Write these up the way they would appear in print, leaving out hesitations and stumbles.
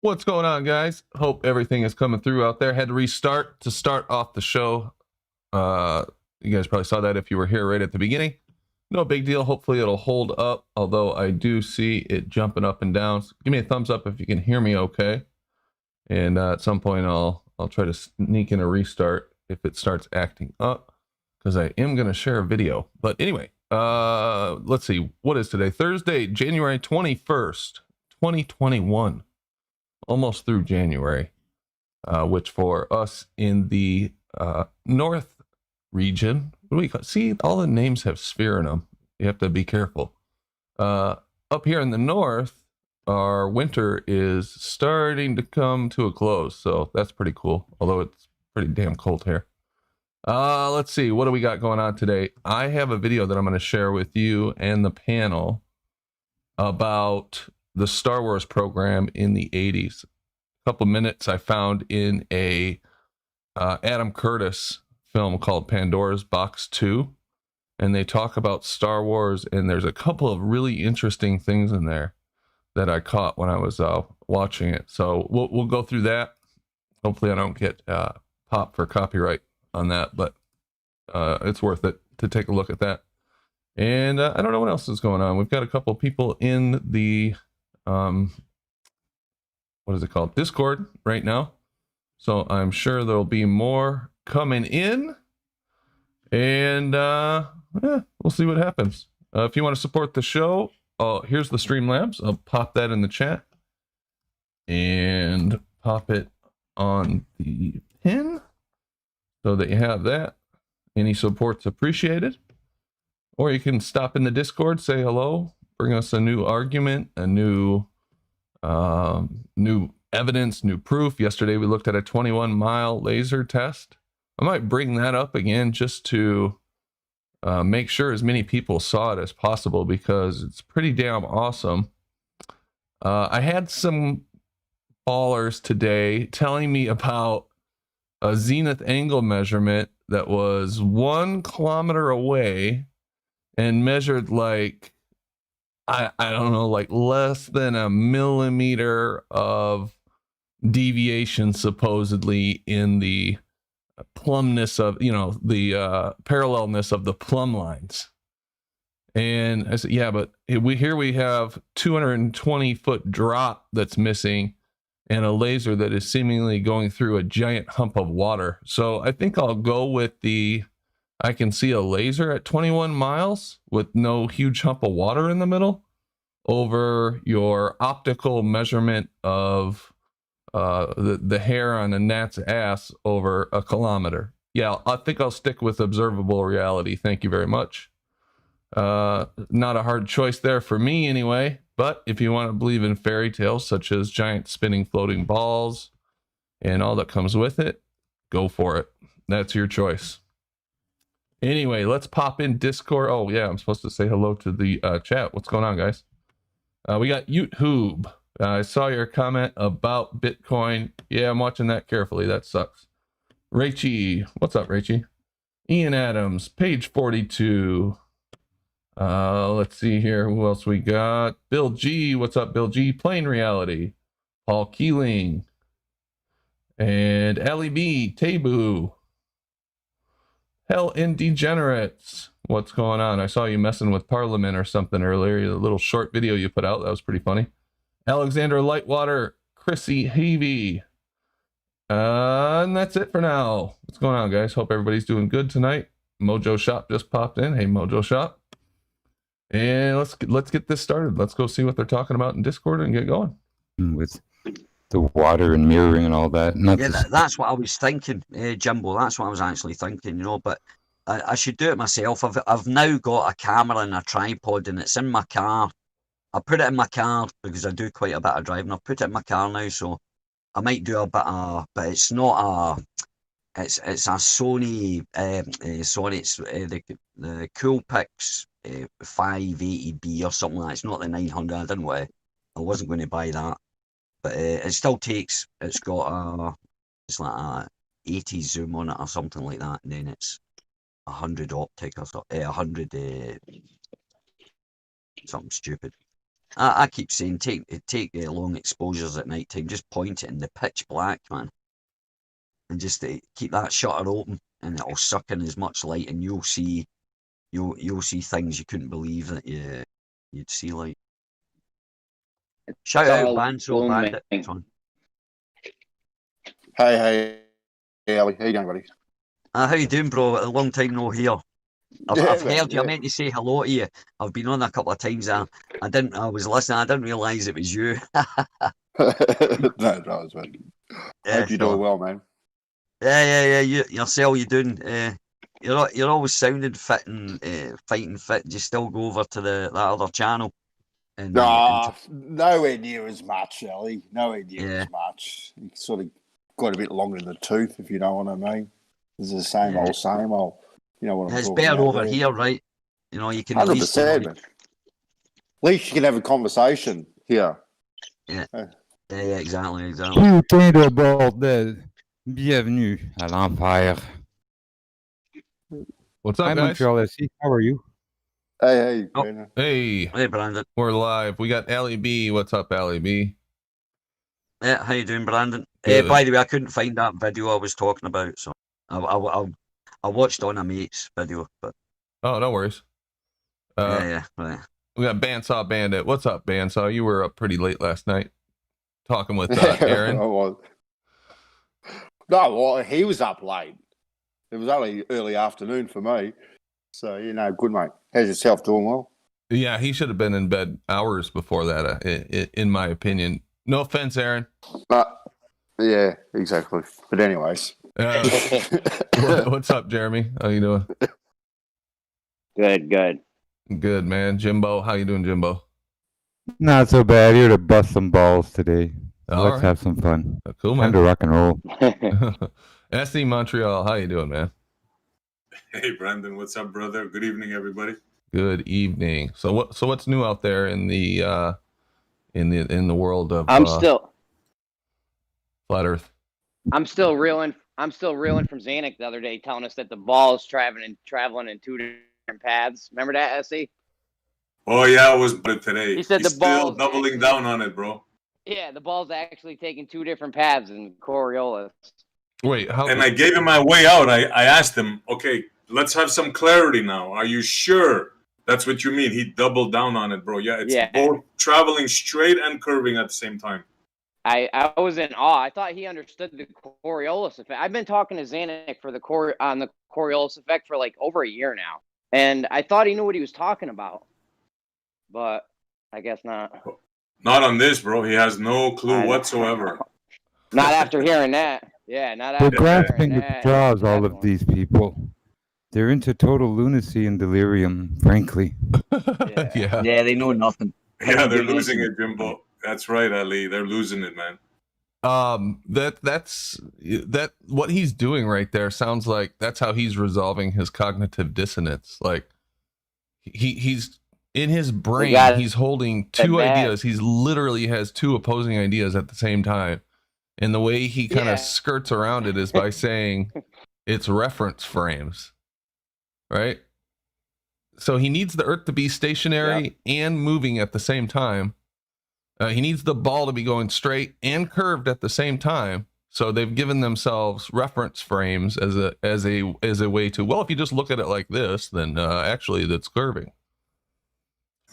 What's going on, guys? Hope everything is coming through out there. Had to restart to start off the show. You guys probably saw that if you were here right at the beginning. No big deal. Hopefully it'll hold up, although I do see it jumping up and down. So give me a thumbs up if you can hear me okay. And at some point I'll try to sneak in a restart if it starts acting up, because I am going to share a video. But anyway, let's see. What is today? Thursday, January 21st, 2021. Almost through January, which for us in the north region, what do we call? See, all the names have sphere in them. You have to be careful. Up here in the north, our winter is starting to come to a close, so that's pretty cool, although it's pretty damn cold here. Let's see, what do we got going on today? I have a video that I'm going to share with you and the panel about the Star Wars program in the 80s. A couple minutes I found in a Adam Curtis film called Pandora's Box 2, and they talk about Star Wars, and there's a couple of really interesting things in there that I caught when I was watching it. So we'll go through that. Hopefully I don't get popped for copyright on that, but it's worth it to take a look at that. And I don't know what else is going on. We've got a couple people in the what is it called, Discord right now, so I'm sure there'll be more coming in, and yeah, we'll see what happens. If you want to support the show, here's the Streamlabs. I'll pop that in the chat and pop it on the pin so that you have that. Any support's appreciated. Or you can stop in the Discord, say hello, bring us a new argument, a new evidence, new proof. Yesterday we looked at a 21-mile laser test. I might bring that up again just to make sure as many people saw it as possible, because it's pretty damn awesome. I had some ballers today telling me about a zenith angle measurement that was 1 kilometer away and measured like, I don't know, like less than a millimeter of deviation supposedly in the plumbness of, the parallelness of the plumb lines. And I said, yeah, but here we have 220-foot drop that's missing and a laser that is seemingly going through a giant hump of water. So I think I'll go with I can see a laser at 21 miles with no huge hump of water in the middle over your optical measurement of the hair on a gnat's ass over a kilometer. Yeah, I think I'll stick with observable reality. Thank you very much. Not a hard choice there for me anyway, but if you want to believe in fairy tales such as giant spinning floating balls and all that comes with it, go for it. That's your choice. Anyway, let's pop in Discord. Oh yeah, I'm supposed to say hello to the chat. What's going on, guys? We got YouTube. I saw your comment about Bitcoin. Yeah, I'm watching that carefully. That sucks. Rachie, what's up, Rachie? Ian Adams, page 42. Let's see here. Who else we got? Bill G. What's up, Bill G? Plain Reality. Paul Keeling. And Allie B. Tabu. Hell in Degenerates. What's going on? I saw you messing with Parliament or something earlier. The little short video you put out, that was pretty funny. Alexander Lightwater, Chrissy Heavy. And that's it for now. What's going on, guys? Hope everybody's doing good tonight. Mojo Shop just popped in. Hey, Mojo Shop. And let's get this started. Let's go see what they're talking about in Discord and get going. With the water and mirroring and all that. Yeah, that's what I was thinking, Jimbo. That's what I was actually thinking, but I should do it myself. I've now got a camera and a tripod, and it's in my car. I put it in my car because I do quite a bit of driving. I've put it in my car now, so I might do a bit of, but it's not it's a Sony, sorry, it's the Coolpix 580B or something like that. It's not the 900. I wasn't going to buy that, but it still takes. It's got it's like a 80 zoom on it or something like that, and then it's 100 optic or something, 100 something stupid. I keep saying take long exposures at night time. Just point it in the pitch black, man, and just keep that shutter open, and it'll suck in as much light, and you'll see things you couldn't believe that you'd see. Like, shout out Banso Bandit. Hey, Ali, how you going, buddy? How you doing, bro? A long time no hear. I've heard you. I meant to say hello to you. I've been on a couple of times. I was listening. I didn't realise it was you. No, it's man. Hope you're doing well, man. Yeah. Yourself, you doing? You're always sounding fit and fighting fit. Do you still go over to that other channel? Nowhere near as much, Ali. Nowhere near as much. You sort of got a bit longer in the tooth, if you know what I mean. This is the same old. You know what I'm talking about. It's better over here, right? You know, you can 100%, man. At least you can have a conversation here. Yeah, exactly. Putain de bordel. Bienvenue à l'enfer. What's up, Hi, guys? Montreal SC. How are you? Hey, Hey, Brandon. we're live. We got Allie B. What's up, Allie B? Yeah, how you doing, Brandon? Good. By the way, I couldn't find that video I was talking about, so I watched on a mate's video, but Oh, no worries. yeah, right. We got Bandsaw Bandit. What's up, Bandsaw? You were up pretty late last night talking with Aaron. No, well, he was up late. It was only early afternoon for me. So, good, mate. How's yourself? Doing well? Yeah, he should have been in bed hours before that, in my opinion. No offense, Aaron. Yeah, exactly. But anyways. What's up, Jeremy? How you doing? Good, man. Jimbo, how you doing, Jimbo? Not so bad. Here to bust some balls today. All Let's have some fun. Cool, Time man. to rock and roll. SC Montreal, how you doing, man? Hey, Brandon, what's up, brother? Good evening, everybody. Good evening. So what's new out there in the world of flat Earth? I'm still reeling from Zanuck the other day, telling us that the ball's traveling in two different paths. Remember that, SE? Oh yeah, it was today. He said He's the ball's still doubling down on it, bro. Yeah, the ball's actually taking two different paths in Coriolis. Wait, how? And I gave him my way out. I asked him, okay, let's have some clarity now. Are you sure that's what you mean? He doubled down on it, bro. Yeah, it's both traveling straight and curving at the same time. I was in awe. I thought he understood the Coriolis effect. I've been talking to Zanuck on the Coriolis effect for like over a year now, and I thought he knew what he was talking about, but I guess not. Not on this, bro. He has no clue whatsoever. Not after hearing that. Yeah, not They're after grasping at straws, all of these people. They're into total lunacy and delirium, frankly. Yeah, they know nothing. Yeah, they're losing it, Jimbo. That's right, Ali. They're losing it, man. That's what he's doing right there sounds like that's how he's resolving his cognitive dissonance. Like he's in his brain, he's holding two ideas. He's literally has two opposing ideas at the same time. And the way he kind of skirts around it is by saying it's reference frames, right? So he needs the Earth to be stationary and moving at the same time. He needs the ball to be going straight and curved at the same time. So they've given themselves reference frames as a way to, well, if you just look at it like this, then actually that's curving.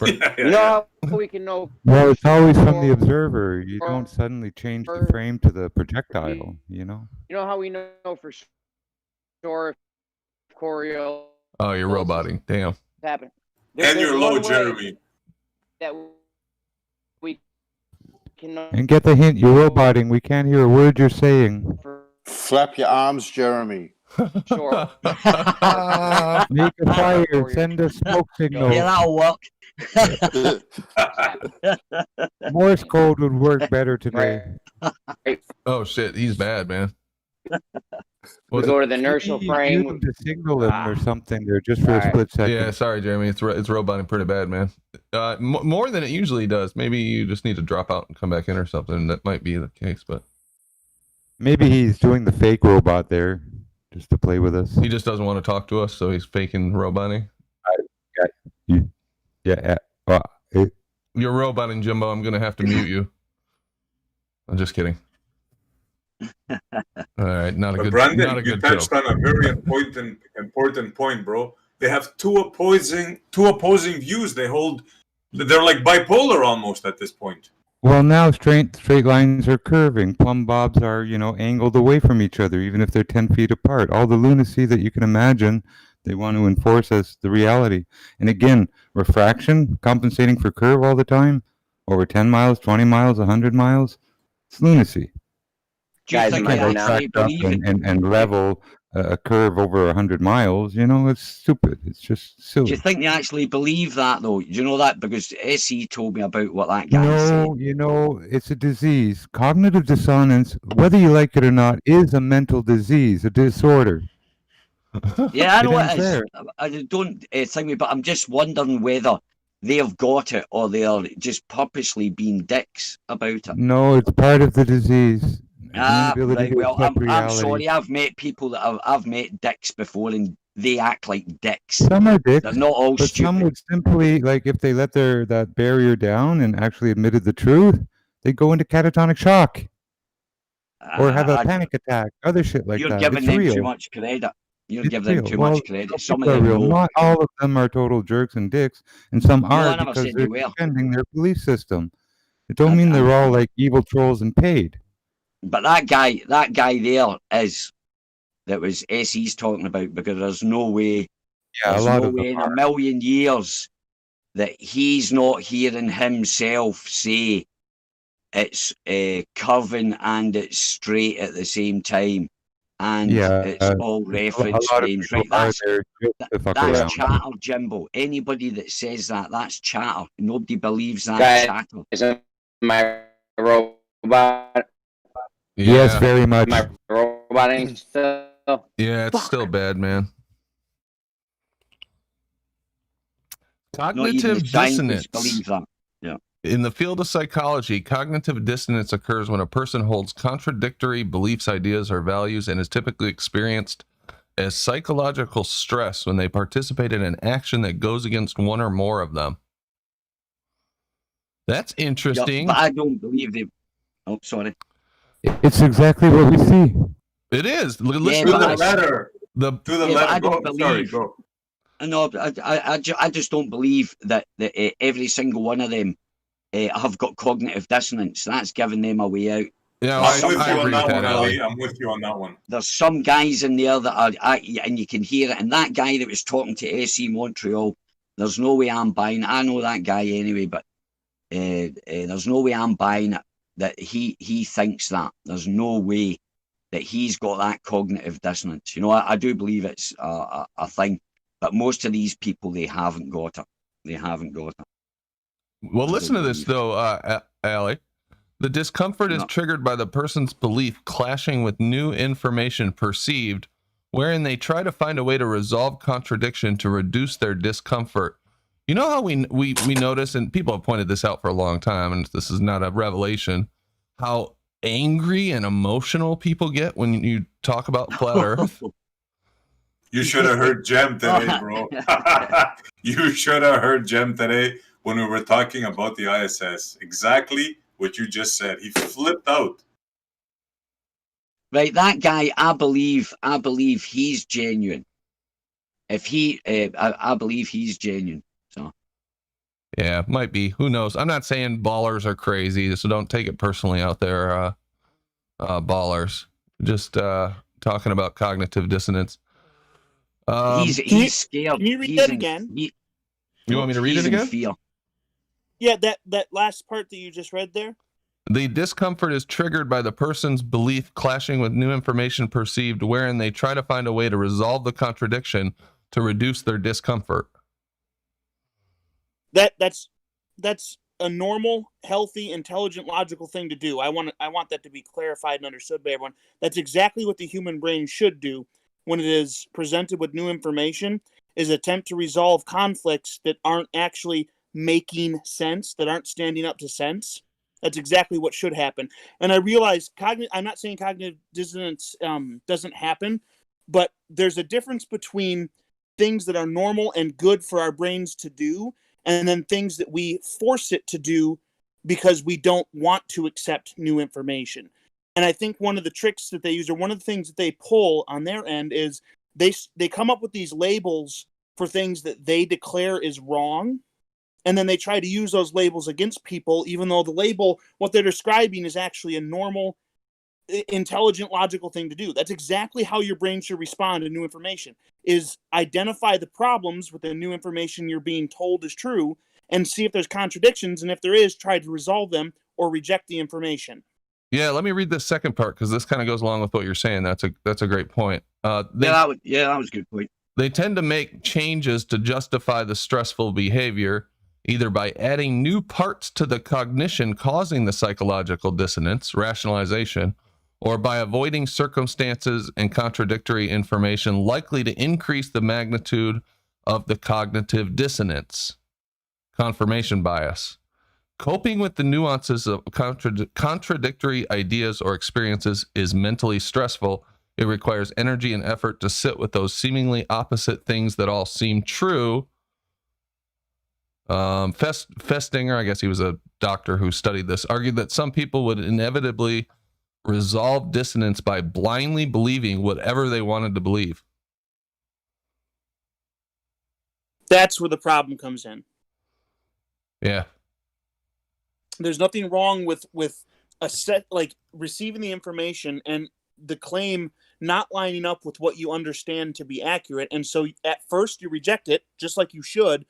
You know how we can know? Well, it's always from the observer. You don't suddenly change the frame to the projectile, you know? You know how we know for sure if Coriolis... Oh, you're roboting. Damn. Happened. And you're low, Jeremy. That we can know. And get the hint, you're roboting. We can't hear a word you're saying. Flap your arms, Jeremy. Sure. Make a fire. Send a smoke signal. Yeah, that'll work. Morse code would work better today. Oh shit, he's bad, man. We go to the inertial frame. Use to signal them or something there just for a split second. Yeah, sorry, Jeremy. It's roboting pretty bad, man. More than it usually does. Maybe you just need to drop out and come back in or something. That might be the case, but maybe he's doing the fake robot there just to play with us. He just doesn't want to talk to us, so he's faking roboting. You're roboting, Jimbo. I'm going to have to mute you. I'm just kidding. All right, not a But good, Brandon, not a you good touched joke. on a very important point, bro. They have two opposing views. They're like bipolar almost at this point. Well, now straight lines are curving. Plumb bobs are, angled away from each other, even if they're 10 feet apart. All the lunacy that you can imagine, they want to enforce as the reality. And again, refraction, compensating for curve all the time, over 10 miles, 20 miles, 100 miles. It's lunacy. Guys, You can't refract up and level a curve over 100 miles. It's stupid. It's just silly. Do you think they actually believe that, though? Do you know that? Because SE told me about what that guy said. It's a disease. Cognitive dissonance, whether you like it or not, is a mental disease, a disorder. Yeah, I know it is. There. I don't think me, but I'm just wondering whether they have got it or they are just purposely being dicks about it. No, it's part of the disease. Right, well, I'm sorry. I've met people that I've met dicks before, and they act like dicks. Some are dicks. They're not all but stupid. Some would simply, like, if they let that barrier down and actually admitted the truth, they go into catatonic shock or have a panic attack, other shit like that. You're giving them too much credit. You're giving them too much credit. Some of them real. Not all of them are total jerks and dicks, and some are because they're defending their belief system. It don't mean they're all like evil trolls and paid. But that guy there that was SE's talking about, because there's no way, in a million years that he's not hearing himself say it's curving and it's straight at the same time, and it's all reference frames. Right, that's chatter, Jimbo. Anybody that says that's chatter. Nobody believes that chatter. Is my robot? Yeah. Yes, very much. My roboting still? Yeah, it's still bad, man. Cognitive dissonance. Yeah. In the field of psychology, cognitive dissonance occurs when a person holds contradictory beliefs, ideas, or values and is typically experienced as psychological stress when they participate in an action that goes against one or more of them. That's interesting. Yeah, but I don't believe them. Oh, sorry. It's exactly what we see. It is. Listen to the letter. To the letter. I don't believe. Go. No, I just don't believe that every single one of them have got cognitive dissonance. That's giving them a way out. Yeah, I'm with you on that one, Ali. I'm with you on that one. There's some guys in there that are, and you can hear it. And that guy that was talking to SE Montreal, there's no way I'm buying it. I know that guy anyway, but there's no way I'm buying it that he thinks that. There's no way that he's got that cognitive dissonance. I do believe it's a thing, but most of these people, they haven't got it. They haven't got it. Well, listen to this, though, Ali. The discomfort is triggered by the person's belief clashing with new information perceived, wherein they try to find a way to resolve contradiction to reduce their discomfort. You know how we notice, and people have pointed this out for a long time, and this is not a revelation, how angry and emotional people get when you talk about flat Earth? You should have heard Jem today, bro. You should have heard Jem today when we were talking about the ISS. Exactly what you just said. He flipped out. Right, that guy, I believe he's genuine. If he, I believe he's genuine. So. Yeah, might be. Who knows? I'm not saying ballers are crazy, so don't take it personally out there, ballers. Just talking about cognitive dissonance. He's scared. Can you read that again? You want me to read it again? Fear. Yeah, that last part that you just read there. The discomfort is triggered by the person's belief clashing with new information perceived, wherein they try to find a way to resolve the contradiction to reduce their discomfort. That's a normal, healthy, intelligent, logical thing to do. I want that to be clarified and understood by everyone. That's exactly what the human brain should do when it is presented with new information, is attempt to resolve conflicts that aren't actually making sense, that aren't standing up to sense. That's exactly what should happen. And I realize I'm not saying cognitive dissonance doesn't happen, but there's a difference between things that are normal and good for our brains to do and then things that we force it to do because we don't want to accept new information. And I think one of the tricks that they use, or one of the things that they pull on their end, is they come up with these labels for things that they declare is wrong, and then they try to use those labels against people, even though the label, what they're describing, is actually a normal, intelligent, logical thing to do. That's exactly how your brain should respond to new information, is identify the problems with the new information you're being told is true and see if there's contradictions, and if there is, try to resolve them or reject the information. Yeah, let me read this second part because this kind of goes along with what you're saying. That's a great point. That was a good point. They tend to make changes to justify the stressful behavior, either by adding new parts to the cognition causing the psychological dissonance, rationalization, or by avoiding circumstances and contradictory information likely to increase the magnitude of the cognitive dissonance, confirmation bias. Coping with the nuances of contradictory ideas or experiences is mentally stressful. It requires energy and effort to sit with those seemingly opposite things that all seem true. Festinger, I guess he was a doctor who studied this, argued that some people would inevitably resolve dissonance by blindly believing whatever they wanted to believe. That's where the problem comes in. Yeah. There's nothing wrong with a set, like receiving the information and the claim not lining up with what you understand to be accurate. And so at first you reject it, just like you should,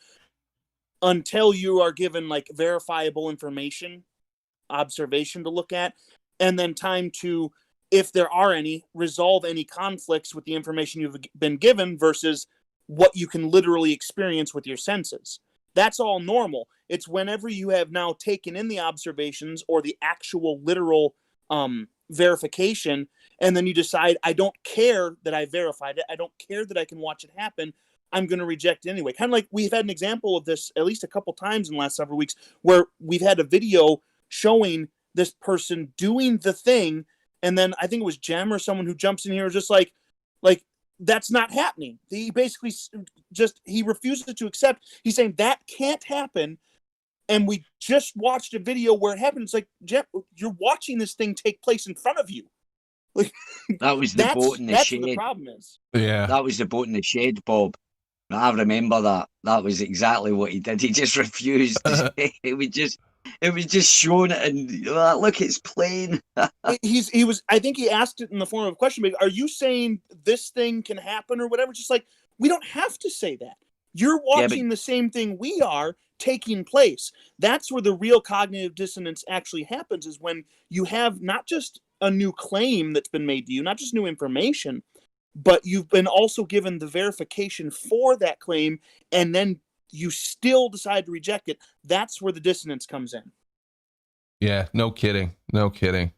until you are given like verifiable information, observation to look at, and then time to, if there are any, resolve any conflicts with the information you've been given versus what you can literally experience with your senses. That's all normal. It's whenever you have now taken in the observations or the actual literal verification, and then you decide, I don't care that I verified it. I don't care that I can watch it happen. I'm going to reject it anyway. Kind of like we've had an example of this at least a couple times in the last several weeks, where we've had a video showing this person doing the thing, and then I think it was Jem or someone who jumps in here just like that's not happening. He basically he refuses to accept. He's saying that can't happen, and we just watched a video where it happened. It's like, Jem, you're watching this thing take place in front of you. Like, that was the boat in the that's shed. What the problem is. Yeah, that was the boat in the shed, Bob. I remember that. That was exactly what he did. He just refused. It was just showing it, and look, it's plain. he was. I think he asked it in the form of a question. Are you saying this thing can happen or whatever? Just like, we don't have to say that. You're watching the same thing we are taking place. That's where the real cognitive dissonance actually happens, is when you have not just a new claim that's been made to you, not just new information, but you've been also given the verification for that claim, and then you still decide to reject it. That's where the dissonance comes in. Yeah, no kidding. No kidding.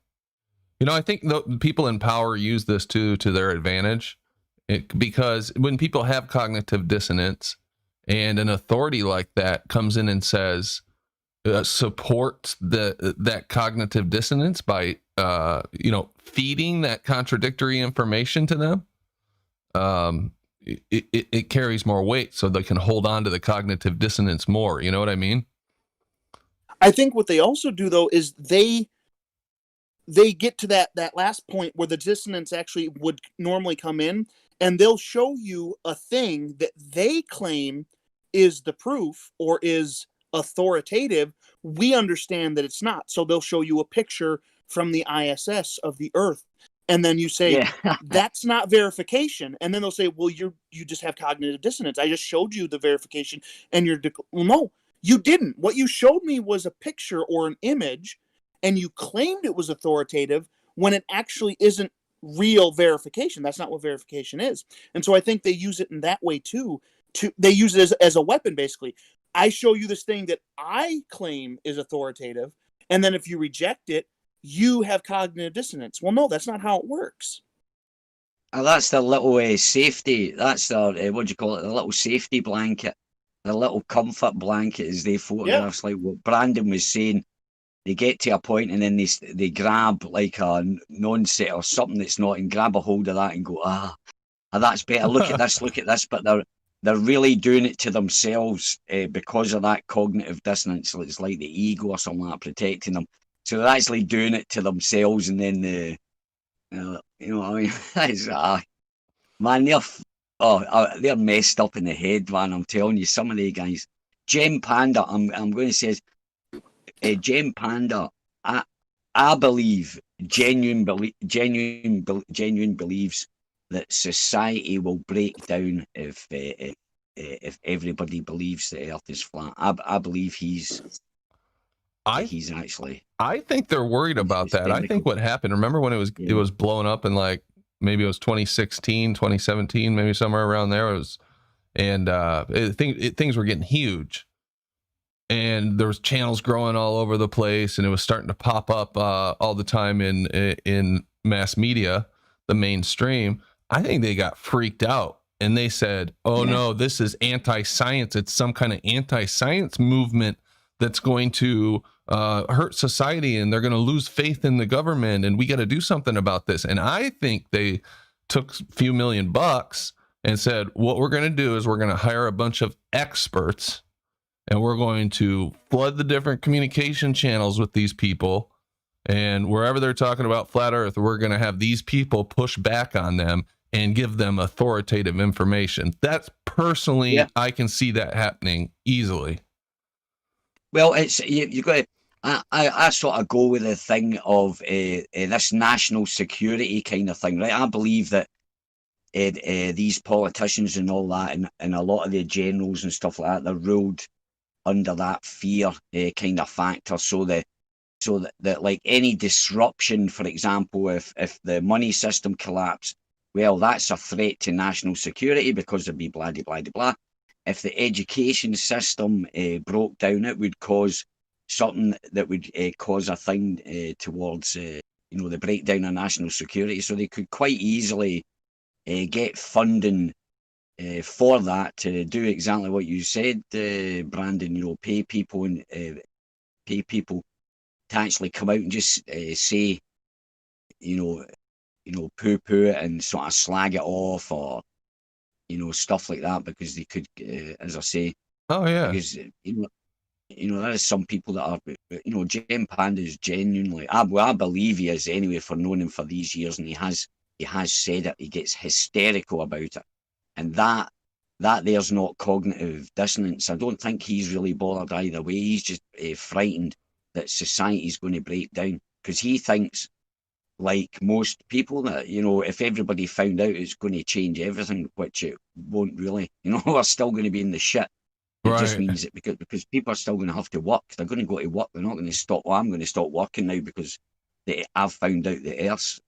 You know, I think people in power use this to their advantage, because when people have cognitive dissonance and an authority like that comes in and says, supports that cognitive dissonance by, feeding that contradictory information to them, it carries more weight, so they can hold on to the cognitive dissonance more. You know what I mean? I think what they also do, though, is they get to that last point where the dissonance actually would normally come in, and they'll show you a thing that they claim is the proof or is authoritative. We understand that it's not. So they'll show you a picture from the ISS of the Earth. And then you say, that's not verification. And then they'll say, well, you just have cognitive dissonance. I just showed you the verification, and well, no, you didn't. What you showed me was a picture or an image, and you claimed it was authoritative when it actually isn't real verification. That's not what verification is. And so I think they use it in that way too. They use it as a weapon, basically. I show you this thing that I claim is authoritative, and then if you reject it, you have cognitive dissonance. Well, no, that's not how it works. That's the little safety. That's the what do you call it? The little safety blanket, the little comfort blanket, as they photographs. Like what Brandon was saying, they get to a point and then they grab like a non-set or something that's not, and grab a hold of that and go, that's better. Look at this, but they're really doing it to themselves because of that cognitive dissonance. It's like the ego or something like that protecting them. So they're actually doing it to themselves, and then you know what I mean? That's, man, they're messed up in the head, man. I'm telling you, some of the guys. Gem Panda, I'm going to say, Gem Panda. I believe genuine believes that society will break down if everybody believes the Earth is flat. I believe he's actually. I think they're worried about that. I think what happened. Remember when it was blowing up in like maybe it was 2016, 2017, maybe somewhere around there. It was, and things were getting huge. And there was channels growing all over the place, and it was starting to pop up all the time in mass media, the mainstream. I think they got freaked out, and they said, "Oh no, this is anti-science. It's some kind of anti-science movement that's going to hurt society, and they're going to lose faith in the government, and we got to do something about this." And I think they took a few $1,000,000 and said, "What we're going to do is we're going to hire a bunch of experts." And we're going to flood the different communication channels with these people. And wherever they're talking about flat Earth, we're going to have these people push back on them and give them authoritative information. That's personally, I can see that happening easily. Well, it's you got to. I sort of go with the thing of this national security kind of thing, right? I believe that these politicians and all that, and a lot of the generals and stuff like that, they're ruled under that fear kind of factor, so that like any disruption, for example, if the money system collapsed, well, that's a threat to national security because there'd be blah de blah de blah. If the education system broke down, it would cause something that would cause a thing towards the breakdown of national security. So they could quite easily get funding for that to do exactly what you said, Brandon. Pay people to actually come out and just say, poo-poo it and sort of slag it off, or stuff like that, because they could, as I say. Oh yeah. Because there is some people that are, Gem Panda is genuinely. I believe he is anyway, for knowing him for these years, and he has said it. He gets hysterical about it. And that there's not cognitive dissonance. I don't think he's really bothered either way. He's just frightened that society's going to break down, because he thinks, like most people, that if everybody found out, it's going to change everything, which it won't really. We're still going to be in the shit. It just means that because people are still going to have to work. They're going to go to work. They're not going to stop. Well, I'm going to stop working now because I've found out the Earth's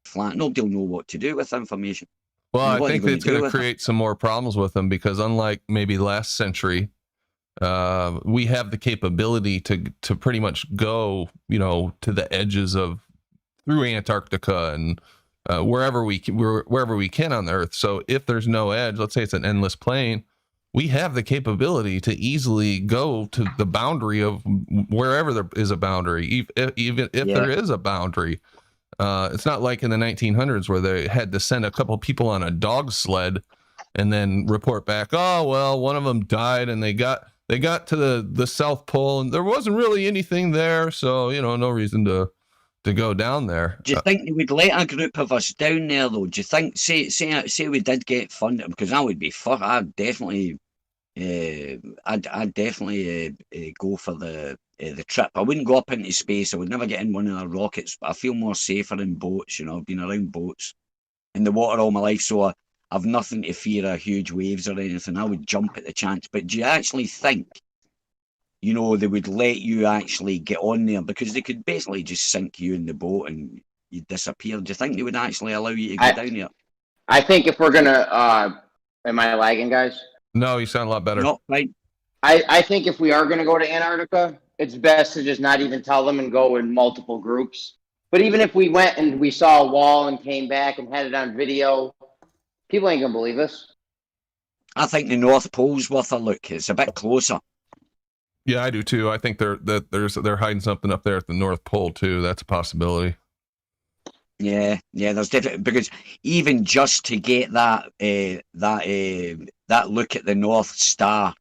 flat. Nobody will know what to do with information. Well, I think it's going to create some more problems with them, because unlike maybe last century, we have the capability to pretty much go, to the edges through Antarctica and wherever we can on the Earth. So if there's no edge, let's say it's an endless plane, we have the capability to easily go to the boundary of wherever there is a boundary, even if there is a boundary. It's not like in the 1900s where they had to send a couple people on a dog sled and then report back, oh, well, one of them died and they got to the South Pole and there wasn't really anything there. So, no reason to go down there. Do you think they would let a group of us down there, though? Do you think, say we did get funded, because I would be I'd definitely go for the trip. I wouldn't go up into space. I would never get in one of the rockets, but I feel more safer in boats. I've been around boats in the water all my life, so I've nothing to fear of huge waves or anything. I would jump at the chance. But do you actually think, they would let you actually get on there? Because they could basically just sink you in the boat and you disappear. Do you think they would actually allow you to go down there? I think if we're gonna, am I lagging, guys? No, you sound a lot better. No, right. I think if we are gonna go to Antarctica, it's best to just not even tell them and go in multiple groups. But even if we went and we saw a wall and came back and had it on video, people ain't gonna believe us. I think the North Pole's worth a look. It's a bit closer. Yeah, I do too. I think they're hiding something up there at the North Pole too. That's a possibility. Yeah, there's definitely, because even just to get that look at the North Star,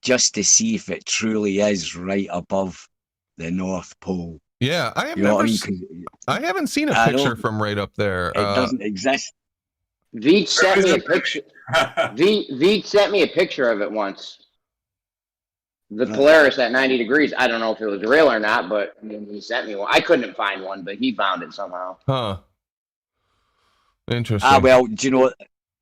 just to see if it truly is right above the North Pole. Yeah, I have You know never. what I mean? I haven't seen a I picture don't- from right up there. It doesn't exist. Veach sent me a picture. Veach sent me a picture of it once. The Polaris at 90 degrees. I don't know if it was real or not, but I mean, he sent me one. I couldn't find one, but he found it somehow. Huh. Interesting. Well, do you know?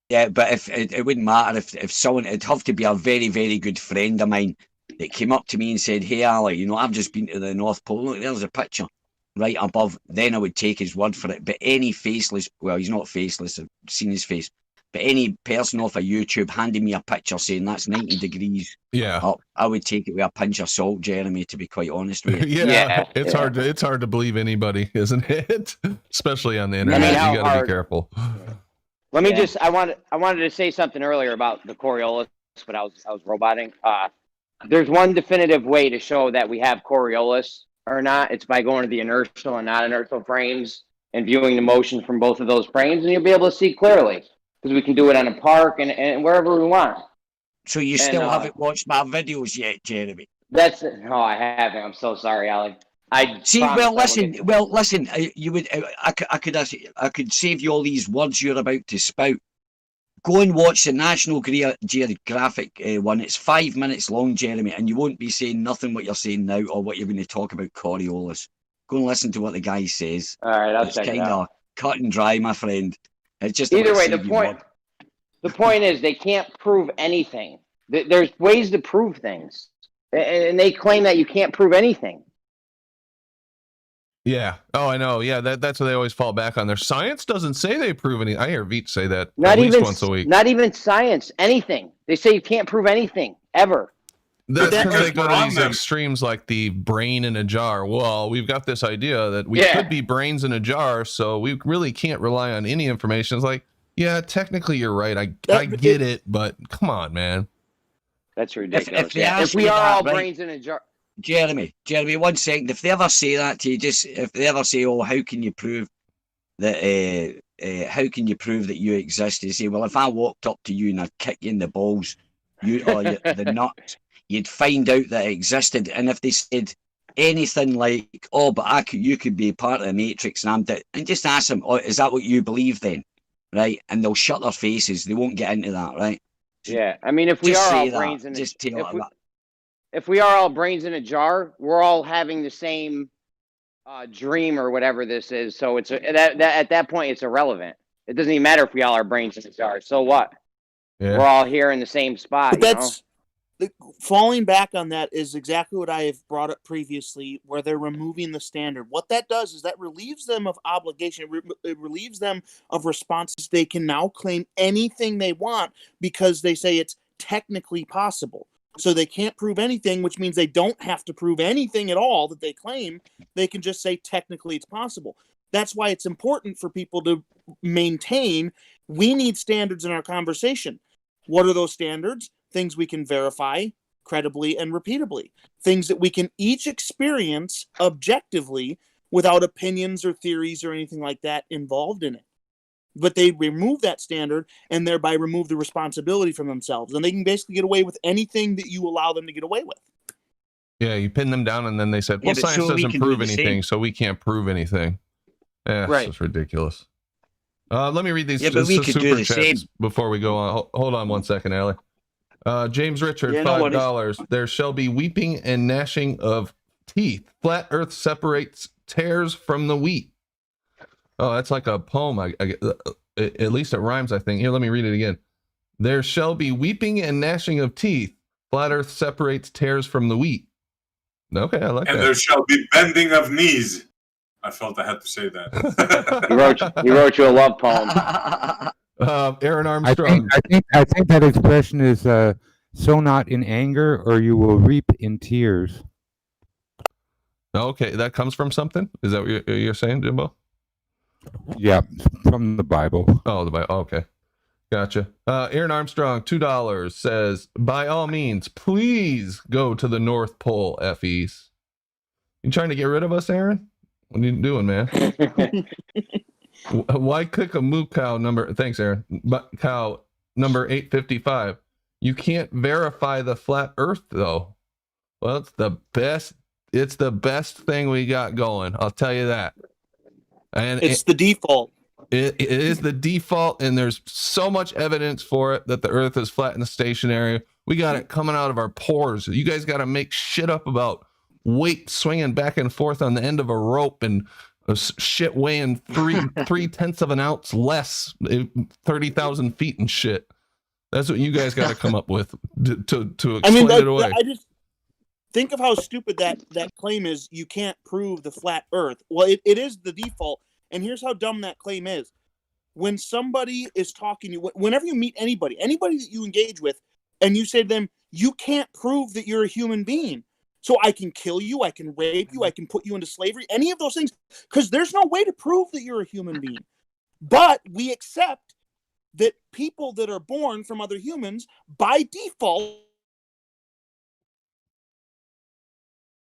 Yeah, but if it wouldn't matter if someone, it'd have to be a very, very good friend of mine that came up to me and said, "Hey, Ali, I've just been to the North Pole. Look, there's a picture right above." Then I would take his word for it. But any faceless, well, he's not faceless. I've seen his face. But any person off of YouTube handing me a picture saying that's 90 degrees up, I would take it with a pinch of salt, Jeremy, to be quite honest with you. It's hard to believe anybody, isn't it? Especially on the internet. You got to be careful. Let me just, I wanted to say something earlier about the Coriolis, but I was roboting. There's one definitive way to show that we have Coriolis or not. It's by going to the inertial and non-inertial frames and viewing the motion from both of those frames, and you'll be able to see clearly. Because we can do it on a park and wherever we want. So you still haven't watched my videos yet, Jeremy? No, I haven't. I'm so sorry, Alec. Listen. You would. I could save you all these words you're about to spout. Go and watch the National Geographic one. It's 5 minutes long, Jeremy, and you won't be saying nothing what you're saying now or what you're going to talk about Coriolis. Go and listen to what the guy says. All right, I'll check it out. It's kind of cut and dry, my friend. It's just either way. The point is they can't prove anything. There's ways to prove things, and they claim that you can't prove anything. Yeah. Oh, I know. Yeah, that's what they always fall back on. Their science doesn't say they prove anything. I hear Veach say that at least once a week. Not even science. Anything. They say you can't prove anything ever. That's because they go to these extremes like the brain in a jar. Well, we've got this idea that we could be brains in a jar, so we really can't rely on any information. It's like, yeah, technically you're right. I get it, but come on, man. That's ridiculous. If we are all brains in a jar. Jeremy, 1 second. If they ever say that to you, if they ever say, "Oh, how can you prove that? How can you prove that you exist?" You say, "Well, if I walked up to you and I'd kick you in the balls, the nuts." You'd find out that it existed. And if they said anything like, "Oh, but you could be part of the Matrix," and just ask them, "Oh, is that what you believe then?" Right? And they'll shut their faces. They won't get into that, right? Yeah, I mean, if we are all brains in if we are all brains in a jar, we're all having the same dream or whatever this is. So it's at that point, it's irrelevant. It doesn't even matter if we all are brains in a jar. So what? Yeah. We're all here in the same spot. But falling back on that is exactly what I have brought up previously, where they're removing the standard. What that does is that relieves them of obligation. It relieves them of responses. They can now claim anything they want because they say it's technically possible. So they can't prove anything, which means they don't have to prove anything at all that they claim. They can just say technically it's possible. That's why it's important for people to maintain, we need standards in our conversation. What are those standards? Things we can verify credibly and repeatably. Things that we can each experience objectively without opinions or theories or anything like that involved in it. But they remove that standard and thereby remove the responsibility from themselves. And they can basically get away with anything that you allow them to get away with. Yeah, you pin them down and then they said, well, science doesn't prove anything, so we can't prove anything. Yeah, right. It's ridiculous. Let me read these super chats before we go on. Hold on 1 second, Allie. James Richard, $5. There shall be weeping and gnashing of teeth. Flat earth separates tares from the wheat. Oh, that's like a poem. At least it rhymes, I think. Here, let me read it again. There shall be weeping and gnashing of teeth. Flat earth separates tares from the wheat. Okay, I like that. And there shall be bending of knees. I felt I had to say that. he wrote you a love poem. Aaron Armstrong. I think that expression is sow not in anger, or you will reap in tears. Okay, that comes from something? Is that what you're saying, Jimbo? Yeah, from the Bible. Oh, the Bible. Okay, gotcha. Aaron Armstrong, $2 says, by all means, please go to the North Pole, FEs. You trying to get rid of us, Aaron? What are you doing, man? Why click a moo cow number? Thanks, Aaron. But cow number 855. You can't verify the flat Earth though. Well, it's the best. It's the best thing we got going. I'll tell you that. And It's the default. It is the default, and there's so much evidence for it that the Earth is flat and stationary. We got it coming out of our pores. You guys got to make shit up about weight swinging back and forth on the end of a rope and shit weighing 3/10 of an ounce less, 30,000 feet and shit. That's what you guys got to come up with to explain it away. I just think of how stupid that claim is. You can't prove the flat Earth. Well, it is the default. And here's how dumb that claim is. When somebody is talking to you, whenever you meet anybody that you engage with, and you say to them, you can't prove that you're a human being. So I can kill you, I can rape you, I can put you into slavery, any of those things, because there's no way to prove that you're a human being. But we accept that people that are born from other humans, by default...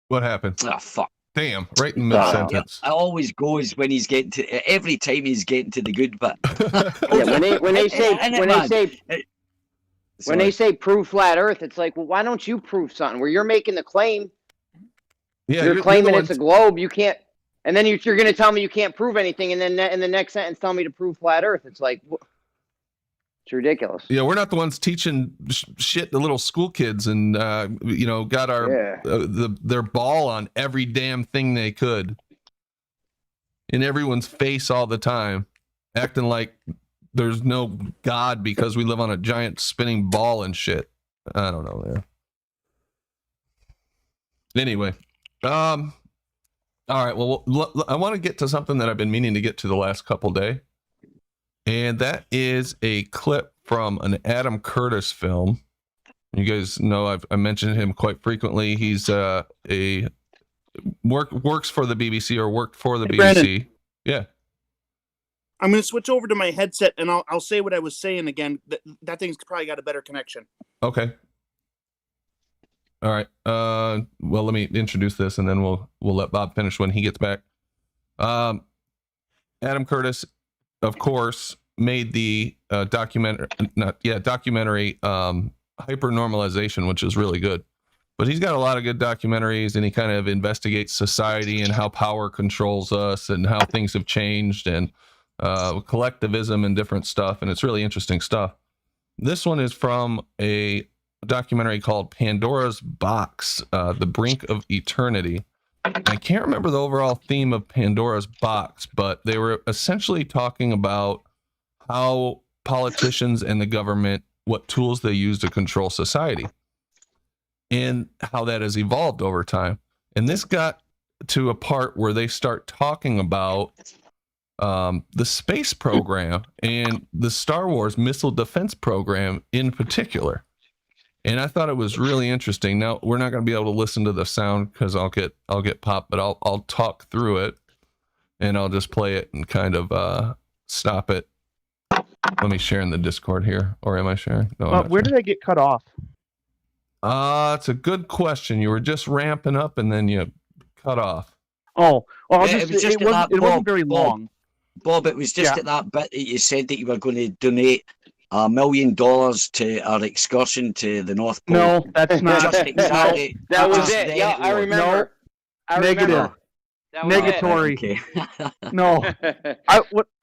What happened? Oh, fuck. Damn, right in mid-sentence. It always goes when he's getting to... Every time he's getting to the good bit. Yeah, when they say prove flat Earth, it's like, well, why don't you prove something? Where you're making the claim, you're claiming it's a globe, you can't... And then you're going to tell me you can't prove anything, and then in the next sentence tell me to prove flat Earth. It's like... It's ridiculous. Yeah, we're not the ones teaching shit to little school kids and got our their ball on every damn thing they could in everyone's face all the time, acting like there's no God because we live on a giant spinning ball and shit. I don't know, man. Anyway, all right. Well, I want to get to something that I've been meaning to get to the last couple days. And that is a clip from an Adam Curtis film. You guys know I mentioned him quite frequently. He's works for the BBC or worked for the BBC. Brandon. Yeah. I'm going to switch over to my headset and I'll say what I was saying again. That thing's probably got a better connection. Okay. All right. Well, let me introduce this and then we'll let Bob finish when he gets back. Adam Curtis, of course, made the documentary Hypernormalization, which is really good. But he's got a lot of good documentaries, and he kind of investigates society and how power controls us and how things have changed and collectivism and different stuff, and it's really interesting stuff. This one is from a documentary called Pandora's Box, The Brink of Eternity. I can't remember the overall theme of Pandora's Box, but they were essentially talking about how politicians and the government, what tools they use to control society and how that has evolved over time. And this got to a part where they start talking about the space program and the Star Wars missile defense program in particular. And I thought it was really interesting. Now we're not going to be able to listen to the sound because I'll get popped, but I'll talk through it and I'll just play it and kind of stop it. Let me share in the Discord here, or am I sharing? No. Where did I get cut off? It's a good question. You were just ramping up and then you cut off. Oh, well, it wasn't very long. Bob, it was just at that bit that you said that you were going to donate $1 million to our excursion to the North Pole. No, that's not. Just exactly. That was it. Yeah, I remember. No, negative. Negatory. Okay. No,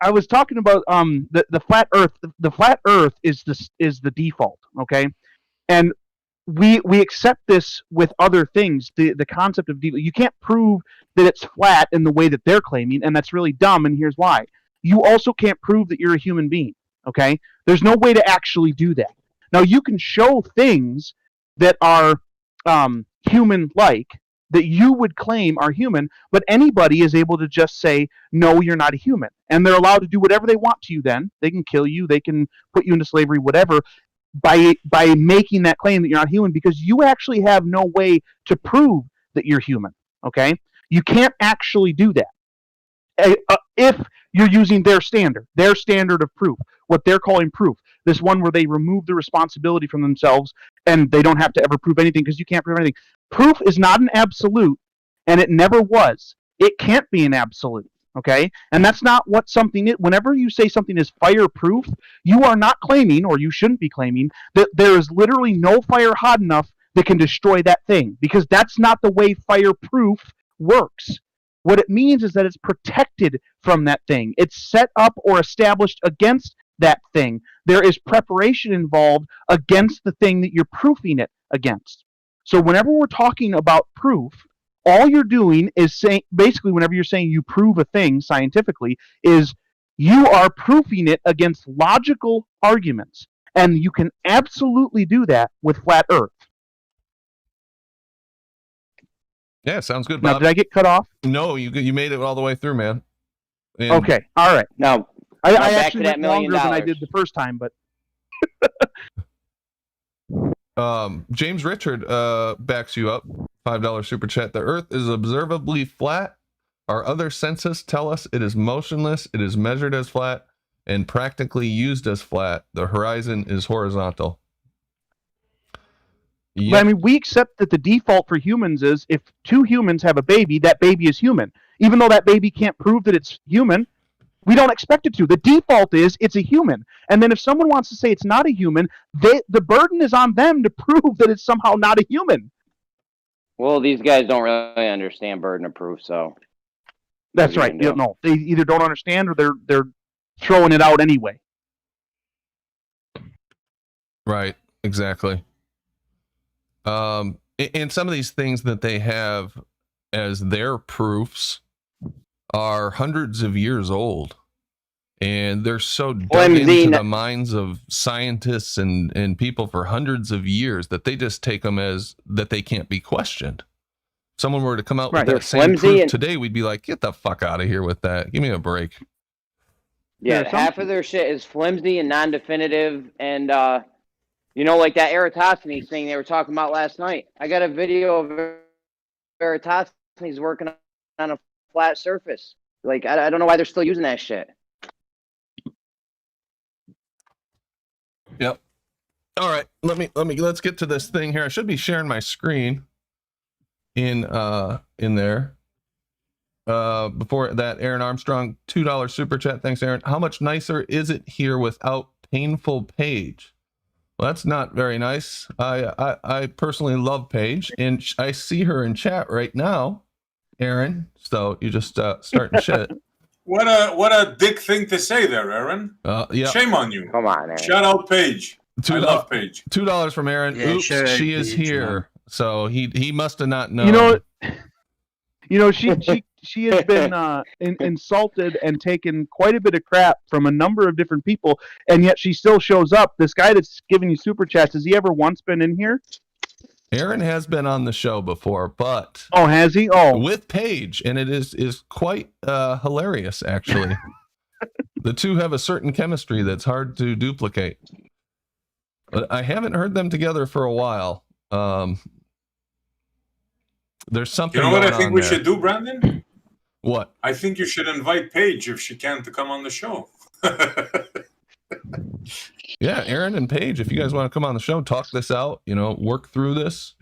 I was talking about the flat Earth. The flat Earth is the default. Okay, and we accept this with other things. The concept of default. You can't prove that it's flat in the way that they're claiming, and that's really dumb. And here's why: you also can't prove that you're a human being. Okay, there's no way to actually do that. Now you can show things that are human-like, that you would claim are human, but anybody is able to just say, no, you're not a human. And they're allowed to do whatever they want to you then. They can kill you, they can put you into slavery, whatever, by making that claim that you're not human, because you actually have no way to prove that you're human, okay? You can't actually do that. If you're using their standard of proof, what they're calling proof, this one where they remove the responsibility from themselves and they don't have to ever prove anything because you can't prove anything. Proof is not an absolute, and it never was. It can't be an absolute. Okay, and that's not what something is. Whenever you say something is fireproof, you are not claiming, or you shouldn't be claiming, that there is literally no fire hot enough that can destroy that thing, because that's not the way fireproof works. What it means is that it's protected from that thing. It's set up or established against that thing. There is preparation involved against the thing that you're proofing it against. So whenever we're talking about proof, all you're doing is saying, basically, whenever you're saying you prove a thing scientifically, is you are proofing it against logical arguments. And you can absolutely do that with flat Earth. Yeah, sounds good, Now, Bob. did I get cut off? No, you made it all the way through, man. And Okay, all right. Now, I back actually to that went $1 million. longer than I did the first time, but James Richard backs you up. $5 super chat. The Earth is observably flat. Our other senses tell us it is motionless. It is measured as flat and practically used as flat. The horizon is horizontal. But I mean, we accept that the default for humans is if two humans have a baby, that baby is human. Even though that baby can't prove that it's human, we don't expect it to. The default is it's a human. And then if someone wants to say it's not a human, the burden is on them to prove that it's somehow not a human. Well, these guys don't really understand burden of proof, so That's right. You know, they either don't understand or they're throwing it out anyway. Right, exactly. And some of these things that they have as their proofs are hundreds of years old, and they're so dug into the minds of scientists and people for hundreds of years that they just take them as that they can't be questioned. If someone were to come out with that same proof today, we'd be like, get the fuck out of here with that. Give me a break. Yeah, half of their shit is flimsy and non-definitive, and you know, like that Eratosthenes thing they were talking about last night. I got a video of Eratosthenes working on a flat surface. Like, I don't know why they're still using that shit. Yep. All right. Let's get to this thing here. I should be sharing my screen in there. Before that, Aaron Armstrong, $2 super chat. Thanks, Aaron. How much nicer is it here without Painful Paige? Well, that's not very nice. I personally love Paige, and I see her in chat right now, Aaron. So you just starting shit. What a dick thing to say there, Aaron. Yeah. Shame on you. Come on, Aaron. Shout out Paige. I love Paige. $2 from Aaron. Yeah, oops, she is Paige, here. Man. So he must have not known. You know, she has been insulted and taken quite a bit of crap from a number of different people, and yet she still shows up. This guy that's giving you super chats, has he ever once been in here? Aaron has been on the show before, but has he? With Paige, and it is quite hilarious, actually. The two have a certain chemistry that's hard to duplicate. But I haven't heard them together for a while. There's something. You know what I think we should do, Brandon? What? I think you should invite Paige if she can to come on the show. Yeah, Aaron and Paige, if you guys want to come on the show, talk this out, work through this.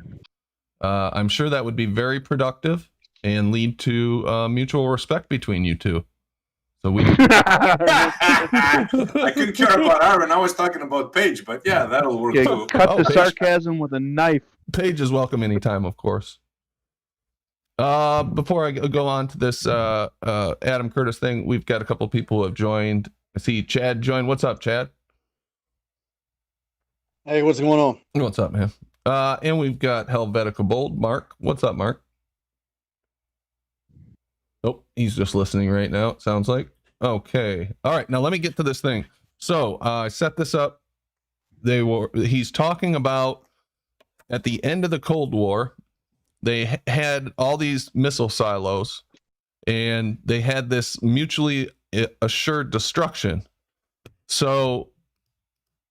I'm sure that would be very productive and lead to mutual respect between you two. So we. I couldn't care about Aaron. I was talking about Paige, but yeah, that'll work too. Cut the sarcasm with a knife. Paige is welcome anytime, of course. Before I go on to this Adam Curtis thing, we've got a couple people who have joined. I see Chad joined. What's up, Chad? Hey, what's going on? What's up, man? And we've got Helvetica Bold. Mark. What's up, Mark? Oh, he's just listening right now, it sounds like. Okay. All right, now let me get to this thing. So I set this up. He's talking about at the end of the Cold War, they had all these missile silos, and they had this mutually assured destruction. So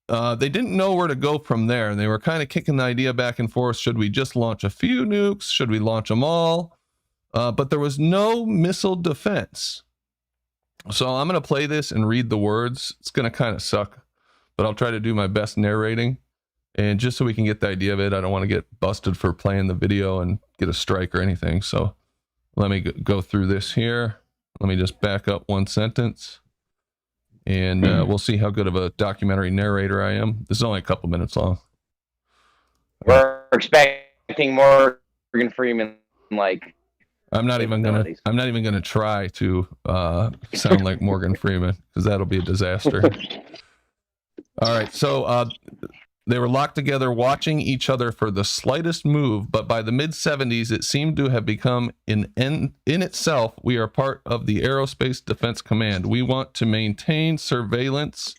they didn't know where to go from there, and they were kind of kicking the idea back and forth. Should we just launch a few nukes? Should we launch them all? But there was no missile defense. So I'm going to play this and read the words. It's going to kind of suck, but I'll try to do my best narrating. And just so we can get the idea of it, I don't want to get busted for playing the video and get a strike or anything. So let me go through this here. Let me just back up one sentence, and we'll see how good of a documentary narrator I am. This is only a couple minutes long. We're expecting Morgan Freeman, like. I'm not even gonna try to sound like Morgan Freeman, because that'll be a disaster. All right, so they were locked together watching each other for the slightest move, but by the mid-70s, it seemed to have become in itself, we are part of the Aerospace Defense Command. We want to maintain surveillance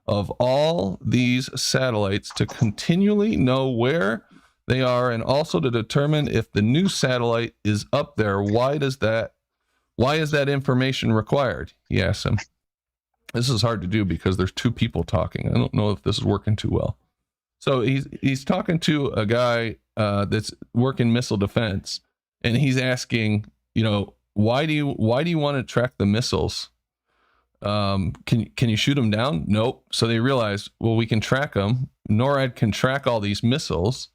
of all these satellites to continually know where they are, and also to determine if the new satellite is up there. Why is that information required? He asked him. This is hard to do because there's two people talking. I don't know if this is working too well. So he's talking to a guy that's working missile defense, and he's asking, why do you want to track the missiles? Can you shoot them down? Nope. So they realized, well, we can track them. NORAD can track all these missiles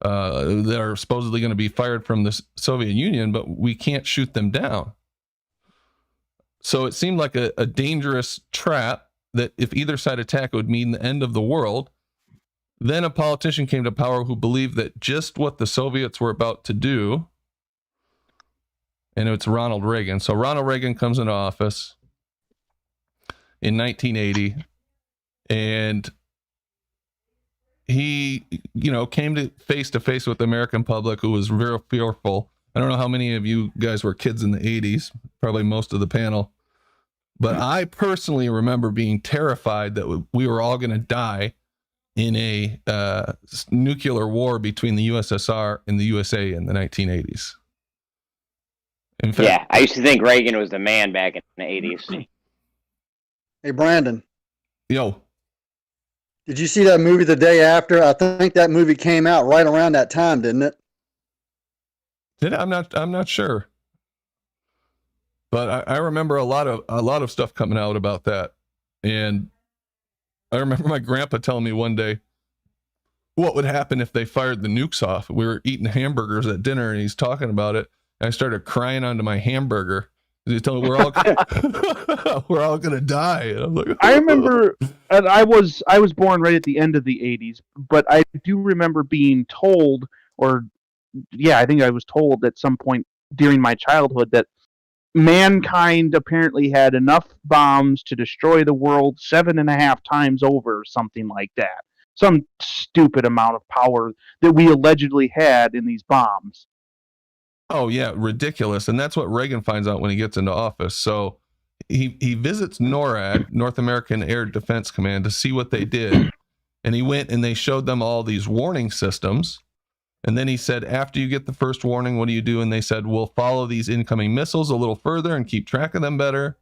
that are supposedly going to be fired from the Soviet Union, but we can't shoot them down. So it seemed like a dangerous trap that if either side attacked, it would mean the end of the world. Then a politician came to power who believed that just what the Soviets were about to do, and it's Ronald Reagan. So Ronald Reagan comes into office in 1980, and he, came to face with the American public, who was very fearful. I don't know how many of you guys were kids in the 80s, probably most of the panel, but I personally remember being terrified that we were all going to die in a nuclear war between the USSR and the USA in the 1980s. In fact, yeah, I used to think Reagan was the man back in the 80s. Hey, Brandon. Yo. Did you see that movie The Day After? I think that movie came out right around that time, didn't it? Did it? I'm not sure. But I remember a lot of stuff coming out about that. And I remember my grandpa telling me one day what would happen if they fired the nukes off. We were eating hamburgers at dinner, and he's talking about it. And I started crying onto my hamburger. He's telling me we're all gonna die. And I'm like, I remember, and I was born right at the end of the 80s, but I do remember being told, I think I was told at some point during my childhood that mankind apparently had enough bombs to destroy the world 7.5 times over, or something like that. Some stupid amount of power that we allegedly had in these bombs. Oh yeah, ridiculous. And that's what Reagan finds out when he gets into office. So he visits NORAD, North American Air Defense Command, to see what they did. And he went and they showed them all these warning systems. And then he said, after you get the first warning, what do you do? And they said, we'll follow these incoming missiles a little further and keep track of them better.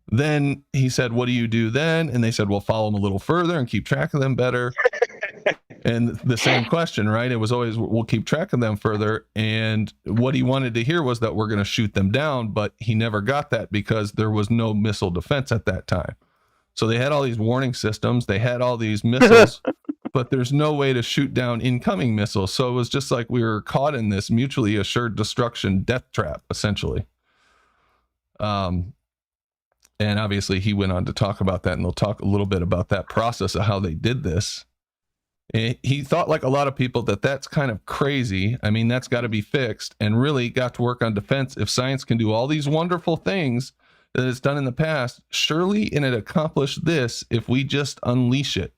Then he said, what do you do then? And they said, we'll follow them a little further and keep track of them better. And the same question, right? It was always, we'll keep track of them further. And what he wanted to hear was that we're going to shoot them down, but he never got that because there was no missile defense at that time. So they had all these warning systems. They had all these missiles, but there's no way to shoot down incoming missiles. So it was just like we were caught in this mutually assured destruction death trap, essentially. And obviously he went on to talk about that, and they'll talk a little bit about that process of how they did this. He thought, like a lot of people, that that's kind of crazy. I mean, that's got to be fixed, and really got to work on defense. If science can do all these wonderful things that it's done in the past, surely it accomplished this if we just unleash it.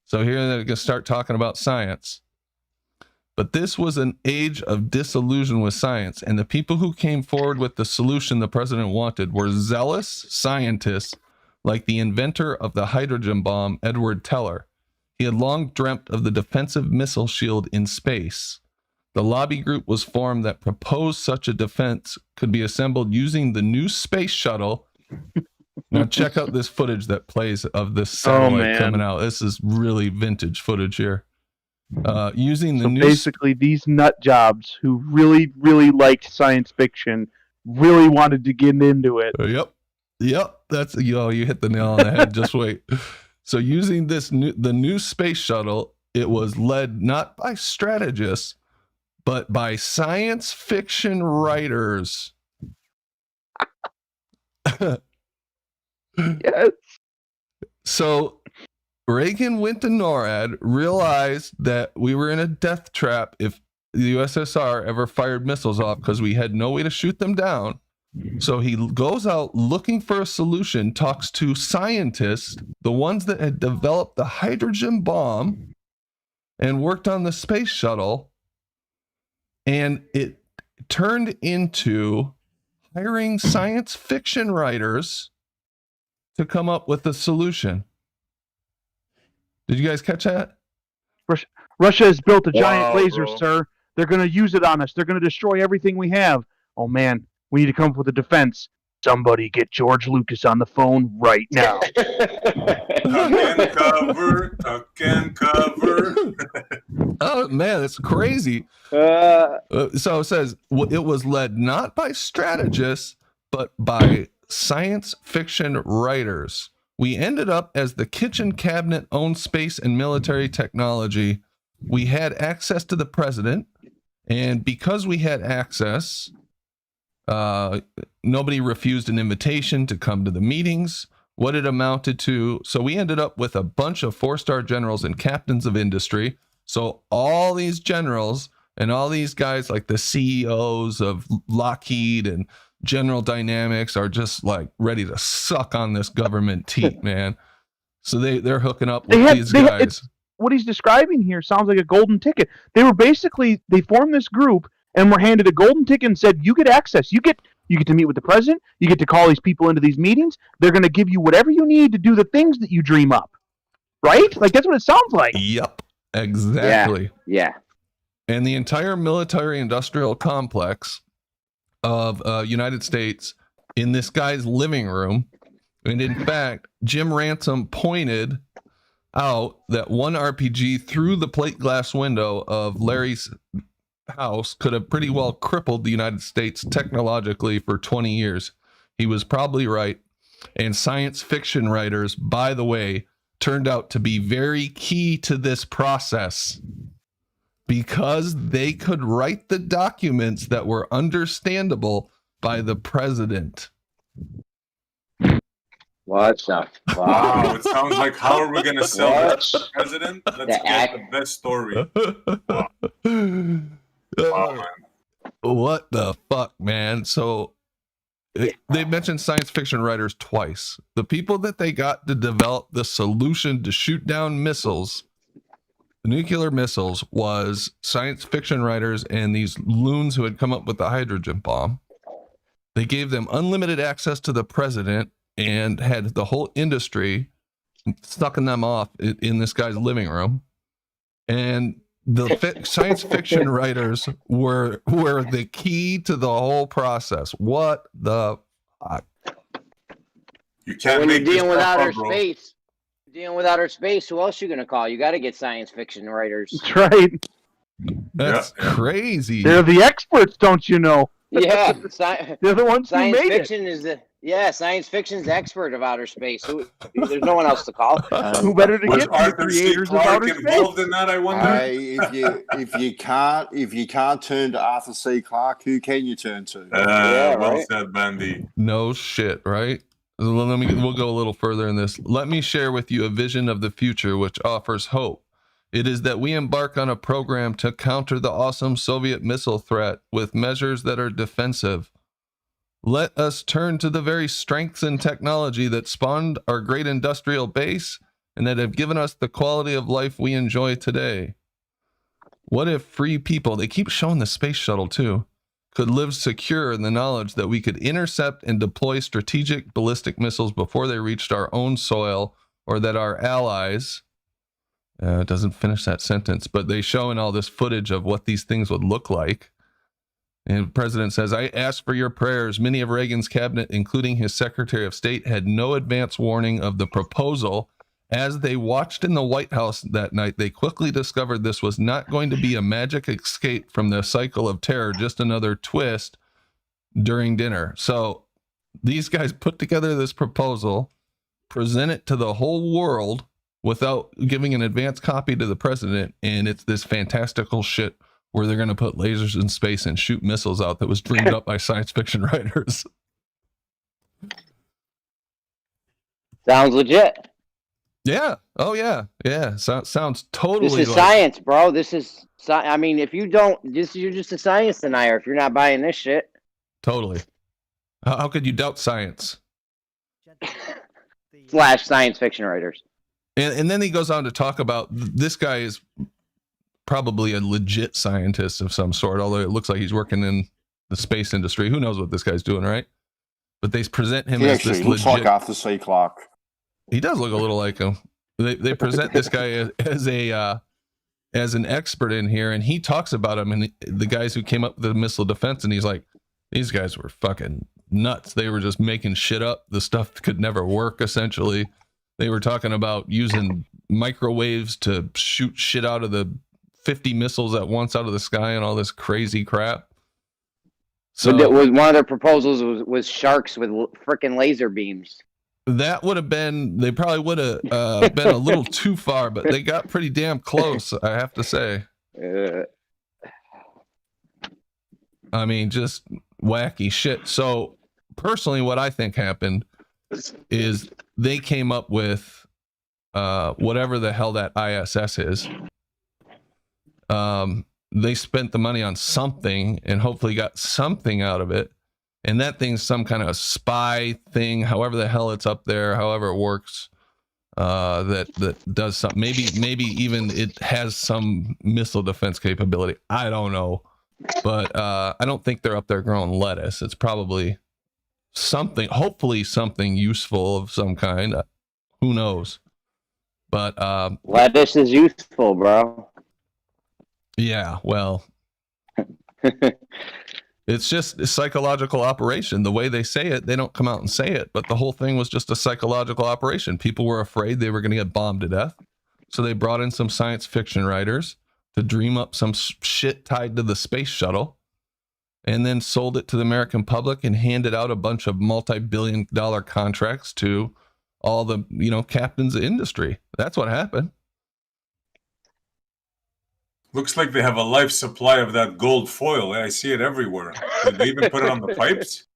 So here they're going to start talking about science. But this was an age of disillusion with science, and the people who came forward with the solution the president wanted were zealous scientists like the inventor of the hydrogen bomb, Edward Teller. He had long dreamt of the defensive missile shield in space. The lobby group was formed that proposed such a defense could be assembled using the new space shuttle. Now check out this footage that plays of this satellite coming out. This is really vintage footage here. Using the basically these nut jobs who really, really liked science fiction really wanted to get into it. Yep. That's you hit the nail on the head. Just wait. So using the new space shuttle, it was led not by strategists, but by science fiction writers. Yes. So Reagan went to NORAD, realized that we were in a death trap if the USSR ever fired missiles off because we had no way to shoot them down. So he goes out looking for a solution, talks to scientists, the ones that had developed the hydrogen bomb and worked on the space shuttle. And it turned into hiring science fiction writers to come up with a solution. Did you guys catch that? Russia has built a giant Wow, laser, bro. sir. They're going to use it on us. They're going to destroy everything we have. Oh, man, we need to come up with a defense. Somebody get George Lucas on the phone right now. Tuck and cover. Oh, man, it's crazy. Uh, So it says it was led not by strategists, but by science fiction writers. We ended up as the kitchen cabinet owned space and military technology. We had access to the president, and because we had access, nobody refused an invitation to come to the meetings. What it amounted to, so we ended up with a bunch of 4-star generals and captains of industry. So all these generals and all these guys like the CEOs of Lockheed and General Dynamics are just like ready to suck on this government teat, man. So they're hooking up with these guys. What he's describing here sounds like a golden ticket. They formed this group and were handed a golden ticket and said, you get access. You get to meet with the president. You get to call these people into these meetings. They're going to give you whatever you need to do the things that you dream up. Right? Like, that's what it sounds like. Yep, exactly. yeah. And the entire military industrial complex of United States in this guy's living room. And in fact, Jim Ransom pointed out that one RPG through the plate glass window of Larry's house could have pretty well crippled the United States technologically for 20 years. He was probably right. And science fiction writers, by the way, turned out to be very key to this process because they could write the documents that were understandable by the president. What's up? Wow, it sounds like how are we going to sell this to the president? Let's get the best story. Wow, man. What the fuck, man? So they mentioned science fiction writers twice. The people that they got to develop the solution to shoot down missiles, nuclear missiles, was science fiction writers and these loons who had come up with the hydrogen bomb. They gave them unlimited access to the president and had the whole industry sucking them off in this guy's living room. And the science fiction writers were the key to the whole process. What the fuck? You can't When you're make this dealing with stuff outer up, bro. space, who else you gonna call? You got to get science fiction writers. That's right. That's crazy. They're the experts, don't you know? Yeah, They're the ones who science made fiction is the science fiction's the expert of outer space. There's no one else to call. Who better to Was get than the Arthur C. creators of Clarke outer space? involved in that, I wonder? Hey, if you can't turn to Arthur C. Clarke, who can you turn to? Yeah, well right. said, Bandy. No shit, right? We'll go a little further in this. Let me share with you a vision of the future which offers hope. It is that we embark on a program to counter the awesome Soviet missile threat with measures that are defensive. Let us turn to the very strengths and technology that spawned our great industrial base and that have given us the quality of life we enjoy today. What if free people, they keep showing the space shuttle too, could live secure in the knowledge that we could intercept and deploy strategic ballistic missiles before they reached our own soil, or that our allies, it doesn't finish that sentence, but they show in all this footage of what these things would look like. And the president says, I ask for your prayers. Many of Reagan's cabinet, including his Secretary of State, had no advance warning of the proposal. As they watched in the White House that night, they quickly discovered this was not going to be a magic escape from the cycle of terror, just another twist during dinner. So these guys put together this proposal, present it to the whole world without giving an advance copy to the president, and it's this fantastical shit where they're going to put lasers in space and shoot missiles out that was dreamed up by science fiction writers. Sounds legit. Yeah. Oh yeah. Yeah. Sounds totally. This is science, bro. This is. I mean, if you don't, you're just a science denier. If you're not buying this shit. Totally. How could you doubt science? / science fiction writers. And then he goes on to talk about this guy is probably a legit scientist of some sort, although it looks like he's working in the space industry. Who knows what this guy's doing, right? But they present him as this looks legit. like Arthur C. Clarke. He does look a little like him. They present this guy as an expert in here, and he talks about him and the guys who came up with the missile defense, and he's like, these guys were fucking nuts. They were just making shit up. The stuff could never work, essentially. They were talking about using microwaves to shoot shit out of the 50 missiles at once out of the sky and all this crazy crap. So was one of their proposals was sharks with freaking laser beams. That would have been, they probably would have been a little too far, but they got pretty damn close, I have to say. I mean, just wacky shit. So personally, what I think happened is they came up with whatever the hell that ISS is. They spent the money on something and hopefully got something out of it. And that thing's some kind of spy thing, however the hell it's up there, however it works, that does something. Maybe even it has some missile defense capability. I don't know. But I don't think they're up there growing lettuce. It's probably something, hopefully something useful of some kind. Who knows? But lettuce is useful, bro. Yeah, well, it's just a psychological operation. The way they say it, they don't come out and say it, but the whole thing was just a psychological operation. People were afraid they were going to get bombed to death. So they brought in some science fiction writers to dream up some shit tied to the space shuttle and then sold it to the American public and handed out a bunch of multi-billion-dollar contracts to all the, captains of industry. That's what happened. Looks like they have a life supply of that gold foil. I see it everywhere. Did they even put it on the pipes?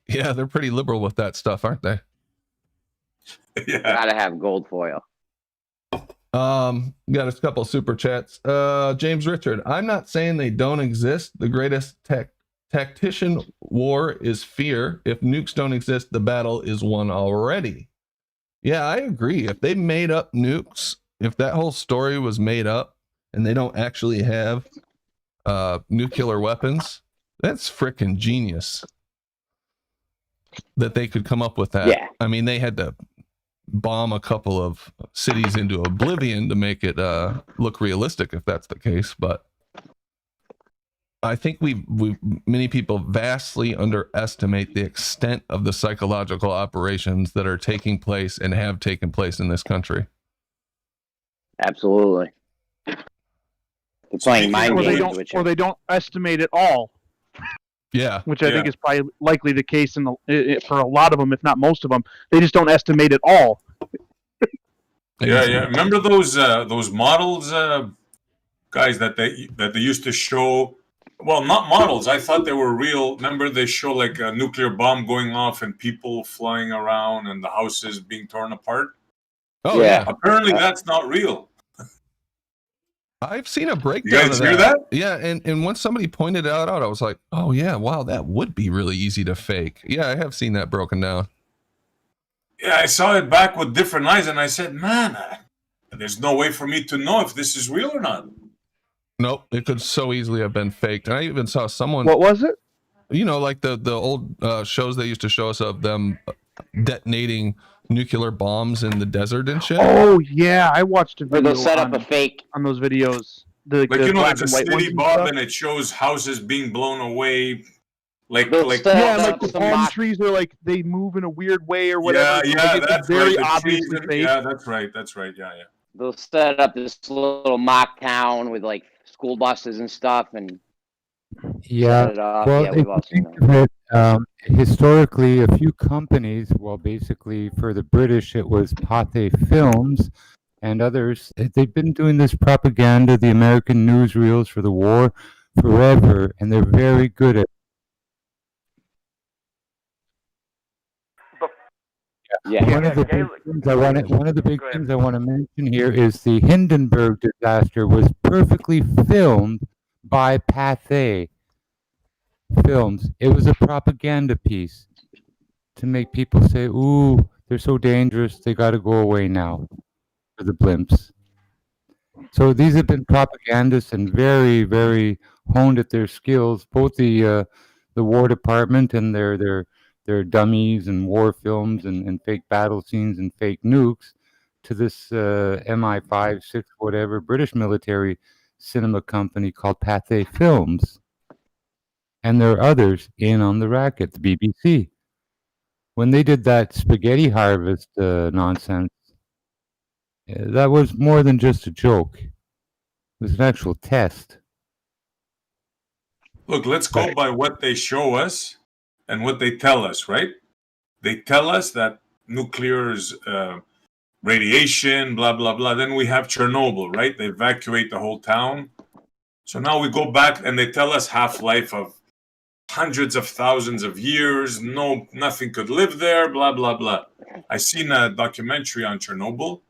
Yeah, they're pretty liberal with that stuff, aren't they? Yeah. Gotta have gold foil. Got a couple super chats. James Richard, I'm not saying they don't exist. The greatest tactician war is fear. If nukes don't exist, the battle is won already. Yeah, I agree. If they made up nukes, if that whole story was made up and they don't actually have nuclear weapons, that's freaking genius that they could come up with that. Yeah. I mean, they had to bomb a couple of cities into oblivion to make it look realistic, if that's the case. But I think many people vastly underestimate the extent of the psychological operations that are taking place and have taken place in this country. Absolutely. They're playing mind games with you. Or they don't estimate it all. Yeah. Which I think is probably likely the case for a lot of them, if not most of them. They just don't estimate it all. Yeah. Remember those models, guys, that they used to show? Well, not models. I thought they were real. Remember, they show like a nuclear bomb going off and people flying around and the houses being torn apart. Oh yeah. Apparently, that's not real. I've seen a breakdown. You guys hear that? Yeah, and when somebody pointed it out, I was like, oh yeah, wow, that would be really easy to fake. Yeah, I have seen that broken down. Yeah, I saw it back with different eyes, and I said, man, there's no way for me to know if this is real or not. Nope, it could so easily have been faked. And I even saw someone. What was it? Like the old shows they used to show us of them detonating nuclear bombs in the desert and shit. Oh yeah, I watched a Or video they'll set up a fake on those videos. Like black it's a and white ones city and bomb, stuff. and it shows houses being blown away. Like They'll set Yeah, up like the some palm mock- trees are like they move in a weird way or whatever. Yeah, Like, it's that's very right. The obviously trees and- fake. Yeah, that's right. Yeah. They'll set up this little mock town with like school buses and stuff, and Yeah. set it off. Well, Yeah, if we've you all seen think that. of it, historically, a few companies, well, basically for the British, it was Pathé Films and others. They've been doing this propaganda, the American newsreels for the war forever, and they're very good at The Yeah. One of the big things I want to mention here is the Hindenburg disaster was perfectly filmed by Pathé Films. It was a propaganda piece to make people say, "Ooh, they're so dangerous. They got to go away now for the blimps." So these have been propagandists and very, very honed at their skills. Both the War Department and their dummies and war films and fake battle scenes and fake nukes, to this MI5, 6, whatever British military cinema company called Pathé Films. And there are others in on the racket, the BBC. When they did that spaghetti harvest nonsense, that was more than just a joke. It was an actual test. Look, let's go by what they show us and what they tell us, right? They tell us that nuclear is radiation, blah, blah, blah. Then we have Chernobyl, right? They evacuate the whole town. So now we go back and they tell us half-life of hundreds of thousands of years. No, nothing could live there, blah, blah, blah. I seen a documentary on Chernobyl.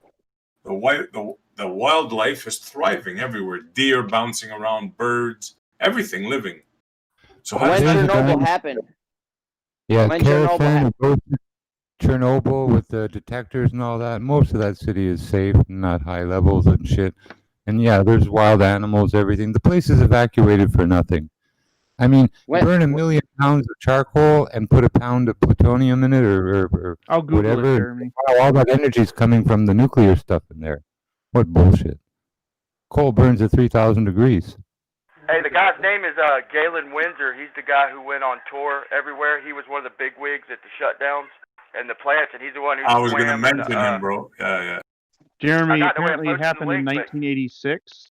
The wildlife is thriving everywhere. Deer bouncing around, birds, everything living. So when Chernobyl happened. Yeah, when Chernobyl Chernobyl with the detectors and all that. Most of that city is safe, not high levels and shit. And yeah, there's wild animals, everything. The place is evacuated for nothing. I mean, burn 1 million pounds of charcoal and put a pound of plutonium in it, or I'll Google whatever. it, Jeremy. Wow, all that energy is coming from the nuclear stuff in there. What bullshit! Coal burns at 3,000 degrees. Hey, the guy's name is Galen Windsor. He's the guy who went on tour everywhere. He was one of the big wigs at the shutdowns and the plants, and he's the one who. I was going to mention him, bro. Yeah. Jeremy, apparently it happened in 1986.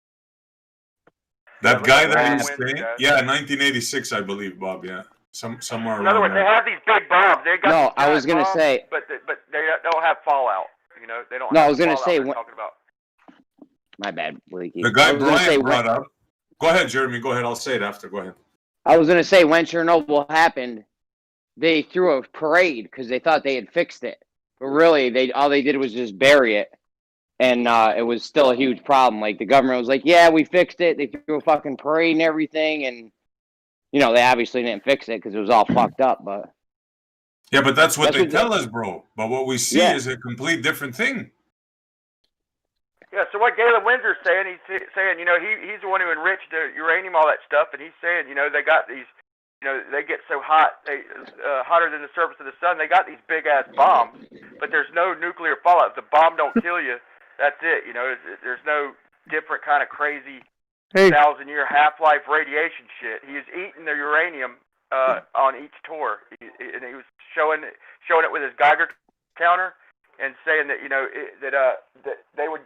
That guy that he's saying, 1986, I believe, Bob. Yeah, somewhere around. In other words, they have these big bombs. They got no, I was gonna say, but they don't have fallout. You know, they don't. No, have I was gonna say. Talking about. My bad, Leaky. The guy Brian brought up. Go ahead, Jeremy. Go ahead. I'll say it after. Go ahead. I was gonna say when Chernobyl happened, they threw a parade because they thought they had fixed it, but really, all they did was just bury it. And it was still a huge problem. Like, the government was like, yeah, we fixed it. They threw a fucking parade and everything. And, you know, they obviously didn't fix it because it was all fucked up. But yeah, but that's what they tell us, bro. But what we see is a complete different thing. Yeah, so what Galen Windsor's saying, he's saying, you know, he's the one who enriched the uranium, all that stuff. And he's saying, you know, they got these, you know, they get so hot, hotter than the surface of the sun. They got these big-ass bombs, but there's no nuclear fallout. If the bomb don't kill you, that's it. You know, there's no different kind of crazy 1,000-year half-life radiation shit. He was eating the uranium on each tour, and he was showing it with his Geiger counter and saying that, you know, that they would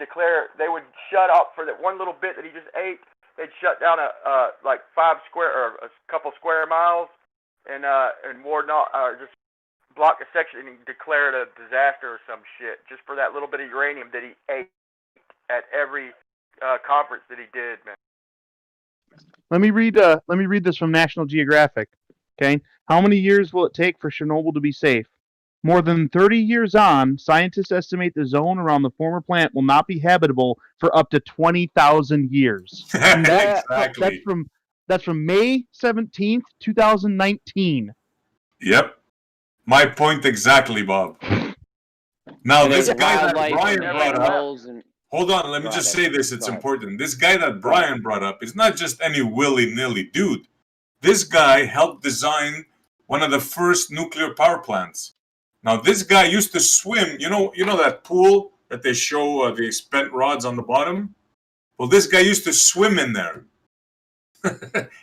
shut up for that one little bit that he just ate. They'd shut down like 5 square or a couple square miles and ward not just block a section and declare it a disaster or some shit just for that little bit of uranium that he ate at every conference that he did, man. Let me read this from National Geographic. Okay, how many years will it take for Chernobyl to be safe? More than 30 years on, scientists estimate the zone around the former plant will not be habitable for up to 20,000 years. Exactly. That's from May 17th, 2019. Yep. My point exactly, Bob. Now, this guy that Brian brought up, hold on, let me just say this, it's important. This guy that Brian brought up is not just any willy-nilly dude. This guy helped design one of the first nuclear power plants. Now, this guy used to swim, you know that pool that they show the spent rods on the bottom? Well, this guy used to swim in there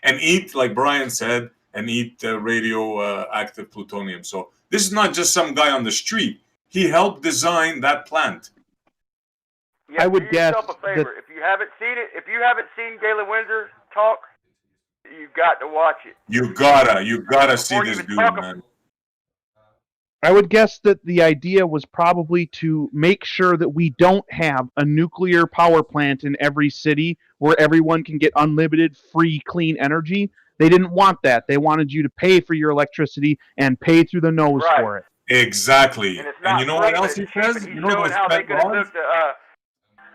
and eat, like Brian said, and eat radioactive plutonium. So this is not just some guy on the street. He helped design that plant. Yeah, I would guess yourself a favor. If you haven't seen Galen Windsor talk, you've got to watch it. You gotta see this dude, man. I would guess that the idea was probably to make sure that we don't have a nuclear power plant in every city where everyone can get unlimited, free, clean energy. They didn't want that. They wanted you to pay for your electricity and pay through the nose for it. Exactly. And it's And not you know free, what else but he it's cheap. says? And he's You know showing those how they pet could have rods? took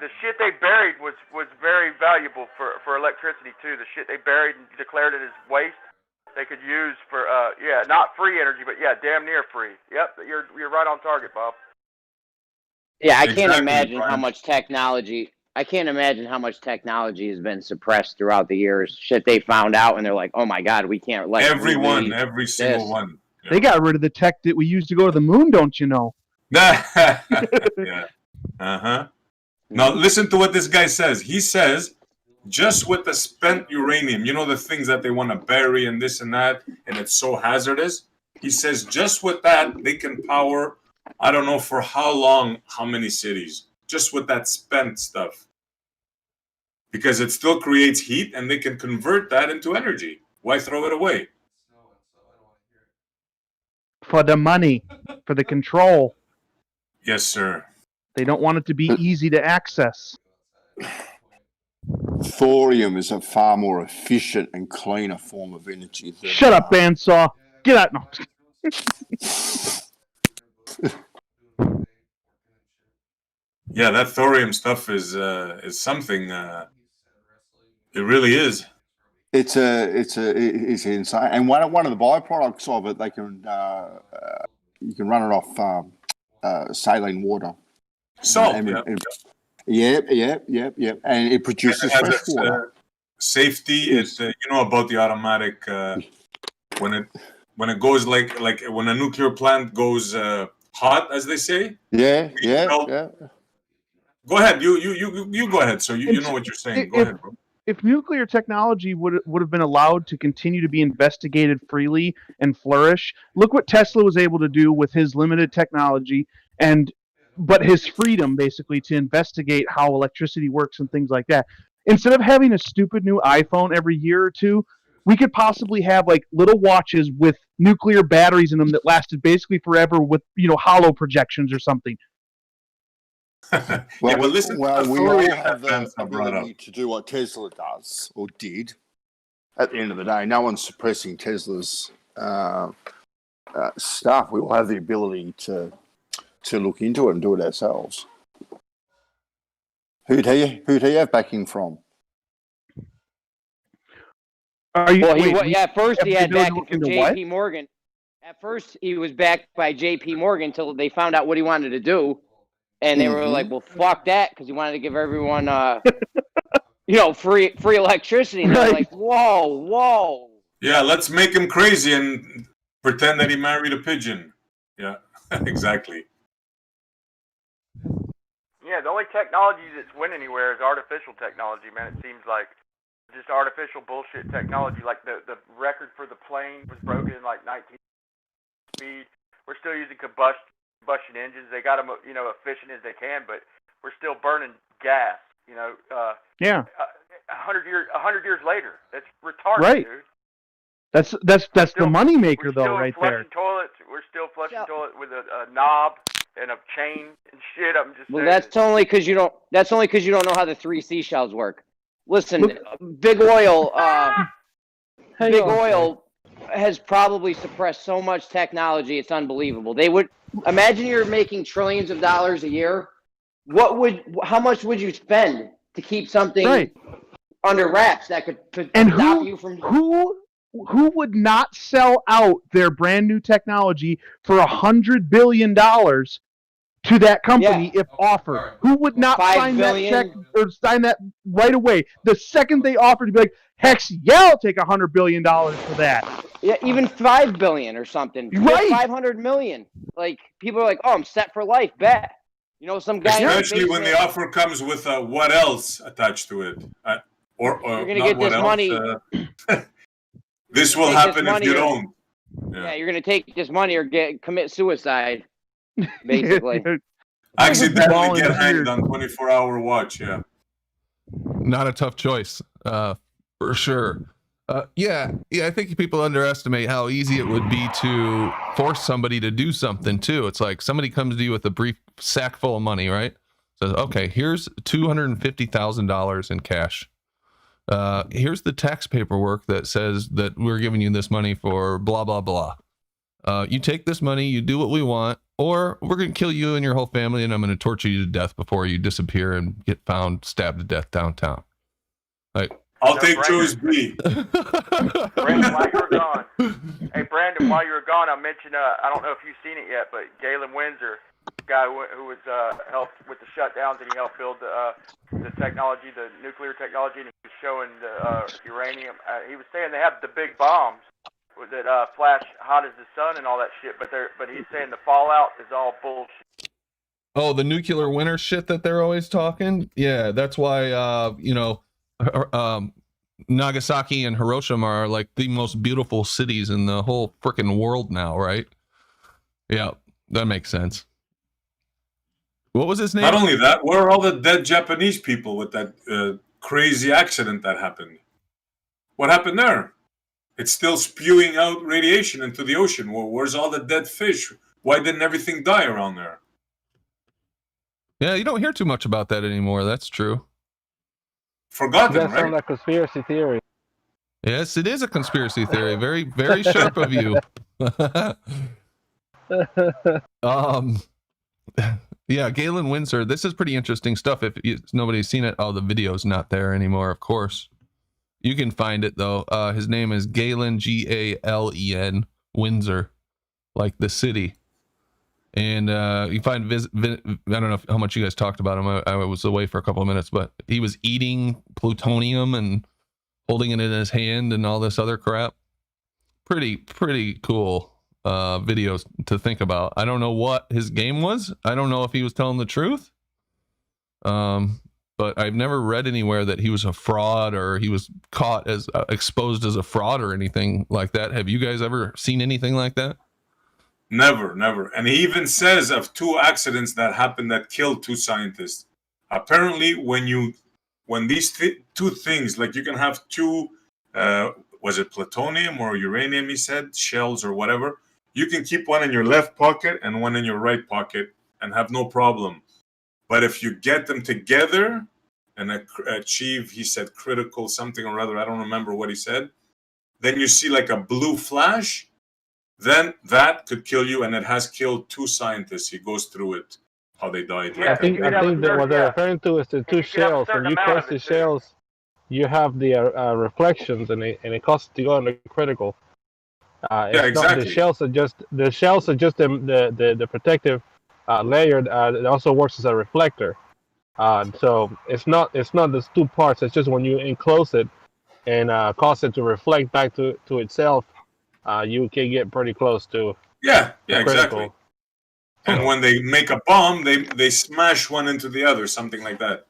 the shit they buried was very valuable for electricity too. The shit they buried and declared it as waste, they could use for not free energy, but yeah, damn near free. Yep, you're right on target, Bob. Yeah, I can't Exactly, imagine how Brian. much technology. I can't imagine how much technology has been suppressed throughout the years. Shit they found out, and they're like, "Oh my god, we can't let Everyone, release every single this." one. They got rid of the tech that we used to go to the moon, don't you know? Yeah. Uh-huh. Now listen to what this guy says. He says, just with the spent uranium, you know, the things that they want to bury and this and that, and it's so hazardous. He says, just with that, they can power, I don't know for how long, how many cities, just with that spent stuff. Because it still creates heat and they can convert that into energy. Why throw it away? For the money, for the control. Yes, sir. They don't want it to be easy to access. Thorium is a far more efficient and cleaner form of energy. Than, Shut up, bandsaw. Get out. No. Yeah, that thorium stuff is something. It really is. It's insane, and one of the byproducts of it, they can you can run it off saline water. Salt. Yep, and it produces And it has fresh water. Safety. Yes. You know about the automatic when it goes like when a nuclear plant goes hot, as they say. Yeah. Go ahead. You go ahead. So you know what you're saying. Go ahead, bro. If nuclear technology would have been allowed to continue to be investigated freely and flourish, look what Tesla was able to do with his limited technology but his freedom basically to investigate how electricity works and things like that. Instead of having a stupid new iPhone every year or two, we could possibly have like little watches with nuclear batteries in them that lasted basically forever with, hollow projections or something. Well, but listen. we all have the That's not brought up. ability to do what Tesla does or did. At the end of the day, no one's suppressing Tesla's stuff. We all have the ability to look into it and do it ourselves. Who'd he have backing from? At first he had backing from into J.P. Morgan. At first he was backed by J.P. Morgan until they found out what he wanted to do. And they were like, well, fuck that, because he wanted to give everyone, free electricity. And they're like, whoa. Yeah, let's make him crazy and pretend that he married a pigeon. Yeah, exactly. Yeah, the only technology that's went anywhere is artificial technology, man. It seems like just artificial bullshit technology. Like the record for the plane was broken in like 19 speed. We're still using combustion engines. They got them, efficient as they can, but we're still burning gas. 100 years later, that's retarded, right. Dude. That's the money maker though, right there. We're still flushing toilet with a knob and a chain and shit. I'm just saying. That's only because you don't. That's only because you don't know how the 3 seashells work. Listen, big oil. Big oil has probably suppressed so much technology. It's unbelievable. They would imagine you're making trillions of dollars a year. How much would you spend to keep something under wraps that could stop you from? Who would not sell out their brand new technology for $100 billion to that company if offered? Who would not sign that check or sign that right away? The second they offered to be like, heck yeah, I'll take $100 billion for that. Yeah, even $5 billion or something. Right. 500 million. Like, people are like, oh, I'm set for life. Bet. Some guy. Especially when the offer comes with a what else attached to it, or you're gonna get this money. This will happen if you don't. Yeah, you're gonna take this money or commit suicide, basically. Accidentally get hanged on 24-hour watch. Yeah. Not a tough choice, for sure. I think people underestimate how easy it would be to force somebody to do something too. It's like somebody comes to you with a brief sack full of money, right? Says, okay, here's $250,000 in cash. Here's the tax paperwork that says that we're giving you this money for blah, blah, blah. You take this money, you do what we want, or we're going to kill you and your whole family, and I'm going to torture you to death before you disappear and get found stabbed to death downtown. Like, I'll take choice B. Brandon, while you were gone, hey Brandon, while you were gone, I mentioned I don't know if you've seen it yet, but Galen Windsor, the guy who was helped with the shutdowns and he helped build the technology, the nuclear technology, and he was showing the uranium. He was saying they have the big bombs that flash hot as the sun and all that shit, but he's saying the fallout is all bullshit. Oh, the nuclear winter shit that they're always talking. Yeah, that's why Nagasaki and Hiroshima are like the most beautiful cities in the whole freaking world now, right? Yeah, that makes sense. What was his name? Not only that, where are all the dead Japanese people with that crazy accident that happened? What happened there? It's still spewing out radiation into the ocean. Where's all the dead fish? Why didn't everything die around there? Yeah, you don't hear too much about that anymore. That's true. Forgotten, That right? sounds like conspiracy theory. Yes, it is a conspiracy theory. Very, very sharp of you. Yeah, Galen Windsor. This is pretty interesting stuff. If nobody's seen it, the video's not there anymore, of course. You can find it though. His name is Galen, Galen Windsor, like the city. And you find I don't know how much you guys talked about him. I was away for a couple of minutes, but he was eating plutonium and holding it in his hand and all this other crap. Pretty cool videos to think about. I don't know what his game was. I don't know if he was telling the truth. But I've never read anywhere that he was a fraud or he was caught as exposed as a fraud or anything like that. Have you guys ever seen anything like that? Never. And he even says of 2 accidents that happened that killed 2 scientists. Apparently, when these 2 things, like you can have 2, was it plutonium or uranium, he said, shells or whatever, you can keep one in your left pocket and one in your right pocket and have no problem. But if you get them together and achieve, he said, critical something or other, I don't remember what he said, then you see like a blue flash, then that could kill you, and it has killed 2 scientists. He goes through it, how they died. Yeah, I think that what they're referring to is the 2 shells. When you test the shells, you have the reflections, and it causes to go into critical. Yeah, exactly. The shells are just the protective layer. It also works as a reflector. So it's not those 2 parts. It's just when you enclose it and cause it to reflect back to itself, you can get pretty close to. Yeah, exactly. And when they make a bomb, they smash one into the other, something like that.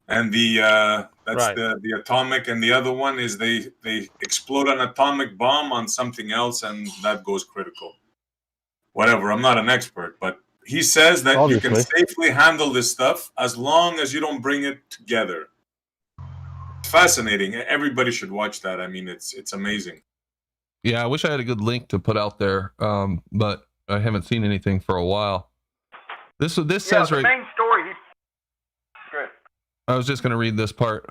And that's right. the atomic, and the other one is they explode an atomic bomb on something else, and that goes critical. Whatever, I'm not an expert, but he says that Obviously. You can safely handle this stuff as long as you don't bring it together. It's fascinating. Everybody should watch that. I mean, it's amazing. Yeah, I wish I had a good link to put out there, but I haven't seen anything for a while. This says the right. main story. Good. I was just going to read this part.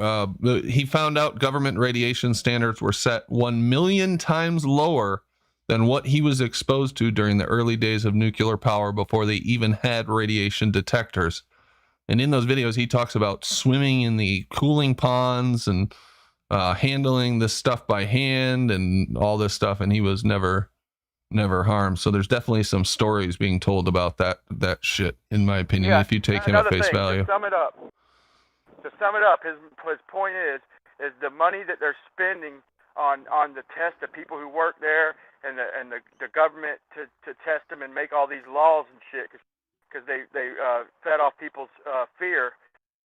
He found out government radiation standards were set 1 million times lower than what he was exposed to during the early days of nuclear power before they even had radiation detectors. And in those videos, he talks about swimming in the cooling ponds and handling this stuff by hand and all this stuff. And he was never harmed. So there's definitely some stories being told about that shit, in my opinion, if you take him at face value. To sum it up, his point is the money that they're spending on the test of people who work there and the government to test them and make all these laws and shit because they fed off people's fear.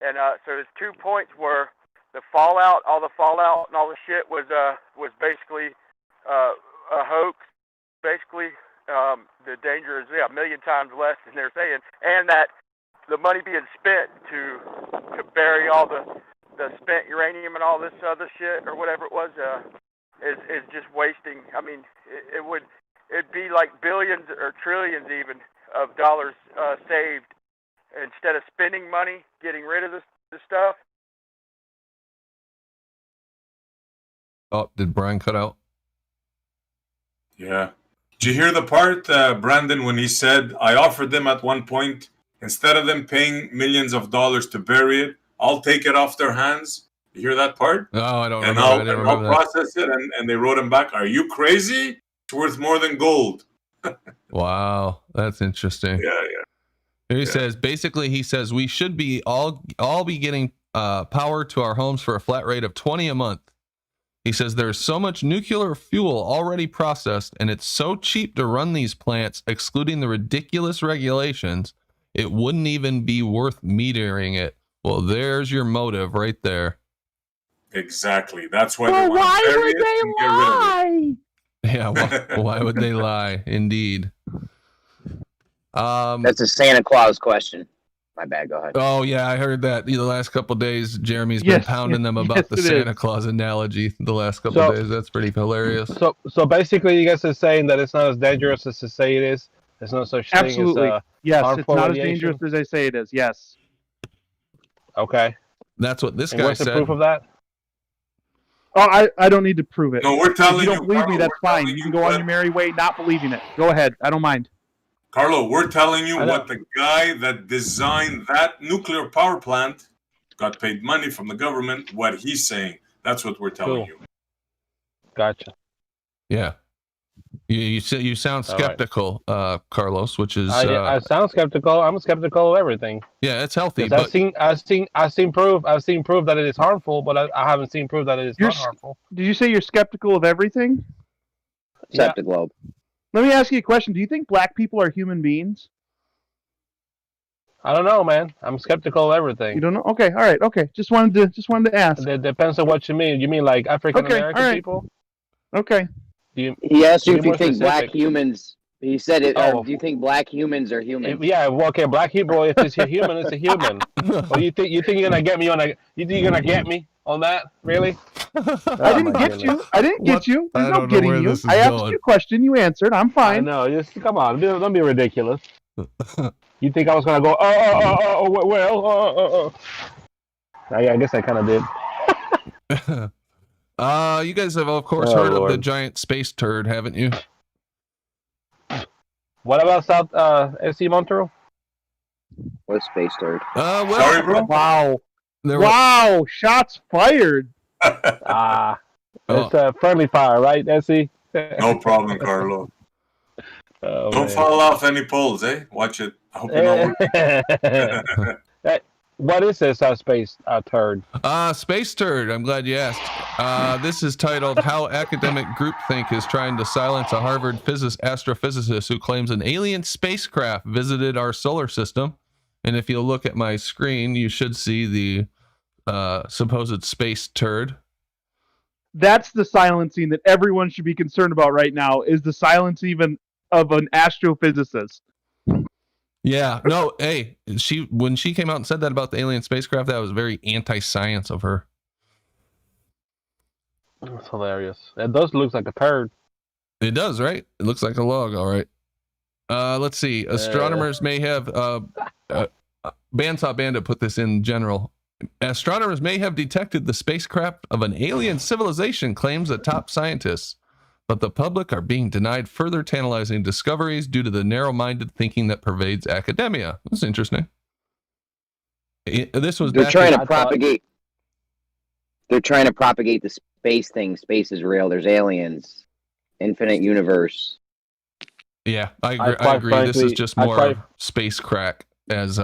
And so his 2 points were the fallout, all the fallout and all the shit was basically a hoax. Basically, the danger is 1 million times less than they're saying, and that the money being spent to bury all the spent uranium and all this other shit or whatever it was is just wasting. I mean, it'd be like billions or trillions even of dollars saved instead of spending money getting rid of the stuff. Oh, did Brian cut out? Yeah. Did you hear the part, Brandon, when he said, I offered them at one point, instead of them paying millions of dollars to bury it, I'll take it off their hands? You hear that part? Oh, I don't And remember. I didn't I'll remember that. process it, and they wrote him back, are you crazy? It's worth more than gold. Wow, that's interesting. Yeah. He says, basically, he says we should be all be getting power to our homes for a flat rate of $20 a month. He says there's so much nuclear fuel already processed, and it's so cheap to run these plants, excluding the ridiculous regulations, it wouldn't even be worth metering it. Well, there's your motive right there. Exactly. That's why they want to bury it and get rid of it. Yeah, why would they lie? Indeed. That's a Santa Claus question. My bad. Go ahead. Oh yeah, I heard that the last couple of days. Jeremy's been pounding them about the Santa Claus analogy the last couple of days. That's pretty hilarious. So basically, you guys are saying that it's not as dangerous as they say it is. There's no such thing as yes, it's not radiation. as dangerous as they say it is. Yes. Okay. That's what this and guy what's said. the proof of that? Oh, I don't need to prove it. No, we're telling if you. Don't believe Carlo, me? That's fine. You can go on your merry way, not believing it. Go ahead. I don't mind. Carlo, we're telling you what the guy that designed that nuclear power plant got paid money from the government, what he's saying. That's what we're telling you. Gotcha. Yeah. You sound skeptical, Carlos, which is I sound skeptical. I'm skeptical of everything. Yeah, it's healthy. But I've seen proof that it is harmful, but I haven't seen proof that it is not harmful. Did you say you're skeptical of everything? Except the globe. Let me ask you a question. Do you think black people are human beings? I don't know, man. I'm skeptical of everything. You don't know? Okay, all right, okay. Just wanted to ask. It depends on what you mean. You mean like African American people? Okay. He asked you if you think black humans. He said it. Do you think black humans are humans? Yeah. Well, okay. Black people. If it's a human, it's a human. Well, you think you're gonna get me on a? You think you're gonna get me on that? Really? I didn't get you. I didn't get you. There's no getting you. I asked you a question. You answered. I'm fine. I know. Just come on. Don't be ridiculous. You think I was gonna go? Well. I guess I kind of did. You guys have of course heard of the giant space turd, haven't you? What about South SC Montreal? What space turd? Well, sorry, bro. Wow. Wow. Shots fired. It's a friendly fire, right, SC? No problem, Carlo. Don't fall off any poles, eh? Watch it. I hope you know. What is this space turd? Space turd. I'm glad you asked. This is titled "How Academic Groupthink is Trying to Silence a Harvard Astrophysicist Who Claims an Alien Spacecraft Visited Our Solar System." And if you look at my screen, you should see the supposed space turd. That's the silencing that everyone should be concerned about right now. Is the silence even of an astrophysicist? Yeah, no, hey, when she came out and said that about the alien spacecraft, that was very anti-science of her. That's hilarious. It does look like a turd. It does, right? It looks like a log, all right. Let's see. Astronomers may have Bandsaw Bandit put this in general. Astronomers may have detected the spacecraft of an alien civilization, claims the top scientists. But the public are being denied further tantalizing discoveries due to the narrow-minded thinking that pervades academia. That's interesting. This was They're trying to propagate the space thing. Space is real. There's aliens, infinite universe. Yeah, I agree. Frankly, this is just more space crack, as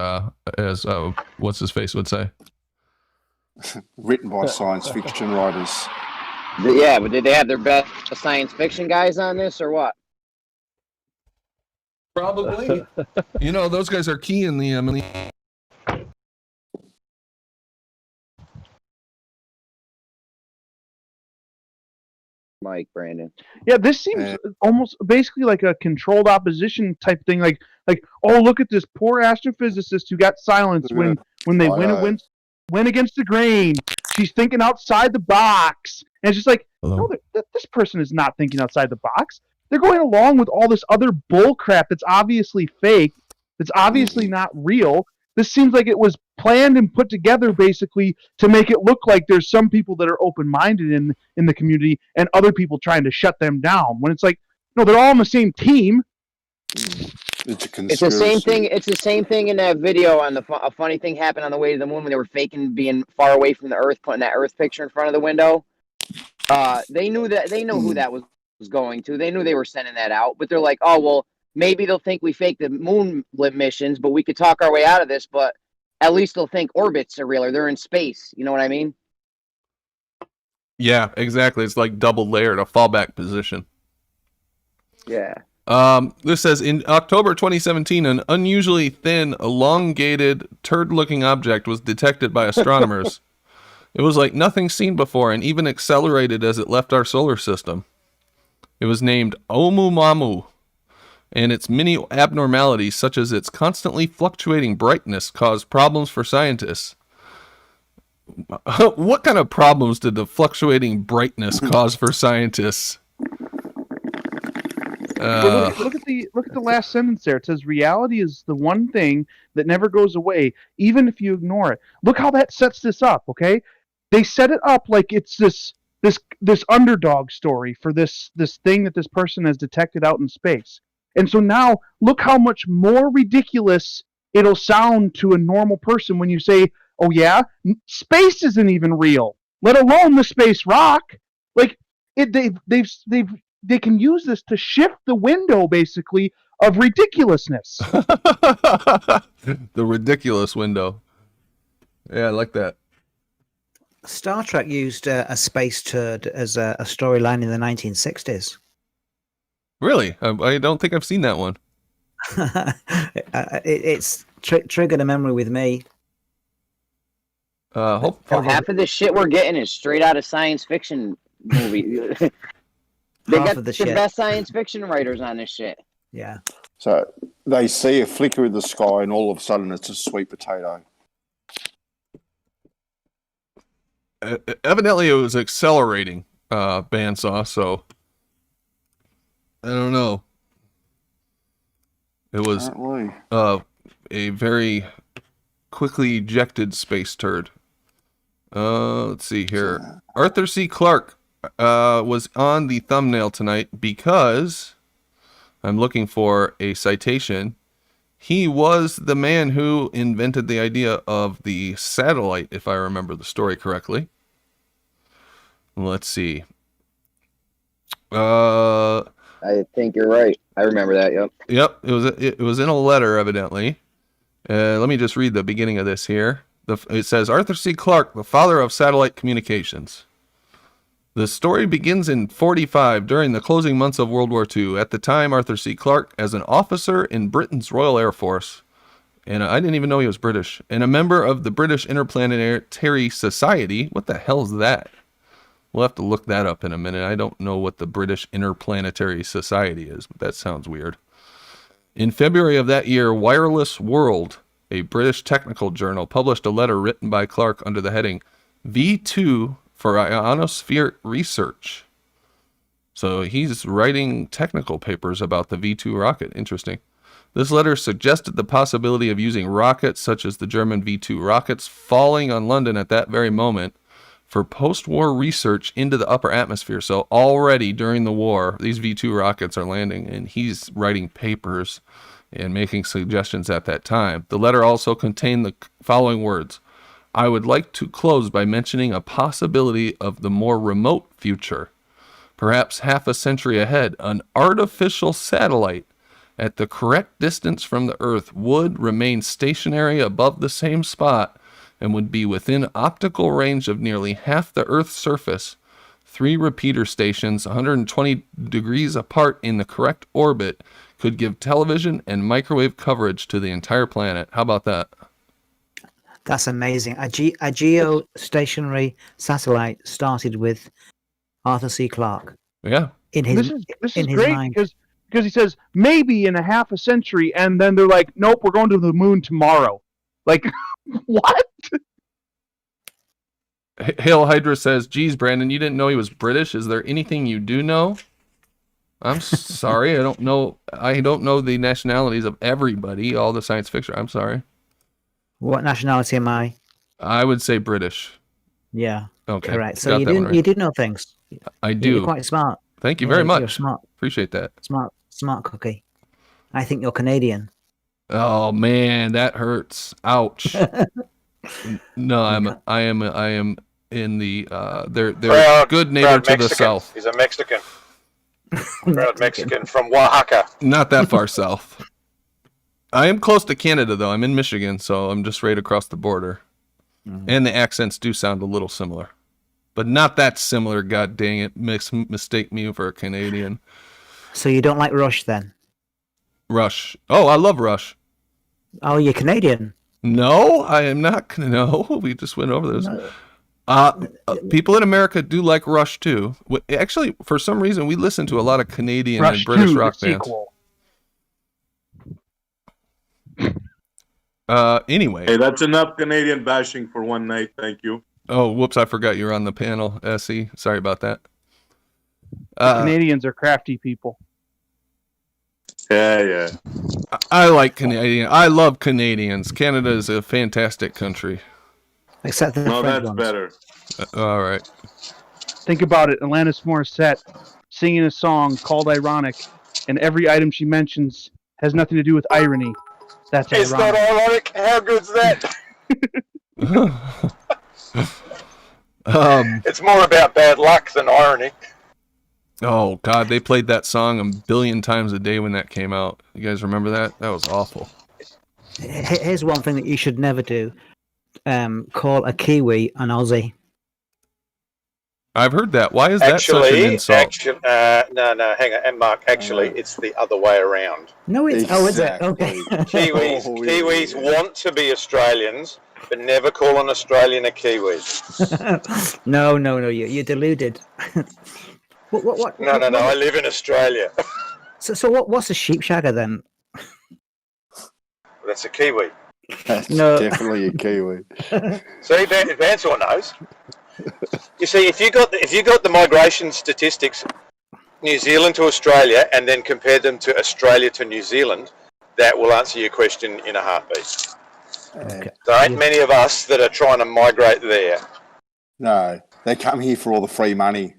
what's his face would say. Written by science fiction writers. Yeah, but did they have their best science fiction guys on this, or what? Probably. Those guys are key in the. Mike, Brandon. Yeah, this seems almost basically like a controlled opposition type thing. Like, oh, look at this poor astrophysicist who got silenced when they went against the grain. She's thinking outside the box. And it's just like, no, this person is not thinking outside the box. They're going along with all this other bull crap that's obviously fake, that's obviously not real. This seems like it was planned and put together basically to make it look like there's some people that are open-minded in the community and other people trying to shut them down. When it's like, No, they're all on the same team. It's a conspiracy. It's the same thing. It's the same thing in that video on a funny thing happened on the way to the moon when they were faking being far away from the Earth, putting that Earth picture in front of the window. They knew that. They know who that was going to. They knew they were sending that out, but they're like, oh well, maybe they'll think we faked the moon missions, but we could talk our way out of this. But at least they'll think orbits are real or they're in space. You know what I mean? Yeah, exactly. It's like double layered, a fallback position. Yeah. This says, in October 2017, an unusually thin, elongated, turd-looking object was detected by astronomers. It was like nothing seen before and even accelerated as it left our solar system. It was named Oumuamua, and its many abnormalities, such as its constantly fluctuating brightness, caused problems for scientists. What kind of problems did the fluctuating brightness cause for scientists? Look at the last sentence there. It says reality is the one thing that never goes away, even if you ignore it. Look how that sets this up. Okay, they set it up like it's this underdog story for this thing that this person has detected out in space. And so now look how much more ridiculous it'll sound to a normal person when you say, "Oh yeah, space isn't even real, let alone the space rock." Like they can use this to shift the window, basically, of ridiculousness. The ridiculous window. Yeah, I like that. Star Trek used a space turd as a storyline in the 1960s. Really? I don't think I've seen that one. It's triggered a memory with me. Half of the shit we're getting is straight out of science fiction movie. They got the best science fiction writers on this shit. Yeah. So they see a flicker in the sky, and all of a sudden it's a sweet potato. Evidently, it was accelerating bandsaw, so I don't know. It was a very quickly ejected space turd. Let's see here. Arthur C. Clarke was on the thumbnail tonight because I'm looking for a citation. He was the man who invented the idea of the satellite, if I remember the story correctly. Let's see. I think you're right. I remember that. Yep. Yep. It was in a letter, evidently. Let me just read the beginning of this here. It says, Arthur C. Clarke, the father of satellite communications. The story begins in 1945, during the closing months of World War II. At the time, Arthur C. Clarke, as an officer in Britain's Royal Air Force, and I didn't even know he was British, and a member of the British Interplanetary Society. What the hell is that? We'll have to look that up in a minute. I don't know what the British Interplanetary Society is, but that sounds weird. In February of that year, Wireless World, a British technical journal, published a letter written by Clarke under the heading V2 for ionospheric research. So he's writing technical papers about the V2 rocket. Interesting. This letter suggested the possibility of using rockets such as the German V2 rockets falling on London at that very moment for post-war research into the upper atmosphere. So already during the war, these V2 rockets are landing, and he's writing papers and making suggestions at that time. The letter also contained the following words. I would like to close by mentioning a possibility of the more remote future. Perhaps half a century ahead, an artificial satellite at the correct distance from the Earth would remain stationary above the same spot and would be within optical range of nearly half the Earth's surface. 3 repeater stations, 120 degrees apart in the correct orbit, could give television and microwave coverage to the entire planet. How about that? That's amazing. A geostationary satellite started with Arthur C. Clarke. Yeah. This is great because he says maybe in a half a century, and then they're like, nope, we're going to the moon tomorrow. Like, what? Hail Hydra says, geez, Brandon, you didn't know he was British. Is there anything you do know? I'm sorry. I don't know the nationalities of everybody, all the science fiction. I'm sorry. What nationality am I? I would say British. Yeah. Okay. Correct. So you did know things. I do. You're quite smart. Thank you Yeah, very you're much. smart. Appreciate that. Smart cookie. I think you're Canadian. Oh man, that hurts. Ouch. No, I am in the they're Proud, good neighbor proud to the Mexican. south. He's a Mexican. Proud Mexican from Oaxaca. Not that far south. I am close to Canada though. I'm in Michigan, so I'm just right across the border. And the accents do sound a little similar. But not that similar, god dang it. Mistake me for a Canadian. So you don't like Rush then? Rush. Oh, I love Rush. Oh, you're Canadian. No, I am not. No, we just went over this. People in America do like Rush too. Actually, for some reason, we listen to a lot of Canadian Rush and British 2, rock the bands. sequel. Anyway. Hey, that's enough Canadian bashing for one night. Thank you. Oh, whoops! I forgot you're on the panel, SE. Sorry about that. Canadians are crafty people. Yeah. I like Canadian. I love Canadians. Canada is a fantastic country. Except the No, French that's ones. better. All right. Think about it. Alanis Morissette singing a song called Ironic, and every item she mentions has nothing to do with irony. That's It's ironic. not ironic. How good's that? It's more about bad luck than irony. Oh God, they played that song a billion times a day when that came out. You guys remember that? That was awful. Here's one thing that you should never do. Call a Kiwi an Aussie. I've heard that. Why is that such an insult? No, hang on. And Mark, actually, it's the other way around. No, it's is it? Okay. Kiwis want to be Australians, but never call an Australian a Kiwi. No, you're deluded. What? No. I live in Australia. So what's a sheep shagger then? That's a Kiwi. That's No. definitely a Kiwi. See, Vansor knows. You see, if you got the migration statistics, New Zealand to Australia, and then compare them to Australia to New Zealand, that will answer your question in a heartbeat. Okay. There ain't many of us that are trying to migrate there. No, they come here for all the free money.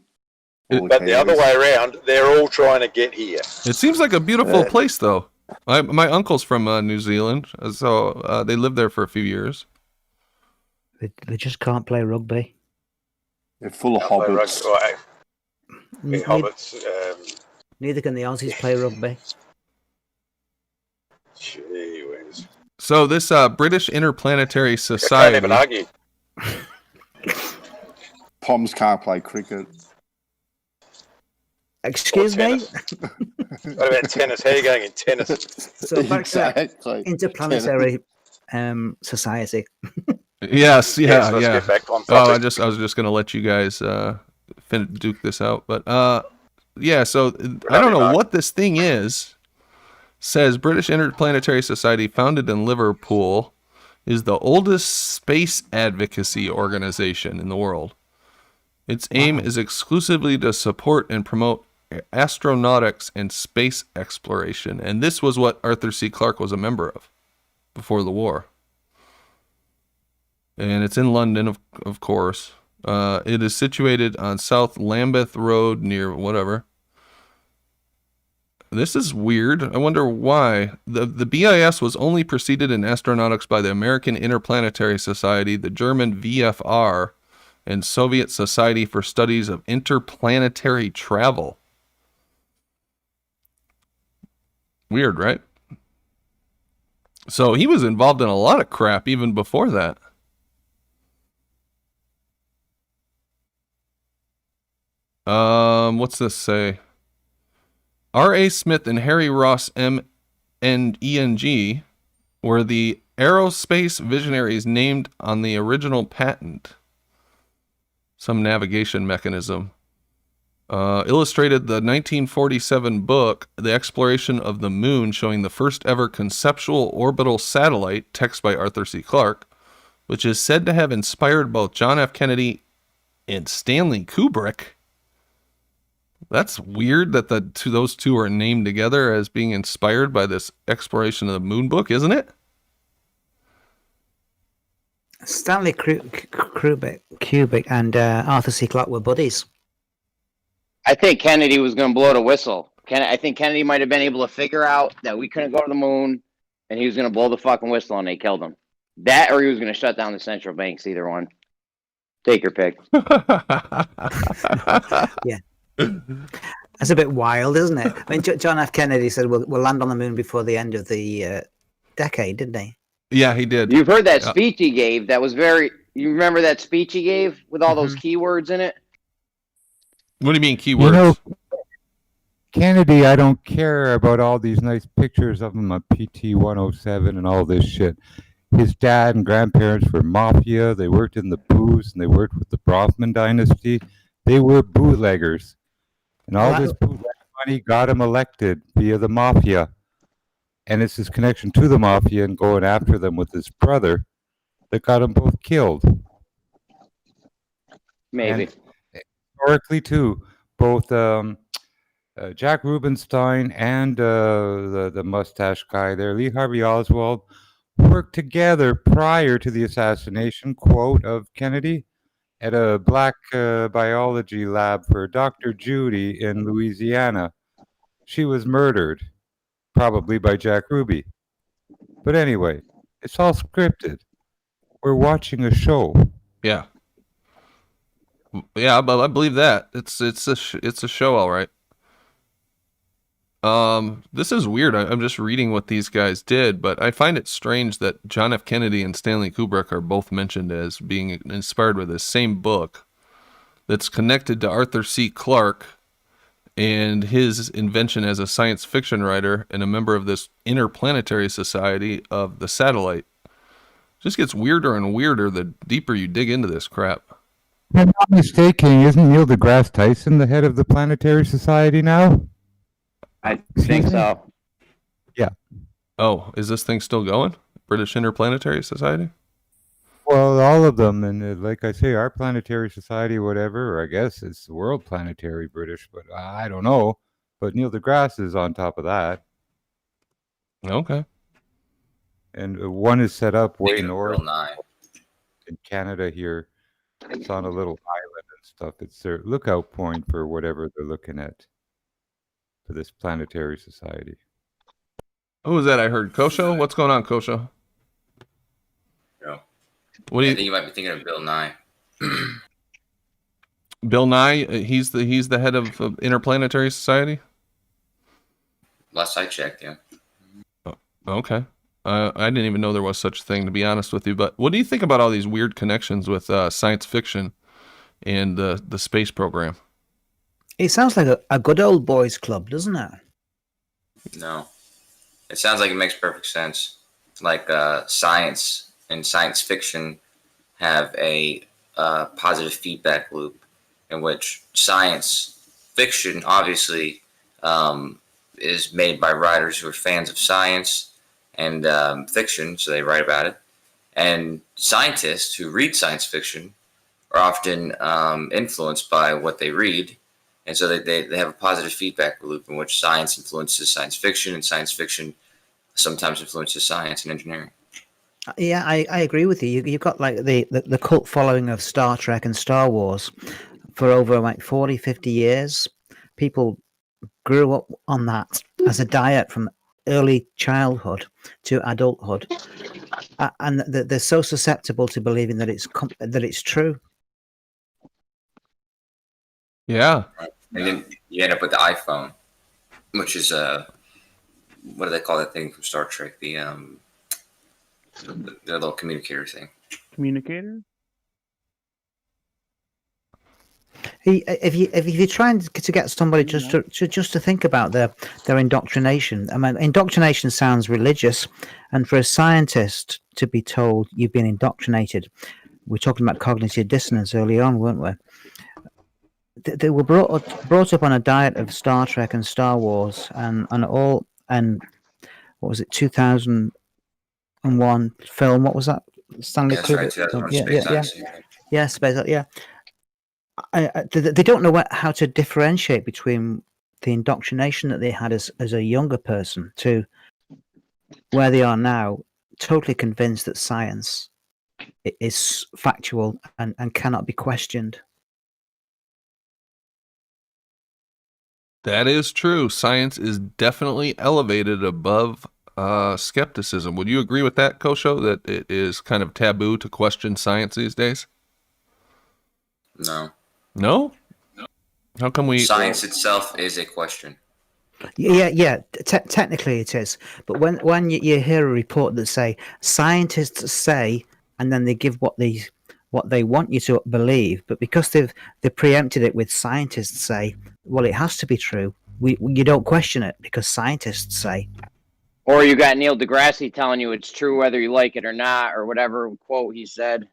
But the other way around, they're all trying to get here. It seems like a beautiful place, though. My uncle's from New Zealand, so they lived there for a few years. They just can't play rugby. They're full of hobbits. Hobbits. Neither can the Aussies play rugby. Gee whiz. So this British Interplanetary I Society. can't even argue. Poms can't play cricket. Excuse me? What about tennis? How are you going in tennis? So back to Interplanetary Society. Yes, yeah. Let's get back on Oh, I topic. was just gonna let you guys duke this out, but yeah. So I don't know what this thing is. Says British Interplanetary Society, founded in Liverpool, is the oldest space advocacy organization in the world. Its aim is exclusively to support and promote astronautics and space exploration, and this was what Arthur C. Clarke was a member of before the war. And it's in London, of course. It is situated on South Lambeth Road near whatever. This is weird. I wonder why. The BIS was only preceded in astronautics by the American Interplanetary Society, the German VFR, and Soviet Society for Studies of Interplanetary Travel. Weird, right? So he was involved in a lot of crap even before that. What's this say? R.A. Smith and Harry Ross M.N.E.N.G. were the aerospace visionaries named on the original patent. Some navigation mechanism. Illustrated the 1947 book, The Exploration of the Moon, showing the first ever conceptual orbital satellite, text by Arthur C. Clarke, which is said to have inspired both John F. Kennedy and Stanley Kubrick. That's weird that those two are named together as being inspired by this exploration of the moon book, isn't it? Stanley Kubrick and Arthur C. Clarke were buddies. I think Kennedy was going to blow the whistle. I think Kennedy might have been able to figure out that we couldn't go to the moon, and he was going to blow the fucking whistle, and they killed him. That, or he was going to shut down the central banks. Either one. Take your pick. Yeah. That's a bit wild, isn't it? I mean, John F. Kennedy said we'll land on the moon before the end of the decade, didn't he? Yeah, he did. You've heard that speech he gave. That was very. You remember that speech he gave with all those keywords in it? What do you mean keywords? You know, Kennedy, I don't care about all these nice pictures of him on PT 107 and all this shit. His dad and grandparents were mafia. They worked in the booze and they worked with the Brofman dynasty. They were bootleggers. And all this bootleg money got him elected via the mafia. And it's his connection to the mafia and going after them with his brother that got them both killed. Maybe. And historically, too, both Jack Rubenstein and the mustache guy there, Lee Harvey Oswald, worked together prior to the assassination, quote, of Kennedy at a black biology lab for Dr. Judy in Louisiana. She was murdered, probably by Jack Ruby. But anyway, it's all scripted. We're watching a show. Yeah. Yeah, I believe that. It's a show, all right. This is weird. I'm just reading what these guys did, but I find it strange that John F. Kennedy and Stanley Kubrick are both mentioned as being inspired by the same book that's connected to Arthur C. Clarke and his invention as a science fiction writer and a member of this Interplanetary Society of the Satellite. It just gets weirder and weirder the deeper you dig into this crap. If I'm not mistaken, isn't Neil deGrasse Tyson the head of the Planetary Society now? I think so. Yeah. Oh, is this thing still going? British Interplanetary Society? Well, all of them. And like I say, our Planetary Society, whatever, or I guess it's the World Planetary British, but I don't know. But Neil deGrasse is on top of that. Okay. And one is set up way north Bill Nye. in Canada here. It's on a little island and stuff. It's their lookout point for whatever they're looking at for this Planetary Society. Who was that I heard? Kosho? What's going on, Kosho? Yeah. What do you I think you might be thinking of Bill Nye. Bill Nye, he's the head of Interplanetary Society? Last I checked, yeah. Oh, okay. I didn't even know there was such a thing, to be honest with you. But what do you think about all these weird connections with science fiction and the space program? It sounds like a good old boys club, doesn't it? No. It sounds like it makes perfect sense. Like science and science fiction have a positive feedback loop in which science fiction obviously is made by writers who are fans of science and fiction, so they write about it. And scientists who read science fiction are often influenced by what they read. And so they have a positive feedback loop in which science influences science fiction, and science fiction sometimes influences science and engineering. Yeah, I agree with you. You've got like the cult following of Star Trek and Star Wars for over like 40, 50 years. People grew up on that as a diet from early childhood to adulthood, and they're so susceptible to believing that it's true. Yeah. And then you end up with the iPhone, which is what do they call that thing from Star Trek? The little communicator thing. Communicator? If you're trying to get somebody just to think about their indoctrination, I mean, indoctrination sounds religious, and for a scientist to be told you've been indoctrinated, we're talking about cognitive dissonance early on, weren't we? They were brought up on a diet of Star Trek and Star Wars and what was it, 2001 film? What was that? Stanley Kubrick. Space Odyssey. They don't know how to differentiate between the indoctrination that they had as a younger person to where they are now, totally convinced that science is factual and cannot be questioned. That is true. Science is definitely elevated above skepticism. Would you agree with that, Kosho, that it is kind of taboo to question science these days? No. No? How come we... Science itself is a question. Yeah. Technically it is, but when you hear a report that say scientists say, and then they give what they want you to believe, but because they've preempted it with scientists say, well, it has to be true. You don't question it because scientists say. Or you got Neil deGrasse telling you it's true whether you like it or not, or whatever quote he said.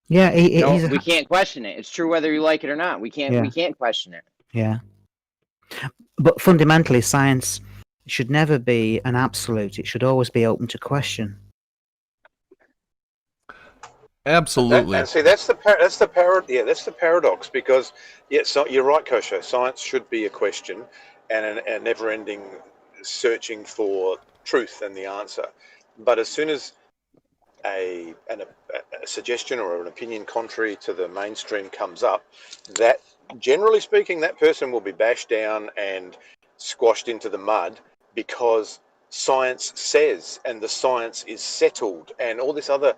Yeah, we can't question it. It's true whether you like it or not. We can't question it. Yeah. But fundamentally, science should never be an absolute. It should always be open to question. Absolutely. And see, that's the paradox, because so you're right, Kosho. Science should be a question and a never-ending searching for truth and the answer. But as soon as a suggestion or an opinion contrary to the mainstream comes up, that generally speaking, that person will be bashed down and squashed into the mud because science says, and the science is settled, and all this other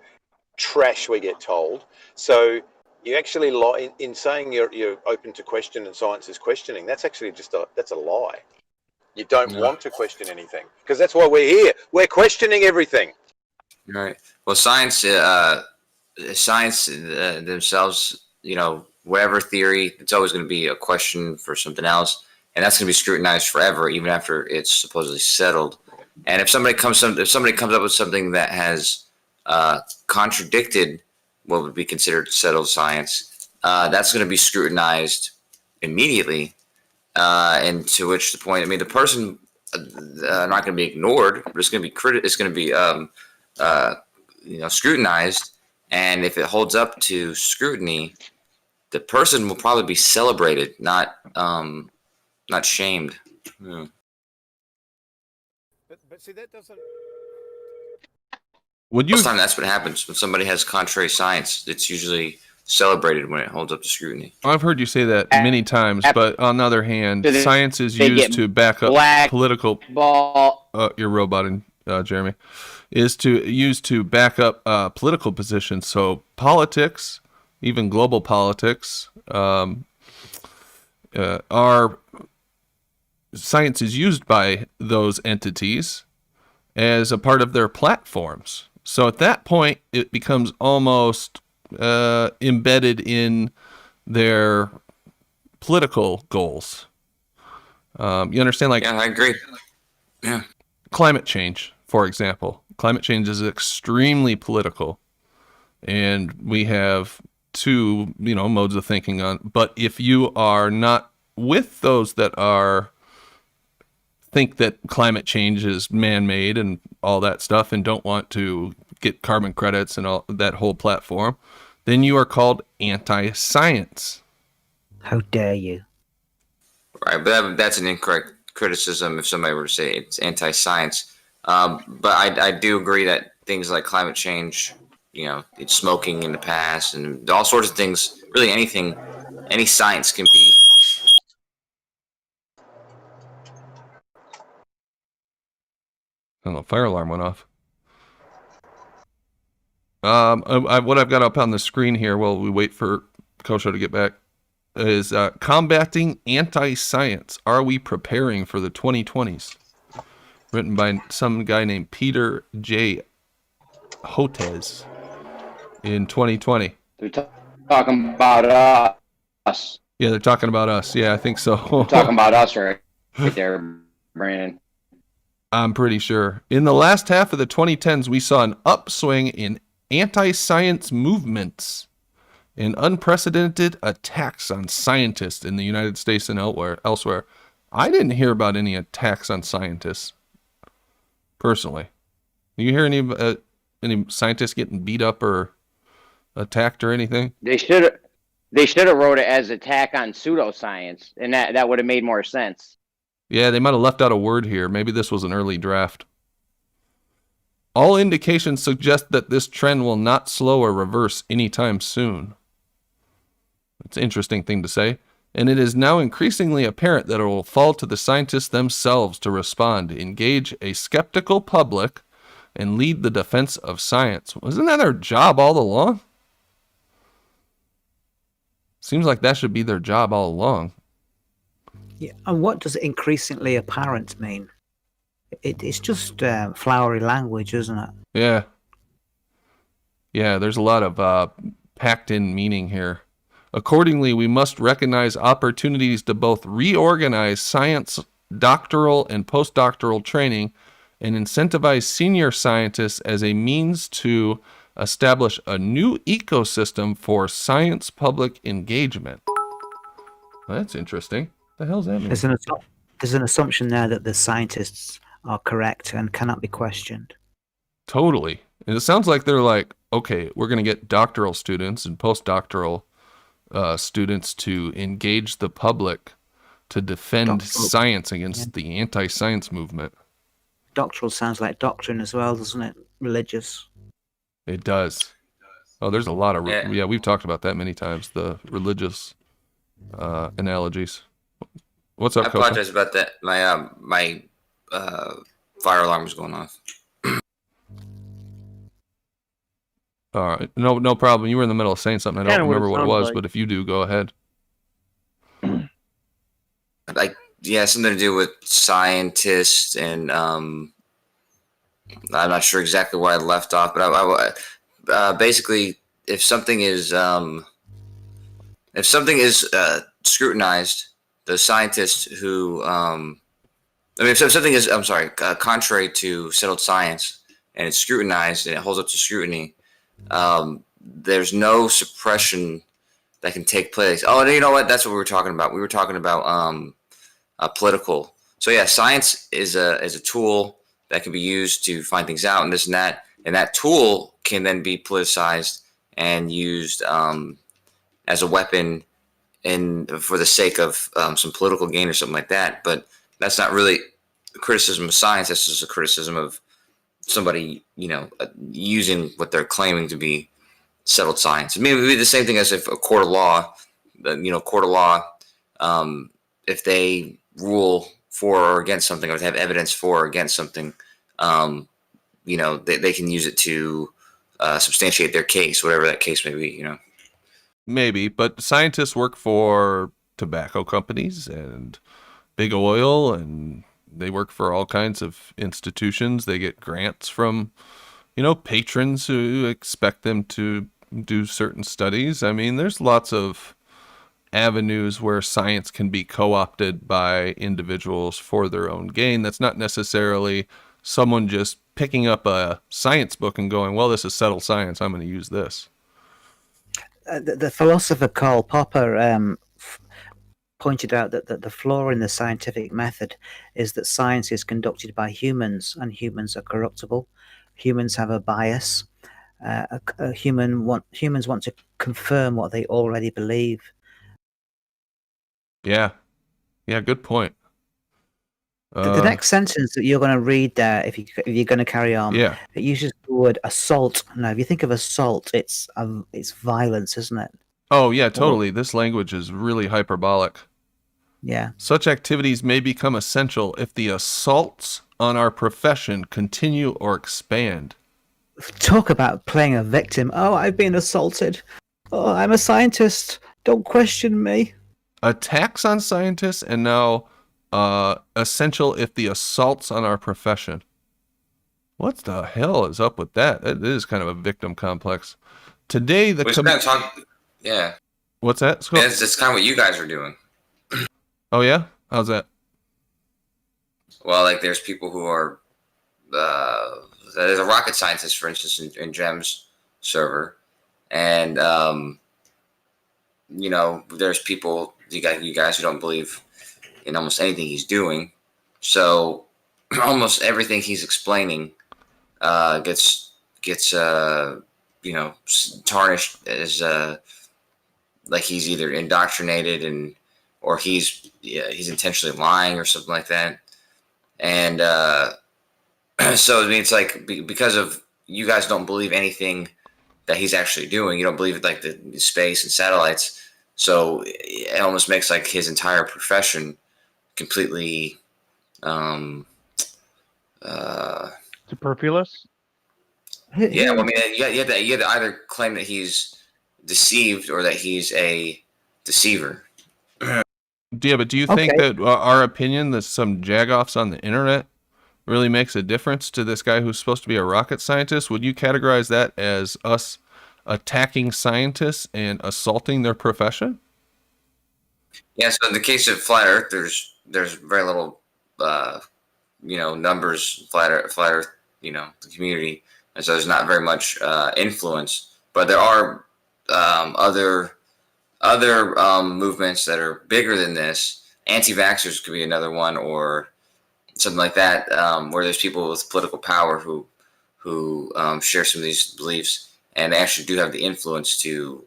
trash we get told. So you actually lie in saying you're open to question and science is questioning. That's actually that's a lie. You don't want to question anything, because that's why we're here. We're questioning everything. Right. Well, science themselves, whatever theory, it's always going to be a question for something else, and that's going to be scrutinized forever, even after it's supposedly settled. And if somebody comes up with something that has contradicted what would be considered settled science, that's going to be scrutinized immediately. And to which the point, the person not going to be ignored, but it's going to be it's going to be scrutinized. And if it holds up to scrutiny, the person will probably be celebrated, not shamed. Yeah. But see, that doesn't. Most of the time, that's what happens when somebody has contrary science. It's usually celebrated when it holds up to scrutiny. I've heard you say that many times, but on the other hand, science is used to back up political. You're roboting, Jeremy. Is used to back up political positions. So politics, even global politics, science is used by those entities as a part of their platforms. So at that point, it becomes almost embedded in their political goals. You understand? Yeah, I agree. Yeah. Climate change, for example. Climate change is extremely political, and we have two, modes of thinking on. But if you are not with those that think that climate change is man-made and all that stuff, and don't want to get carbon credits and all that whole platform, then you are called anti-science. How dare you? Right, but that's an incorrect criticism if somebody were to say it's anti-science. But I do agree that things like climate change, it's smoking in the past and all sorts of things, really anything, any science can be. I don't know, fire alarm went off. What I've got up on the screen here while we wait for Kosho to get back is Combating Anti-Science. Are we preparing for the 2020s? Written by some guy named Peter J. Hotez in 2020. They're talking about us. Yeah, they're talking about us. Yeah, I think so. They're talking about us right there, Brandon. I'm pretty sure. In the last half of the 2010s, we saw an upswing in anti-science movements and unprecedented attacks on scientists in the United States and elsewhere. I didn't hear about any attacks on scientists, personally. Do you hear any scientists getting beat up or attacked or anything? They should have wrote it as attack on pseudoscience, and that would have made more sense. Yeah, they might have left out a word here. Maybe this was an early draft. All indications suggest that this trend will not slow or reverse anytime soon. It's an interesting thing to say. and it is now increasingly apparent that it will fall to the scientists themselves to respond, engage a skeptical public, and lead the defense of science. Wasn't that their job all along? Seems like that should be their job all along. Yeah, and what does increasingly apparent mean? It's just flowery language, isn't it? Yeah. Yeah, there's a lot of packed in meaning here. Accordingly, we must recognize opportunities to both reorganize science doctoral and postdoctoral training and incentivize senior scientists as a means to establish a new ecosystem for science public engagement. That's interesting. What the hell's that mean? There's an assumption there that the scientists are correct and cannot be questioned. Totally. And it sounds like they're like, okay, we're going to get doctoral students and postdoctoral students to engage the public to defend science against the anti-science movement. Doctoral sounds like doctrine as well, doesn't it? Religious. It does. Oh, there's a lot of... Yeah, we've talked about that many times, the religious analogies. What's up, I apologize about that. My fire alarm was going off. All right. No problem. You were in the middle of saying something. I don't remember what it was, but if you do, go ahead. Something to do with scientists, and I'm not sure exactly where I left off, but basically, if something is scrutinized, the scientists who if something is contrary to settled science and it's scrutinized and it holds up to scrutiny, there's no suppression that can take place. Oh, you know what? That's what we were talking about. We were talking about political. So yeah, science is a tool that can be used to find things out and this and that, and that tool can then be politicized and used as a weapon for the sake of some political gain or something like that. But that's not really a criticism of science. That's just a criticism of somebody, using what they're claiming to be settled science. I mean, it would be the same thing as if a court of law, if they rule for or against something, or have evidence for or against something, they can use it to substantiate their case, whatever that case may be, Maybe, but scientists work for tobacco companies and big oil, and they work for all kinds of institutions. They get grants from, patrons who expect them to do certain studies. I mean, there's lots of avenues where science can be co-opted by individuals for their own gain. That's not necessarily someone just picking up a science book and going, well, this is settled science, I'm going to use this. The philosopher Karl Popper pointed out that the flaw in the scientific method is that science is conducted by humans, and humans are corruptible. Humans have a bias. Humans want to confirm what they already believe. Yeah, good point. The next sentence that you're going to read there, if you're going to carry on, it uses the word assault. Now, if you think of assault, it's violence, isn't it? Oh yeah, totally. This language is really hyperbolic. Yeah. Such activities may become essential if the assaults on our profession continue or expand. Talk about playing a victim. Oh, I've been assaulted. Oh, I'm a scientist. Don't question me. Attacks on scientists, and now essential if the assaults on our profession. What the hell is up with that? It is kind of a victim complex. Today, yeah. What's that? That's kind of what you guys are doing. Oh yeah? How's that? Well, like there's people who are there's a rocket scientist, for instance, in Jem's server, and there's people, you guys who don't believe in almost anything he's doing. So almost everything he's explaining gets tarnished as like he's either indoctrinated or he's intentionally lying or something like that. And so I mean, it's like because of you guys don't believe anything that he's actually doing. You don't believe like the space and satellites. So it almost makes like his entire profession completely superfluous. Yeah, well, I mean, you have to either claim that he's deceived or that he's a deceiver. Yeah, but do you think that our opinion that some jagoffs on the internet really makes a difference to this guy who's supposed to be a rocket scientist? Would you categorize that as us attacking scientists and assaulting their profession? Yeah, so in the case of flat Earth, there's very little, numbers, flat Earth, the community, and so there's not very much influence. But there are other movements that are bigger than this. Anti-vaxxers could be another one, or something like that, where there's people with political power who share some of these beliefs, and they actually do have the influence to,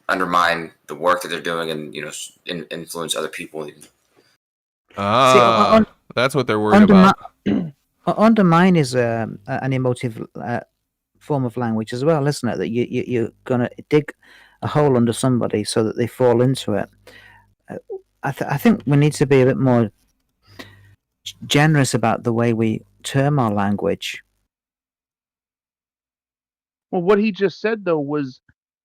undermine the work that they're doing, and influence other people. That's what they're worried about. Undermine is an emotive form of language as well, isn't it? That you're gonna dig a hole under somebody so that they fall into it. I think we need to be a bit more generous about the way we term our language. Well, what he just said though was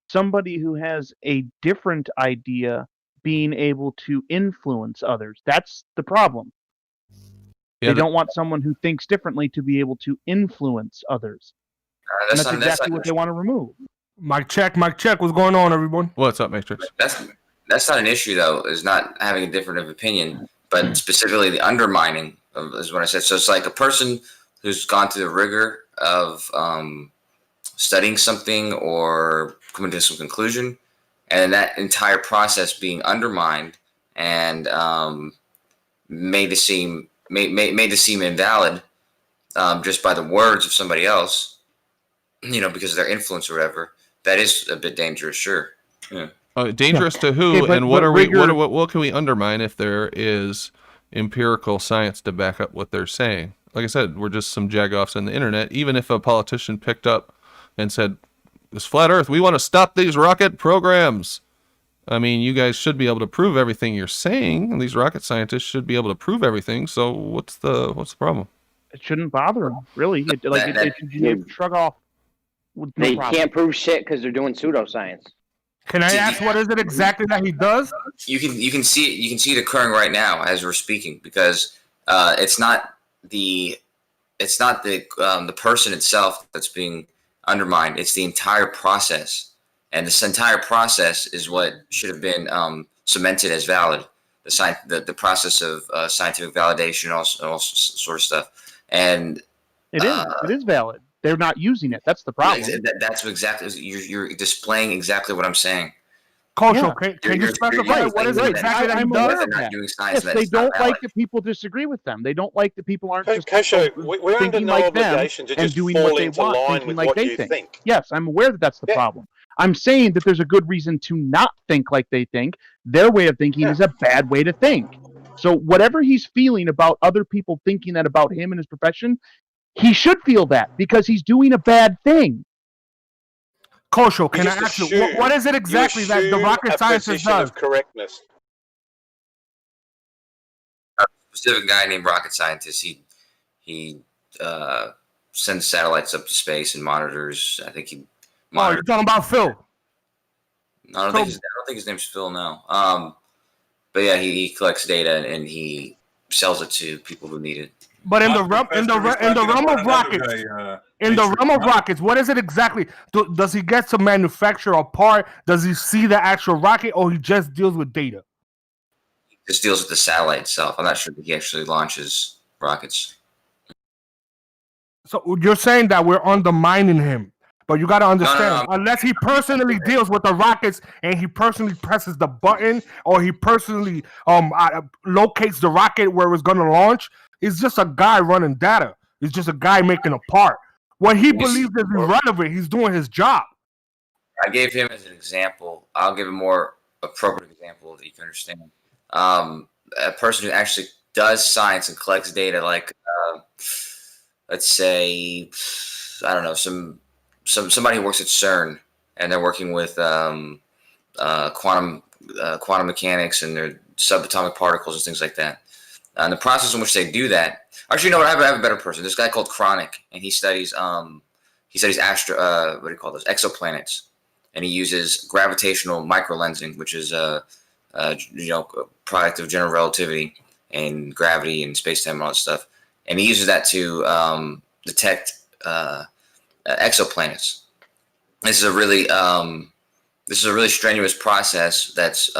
somebody who has a different idea being able to influence others. That's the problem. Yeah, they don't want someone who thinks differently to be able to influence others. And that's exactly what they want to remove. Mic check. What's going on, everyone? What's up, Matrix? That's not an issue, though, is not having a different of opinion, but specifically the undermining is what I said. So it's like a person who's gone through the rigor of studying something or coming to some conclusion, and that entire process being undermined and made to seem invalid just by the words of somebody else, because of their influence or whatever. That is a bit dangerous, sure. Yeah. Dangerous to who? Okay, and what can we undermine if there is empirical science to back up what they're saying? Like I said, we're just some jagoffs on the internet. Even if a politician picked up and said, "This flat Earth, we want to stop these rocket programs." I mean, you guys should be able to prove everything you're saying, and these rocket scientists should be able to prove everything. So what's the problem? It shouldn't bother them, really. It should shrug off. They can't prove shit because they're doing pseudoscience. Can I ask what is it exactly that he does? You can see it occurring right now as we're speaking, because it's not the person itself that's being undermined. It's the entire process, and this entire process is what should have been cemented as valid. The process of scientific validation, all sort of stuff, and it is valid. They're not using it. That's the problem. That's exactly, you're displaying exactly what I'm saying. Kosho, can you specify what is it exactly that he does? Yes, they don't like that people disagree with them. They don't like that people aren't just Kosho, we're under no obligation to just doing fall what they into want, line thinking with like what they you think. think. Yes, I'm aware that that's the problem. I'm saying that there's a good reason to not think like they think. Their way of thinking is a bad way to think. So whatever he's feeling about other people thinking that about him and his profession, he should feel that because he's doing a bad thing. Kosho, can I ask you, what is it exactly that the rocket scientist does? Of correctness. A specific guy named rocket scientist. He sends satellites up to space and monitors. I think he. Oh, you're talking about Phil? I don't think his name's Phil. No. But yeah, he collects data and he sells it to people who need it. But in the realm of rockets, what is it exactly? Does he get to manufacture a part? Does he see the actual rocket, or he just deals with data? He just deals with the satellite itself. I'm not sure that he actually launches rockets. So you're saying that we're undermining him, but you got to understand, unless he personally deals with the rockets and he personally presses the button, or he personally locates the rocket where it's going to launch. He's just a guy running data. He's just a guy making a part. What he believes is irrelevant. He's doing his job. I gave him as an example. I'll give a more appropriate example that you can understand. A person who actually does science and collects data, like let's say, I don't know, somebody who works at CERN and they're working with quantum mechanics and their subatomic particles and things like that. And the process in which they do that. Actually, you know what? I have a better person. This guy called Chronic, and he studies exoplanets, and he uses gravitational microlensing, which is a product of general relativity and gravity and space-time and all that stuff. And he uses that to detect exoplanets. This is a really strenuous process that's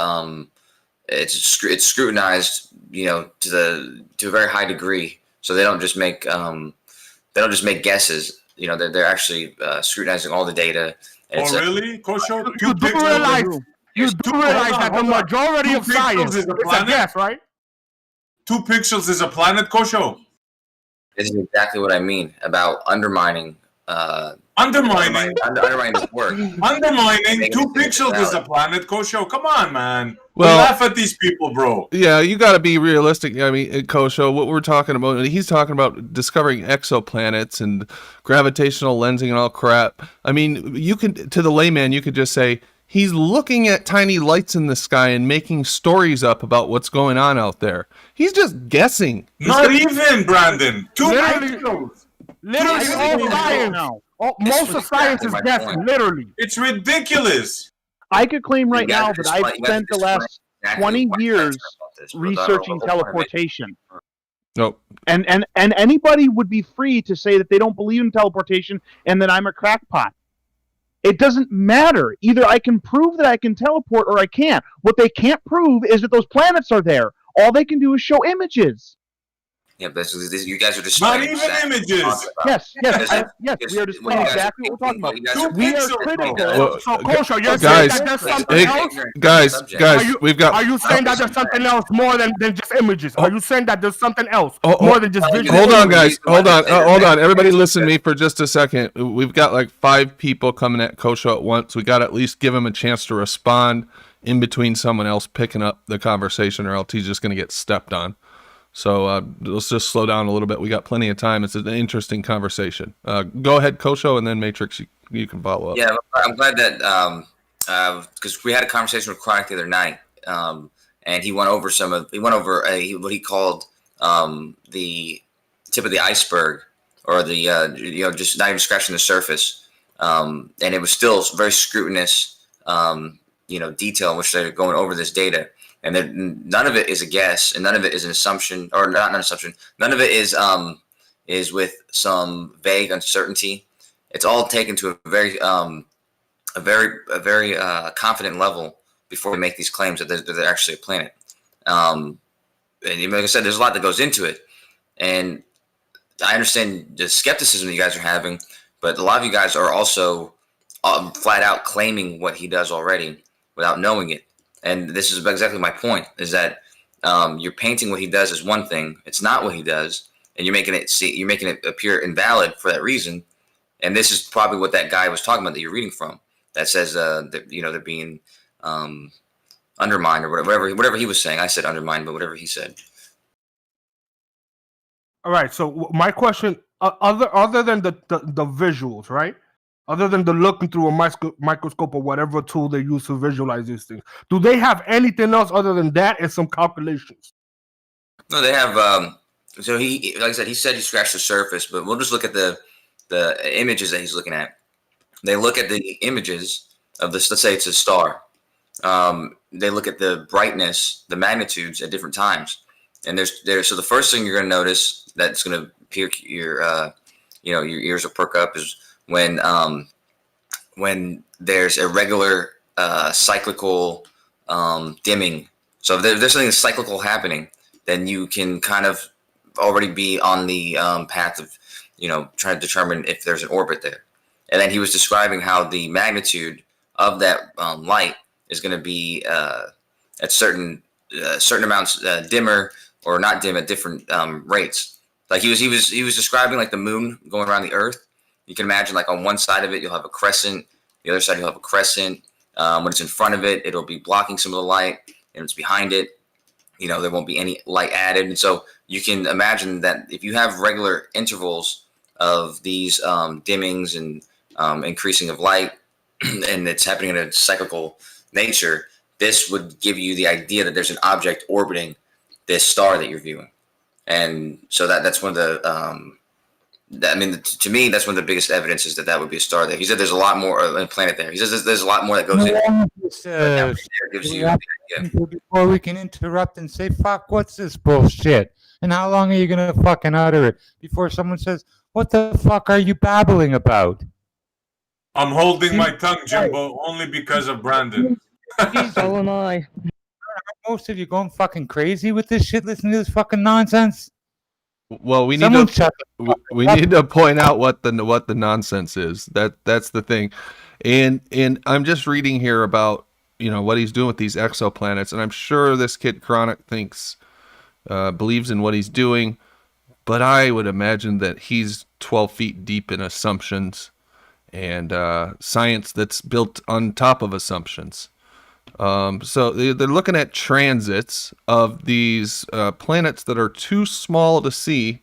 it's scrutinized, to a very high degree. So they don't just make guesses. They're actually scrutinizing all the data. And Really, Kosho? You do realize that the majority of science is a guess, right? 2 pixels is a planet, Kosho. This is exactly what I mean about undermining. Undermining his work. Undermining 2 pixels is a planet, Kosho. Come on, man. Well, we laugh at these people, bro. Yeah, you got to be realistic. I mean, Kosho, what we're talking about, he's talking about discovering exoplanets and gravitational lensing and all crap. I mean, to the layman, you could just say, he's looking at tiny lights in the sky and making stories up about what's going on out there. He's just guessing. Not even, Brandon. 2 pixels. Literally, all science. Most of science is guessing. Literally, it's ridiculous. I could claim right now that I've spent the last 20 years researching teleportation. Nope. And anybody would be free to say that they don't believe in teleportation and that I'm a crackpot. It doesn't matter. Either I can prove that I can teleport or I can't. What they can't prove is that those planets are there. All they can do is show images. Yeah, but you guys are just not even images. Yes. We are displaying exactly what we're talking about. We are critical. So, Kosho, you're saying that there's something else? Guys, we've got. Are you saying that there's something else more than just images? Are you saying that there's something else more than just visuals? Hold on, guys. Hold on. Everybody, listen to me for just a second. We've got like 5 people coming at Kosho at once. We got to at least give him a chance to respond in between someone else picking up the conversation, or else he's just going to get stepped on. So let's just slow down a little bit. We got plenty of time. It's an interesting conversation. Go ahead, Kosho, and then Matrix, you can follow up. Yeah, I'm glad that because we had a conversation with Chronic the other night, and he went over what he called the tip of the iceberg, or the just not even scratching the surface, and it was still very scrutinous, detail in which they're going over this data. And then none of it is a guess, and none of it is an assumption, or not an assumption. None of it is with some vague uncertainty. It's all taken to a very confident level before we make these claims that they're actually a planet. And like I said, there's a lot that goes into it, and I understand the skepticism that you guys are having, but a lot of you guys are also flat out claiming what he does already without knowing it. And this is exactly my point, is that you're painting what he does as one thing. It's not what he does. And you're making it appear invalid for that reason. And this is probably what that guy was talking about that you're reading from, that says that they're being undermined, or whatever he was saying. I said undermined, but whatever he said. All right. So my question, other than the visuals, right? Other than the looking through a microscope or whatever tool they use to visualize these things, do they have anything else other than that and some calculations? No, they have. So he, like I said, he scratched the surface, but we'll just look at the images that he's looking at. They look at the images of this. Let's say it's a star. They look at the brightness, the magnitudes at different times, and there's. So the first thing you're going to notice that's going to appear your ears will perk up is when there's a regular cyclical dimming. So if there's something cyclical happening, then you can kind of already be on the path of, trying to determine if there's an orbit there. And then he was describing how the magnitude of that light is going to be at certain amounts dimmer or not dim at different rates. Like he was describing like the moon going around the Earth. You can imagine like on one side of it, you'll have a crescent. The other side, you'll have a crescent. When it's in front of it, it'll be blocking some of the light. And it's behind it, there won't be any light added. And so you can imagine that if you have regular intervals of these dimmings and increasing of light, and it's happening in a cyclical nature, this would give you the idea that there's an object orbiting this star that you're viewing. And so that's one of the, to me, that's one of the biggest evidences that would be a star there. He said there's a lot more, a planet there. He says there's a lot more that goes in. Gives you the idea. Before we can interrupt and say, fuck, what's this bullshit? And how long are you going to fucking utter it before someone says, what the fuck are you babbling about? I'm holding my tongue, Jimbo, only because of Brandon. So am I. Most of you going fucking crazy with this shit, listening to this fucking nonsense? Well, we need to point out what the nonsense is. That's the thing. And I'm just reading here about, what he's doing with these exoplanets, and I'm sure this kid Chronic believes in what he's doing, but I would imagine that he's 12 feet deep in assumptions and science that's built on top of assumptions. So they're looking at transits of these planets that are too small to see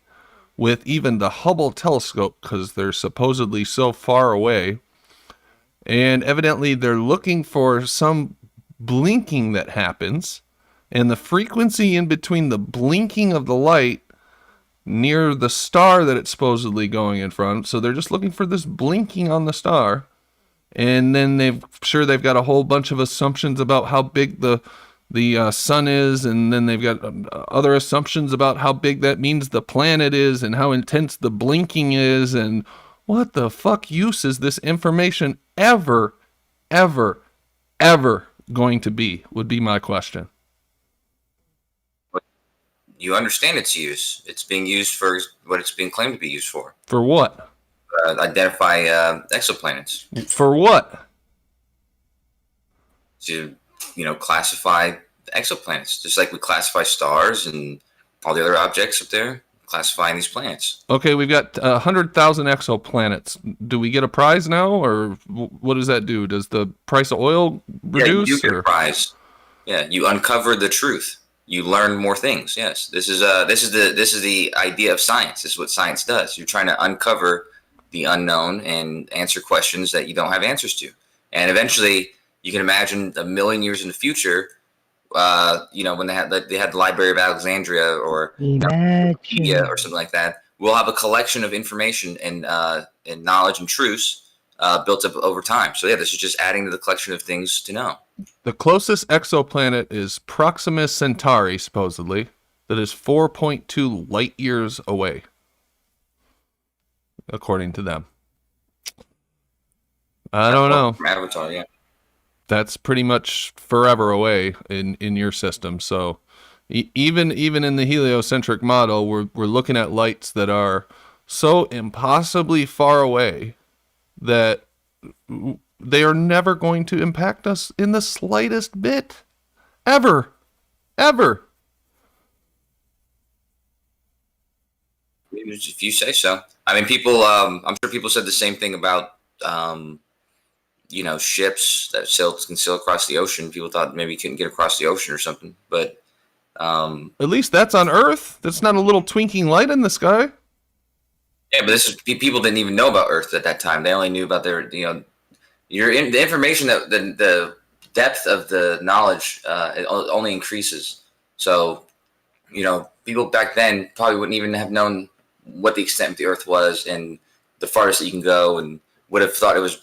with even the Hubble telescope because they're supposedly so far away. And evidently they're looking for some blinking that happens, and the frequency in between the blinking of the light near the star that it's supposedly going in front. So they're just looking for this blinking on the star. And then they've got a whole bunch of assumptions about how big the sun is, and then they've got other assumptions about how big that means the planet is and how intense the blinking is. And what the fuck use is this information ever going to be, would be my question. You understand its use. It's being used for what it's being claimed to be used for. For what? Identify exoplanets. For what? To, classify exoplanets, just like we classify stars and all the other objects up there, classifying these planets. Okay, we've got 100,000 exoplanets. Do we get a prize now, or what does that do? Does the price of oil reduce? Yeah, you get a prize. Yeah, you uncover the truth. You learn more things. Yes, this is the idea of science. This is what science does. You're trying to uncover the unknown and answer questions that you don't have answers to. And eventually, you can imagine a million years in the future, when they had the Library of Alexandria or Wikipedia or something like that, we'll have a collection of information and knowledge and truths built up over time. So yeah, this is just adding to the collection of things to know. The closest exoplanet is Proxima Centauri, supposedly, that is 4.2 light years away, according to them. I don't know. From Avatar, yeah. That's pretty much forever away in your system. So even in the heliocentric model, we're looking at lights that are so impossibly far away that they are never going to impact us in the slightest bit. Ever. If you say so. I mean, people, I'm sure people said the same thing about, ships that can sail across the ocean. People thought maybe you couldn't get across the ocean or something, but at least that's on Earth. That's not a little twinkling light in the sky. Yeah, but people didn't even know about Earth at that time. They only knew about the information that the depth of the knowledge it only increases. So, people back then probably wouldn't even have known what the extent of the Earth was and the farthest that you can go, and would have thought it was,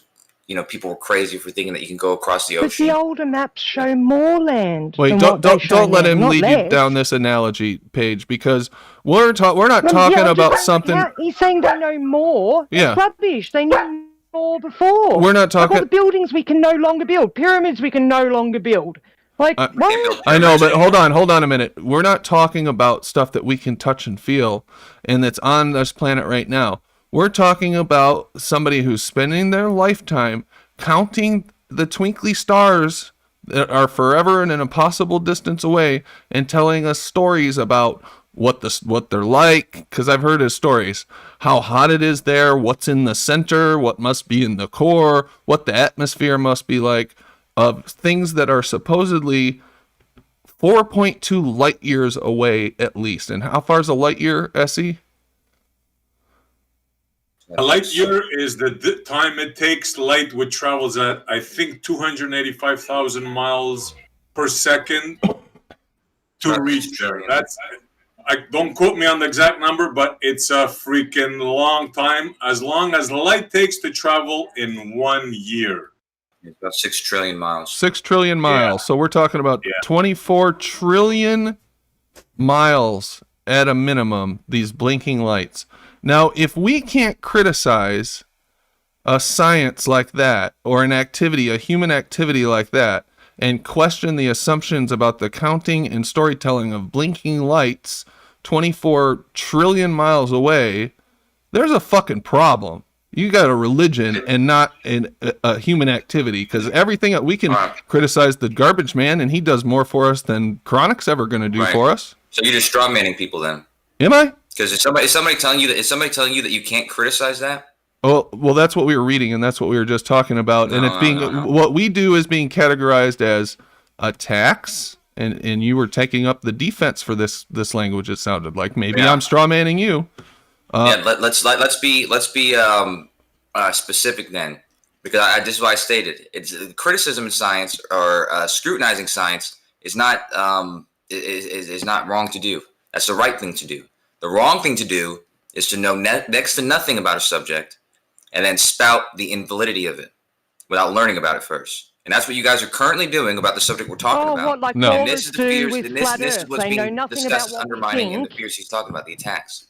people were crazy for thinking that you can go across the ocean. But the older maps show more land. Wait, don't let him lead you down this analogy, Paige, because we're not talking about something. Yeah, he's saying they know more. Yeah. It's rubbish. They knew more before. We're not talking. Like all the buildings we can no longer build. Pyramids we can no longer build. Like what? I know, but hold on a minute. We're not talking about stuff that we can touch and feel and that's on this planet right now. We're talking about somebody who's spending their lifetime counting the twinkly stars that are forever and an impossible distance away and telling us stories about what they're like, because I've heard his stories, how hot it is there, what's in the center, what must be in the core, what the atmosphere must be like, of things that are supposedly 4.2 light years away at least. And how far is a light year, Essie? A light year is the time it takes light, which travels at, I think, 285,000 miles per second to reach there. Don't quote me on the exact number, but it's a freaking long time. As long as light takes to travel in 1 year. It's about 6 trillion miles. 6 trillion miles. So we're talking about 24 trillion miles at a minimum, these blinking lights. Now, if we can't criticize a science like that, or an activity, a human activity like that, and question the assumptions about the counting and storytelling of blinking lights 24 trillion miles away, there's a fucking problem. You got a religion and not a human activity, because everything that we can criticize the garbage man, and he does more for us than Chronic's ever going to do for us. So you're just strawmanning people then? Am I? Because is somebody telling you that you can't criticize that? Well, that's what we were reading, and that's what we were just talking about. And it's being what we do is being categorized as attacks, and you were taking up the defense for this language. It sounded like maybe I'm strawmanning you. Let's be specific then, because this is what I stated. It's criticism in science or scrutinizing science is not is not wrong to do. That's the right thing to do. The wrong thing to do is to know next to nothing about a subject and then spout the invalidity of it without learning about it first. And that's what you guys are currently doing about the subject we're talking about. What, like no. And this is the fears, with and this flat is Earth. what's They know being nothing discussed about as what we undermining and the think. fears he's talking about, the attacks.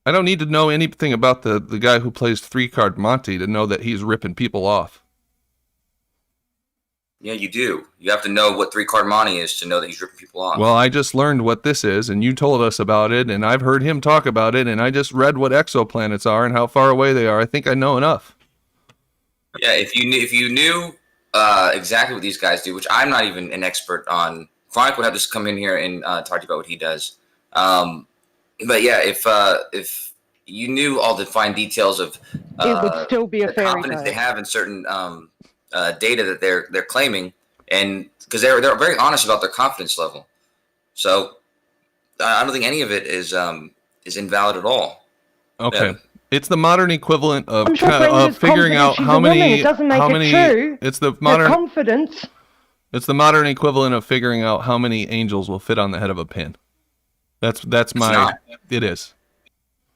I don't need to know anything about the guy who plays 3-card Monty to know that he's ripping people off. Yeah, you do. You have to know what 3-card Monty is to know that he's ripping people off. Well, I just learned what this is, and you told us about it, and I've heard him talk about it, and I just read what exoplanets are and how far away they are. I think I know enough. Yeah, if you knew exactly what these guys do, which I'm not even an expert on. Chronic would have to come in here and talk to you about what he does. But yeah, if you knew all the fine details of it would still be a the fairy confidence they tale. have in certain data that they're claiming, and because they're very honest about their confidence level, so I don't think any of it is invalid at all. Okay. Yeah. It's the modern equivalent of figuring out how many. It doesn't make how it many. True. It's the modern confidence. It's the modern equivalent of figuring out how many angels will fit on the head of a pin. That's my. Not. It is.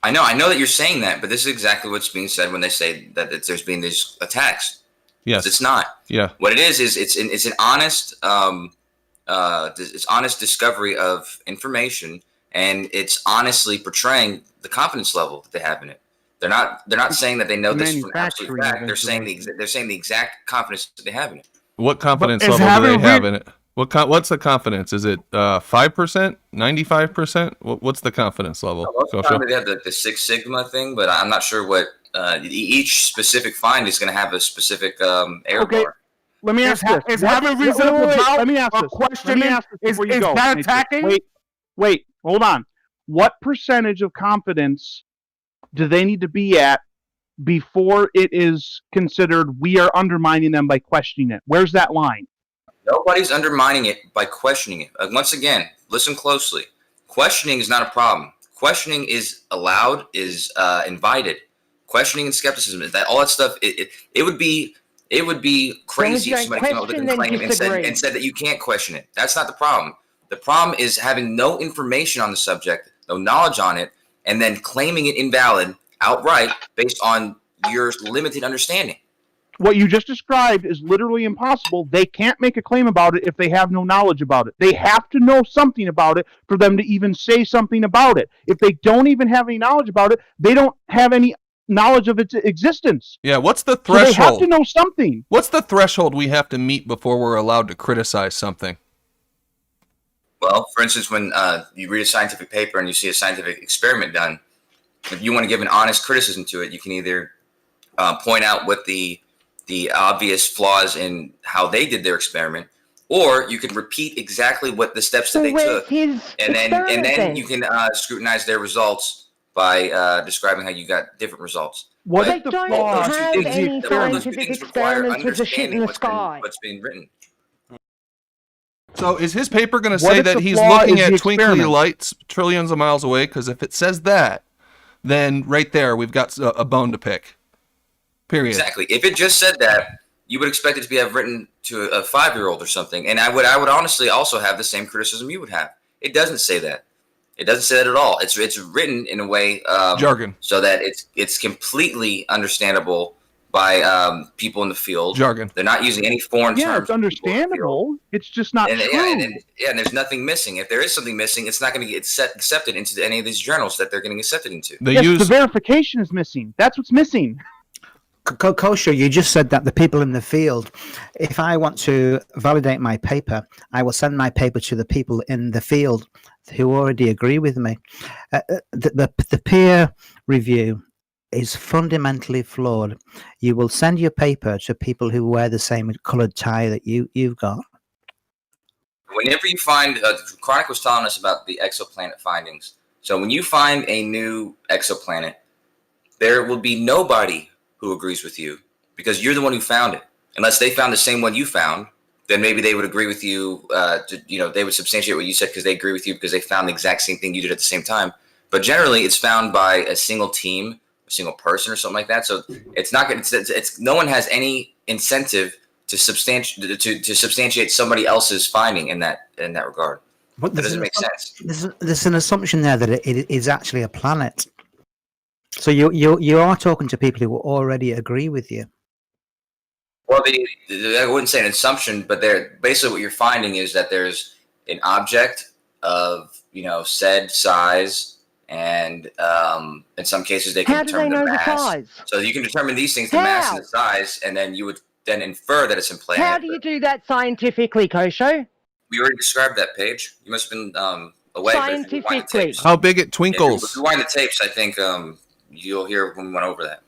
I know that you're saying that, but this is exactly what's being said when they say that there's been these attacks. Yes, it's not. Yeah. What it is it's an honest it's honest discovery of information, and it's honestly portraying the confidence level that they have in it. They're not saying that they know this for an absolute fact. They're saying the exact confidence that they have in it. What confidence level do they have in it? What's the confidence? Is it 5%, 95%? What's the confidence level? Most of the time they have the Six Sigma thing, but I'm not sure what each specific find is going to have a specific error bar. Let me ask this: is having reasonable doubt let me ask a this. question? Is go. that attacking? Wait, hold on. What percentage of confidence do they need to be at before it is considered we are undermining them by questioning it? Where's that line? Nobody's undermining it by questioning it. Once again, listen closely. Questioning is not a problem. Questioning is allowed, is invited. Questioning and skepticism, is that all that stuff. It would be crazy if somebody came up with a claim and said that you can't question it. That's not the problem. The problem is having no information on the subject, no knowledge on it, and then claiming it invalid outright based on your limited understanding. What you just described is literally impossible. They can't make a claim about it if they have no knowledge about it. They have to know something about it for them to even say something about it. If they don't even have any knowledge about it, they don't have any knowledge of its existence. Yeah, what's the threshold? So they have to know something. What's the threshold we have to meet before we're allowed to criticize something? Well, for instance, when you read a scientific paper and you see a scientific experiment done, if you want to give an honest criticism to it, you can either point out what the obvious flaws in how they did their experiment, or you can repeat exactly what the steps that they took, and then you can scrutinize their results by describing how you got different results. What they don't have any scientific experiments with the shit in the sky. What's being written. So is his paper going to say that he's looking at twinkly lights trillions of miles away? Because if it says that, then right there we've got a bone to pick. Period. Exactly. If it just said that, you would expect it to be written to a 5-year-old or something, and I would honestly also have the same criticism you would have. It doesn't say that. It doesn't say that at all. It's written in a way jargon, so that it's completely understandable by people in the field. Jargon. They're not using any foreign terms. Yeah, it's understandable. It's just not true. And there's nothing missing. If there is something missing, it's not going to get accepted into any of these journals that they're getting accepted into. The verification is missing. That's what's missing. Kosher, you just said that the people in the field, if I want to validate my paper, I will send my paper to the people in the field who already agree with me. The peer review is fundamentally flawed. You will send your paper to people who wear the same coloured tie that you've got. Whenever you find, Chronic was telling us about the exoplanet findings. So when you find a new exoplanet, there will be nobody who agrees with you because you're the one who found it. Unless they found the same one you found, then maybe they would agree with you. They would substantiate what you said because they agree with you because they found the exact same thing you did at the same time. But generally, it's found by a single team, a single person, or something like that. So it's not. It's no one has any incentive to substantiate somebody else's finding in that regard. But that doesn't make sense. There's an assumption there that it is actually a planet. So you are talking to people who already agree with you. Well, I wouldn't say an assumption, but basically what you're finding is that there's an object of said size, and in some cases they can determine the mass. Size? So you can determine these things, the mass and the size, and then you would then infer that it's in planet. How do you do that scientifically, Kosho? We already described that page. You must have been away. Scientifically. How big it twinkles. If you rewind the tapes, I think you'll hear when we went over that.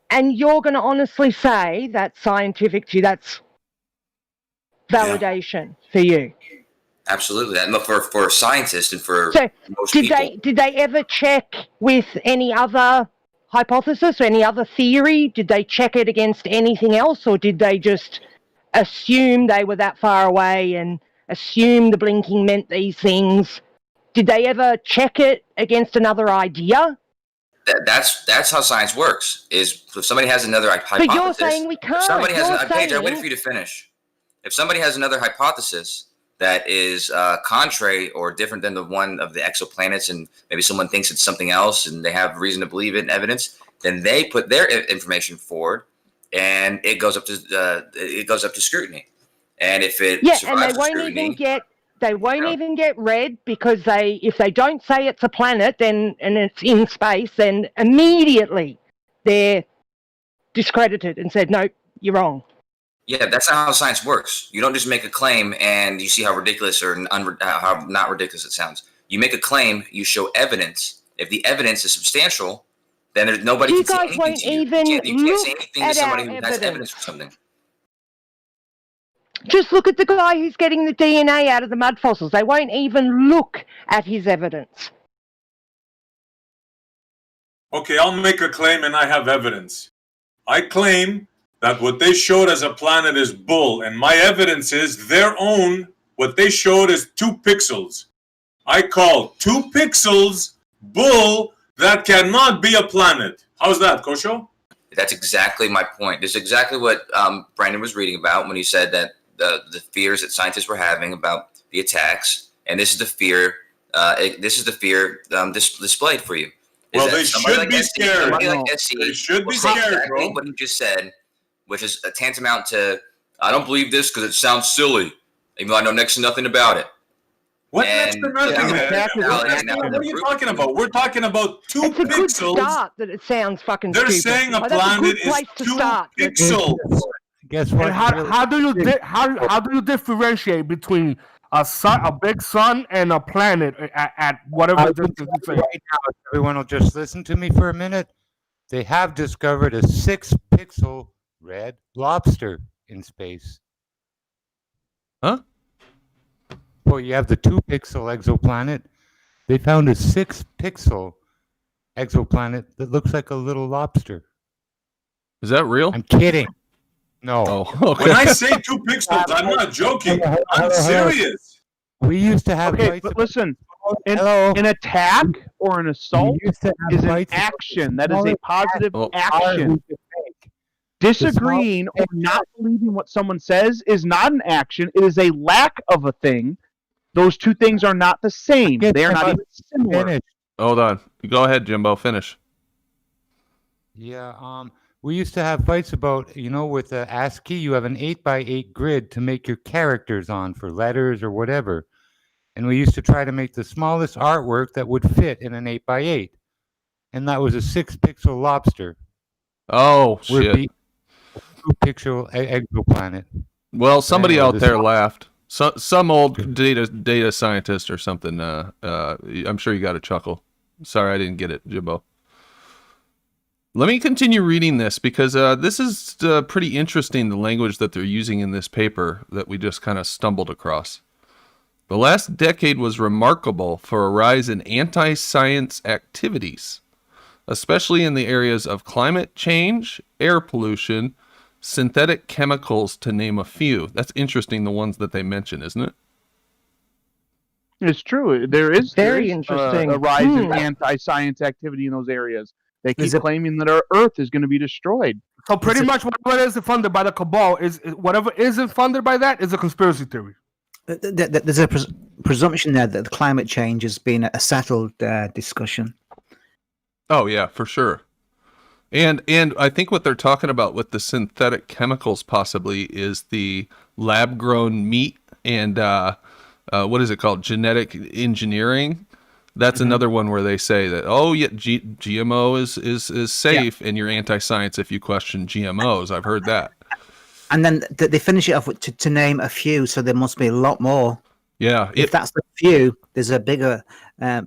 And you're going to honestly say that's scientific to you, that's validation for you? Absolutely. That for scientists and for most did people. Did they ever check with any other hypothesis or any other theory? Did they check it against anything else, or did they just assume they were that far away and assume the blinking meant these things? Did they ever check it against another idea? That's how science works. Is if somebody has another hypothesis. But you're saying we can't. If somebody has Paige, I waited for you to finish. If somebody has another hypothesis that is contrary or different than the one of the exoplanets, and maybe someone thinks it's something else, and they have reason to believe it and evidence, then they put their information forward, and it goes up to scrutiny. And if it survives the scrutiny, they won't even get read, because if they don't say it's a planet and it's in space, then immediately they're discredited and said, no, you're wrong. Yeah, that's not how science works. You don't just make a claim and you see how ridiculous or how not ridiculous it sounds. You make a claim, you show evidence. If the evidence is substantial, then there's nobody can say anything to you. You can't say anything to somebody who has evidence for something. Just look at the guy who's getting the DNA out of the mud fossils. They won't even look at his evidence. Okay, I'll make a claim and I have evidence. I claim that what they showed as a planet is bull, and my evidence is their own, what they showed is 2 pixels. I call 2 pixels bull. That cannot be a planet. How's that, Kosho? That's exactly my point. This is exactly what Brandon was reading about when he said that the fears that scientists were having about the attacks, and this is the fear. Displayed for you. Well, they should be scared. They should be scared, exactly what he just said, which is tantamount to, I don't believe this because it sounds silly, even though I know next to nothing about it. What next to nothing? What are you talking about? We're talking about 2 it's a pixels. Good start that it sounds fucking They're stupid. saying a planet is 2 pixels. Guess what? And how do you differentiate between a big sun and a planet at whatever distance you say? Right now, everyone will just listen to me for a minute. They have discovered a 6-pixel red lobster in space. Huh? Well, you have the 2-pixel exoplanet. They found a 6-pixel exoplanet that looks like a little lobster. Is that real? I'm kidding. No. Oh, okay. When I say 2 pixels, I'm not joking. I'm serious. We used to have. Okay, but listen. An attack or an assault used to have is an fights about action. the That is a smallest positive art action. we could make. Disagreeing or not believing what someone says is not an action. It is a lack of a thing. Those two things are not the same. They are not even similar. Hold on. Go ahead, Jimbo. Finish. Yeah, we used to have fights about, with ASCII, you have an 8x8 grid to make your characters on for letters or whatever. And we used to try to make the smallest artwork that would fit in an 8x8. And that was a 6-pixel lobster. Oh, shit. 2-pixel exoplanet. Well, somebody Anyway, out this- there laughed. Some old data scientist or something. I'm sure you got a chuckle. Sorry, I didn't get it, Jimbo. Let me continue reading this because this is pretty interesting, the language that they're using in this paper that we just kind of stumbled across. The last decade was remarkable for a rise in anti-science activities, especially in the areas of climate change, air pollution, synthetic chemicals, to name a few. That's interesting, the ones that they mention, isn't it? It's true. There is Very interesting. a rise in anti-science activity in those areas. They keep claiming that our Earth is going to be destroyed. So pretty much whatever is funded by the cabal is whatever isn't funded by that is a conspiracy theory. There's a presumption there that the climate change has been a settled discussion. Oh yeah, for sure. And I think what they're talking about with the synthetic chemicals possibly is the lab-grown meat and what is it called? Genetic engineering. That's another one where they say that, oh yeah, GMO is safe, and you're anti-science if you question GMOs. I've heard that. And then they finish it off with, to name a few, so there must be a lot more. Yeah. If that's the few, there's a bigger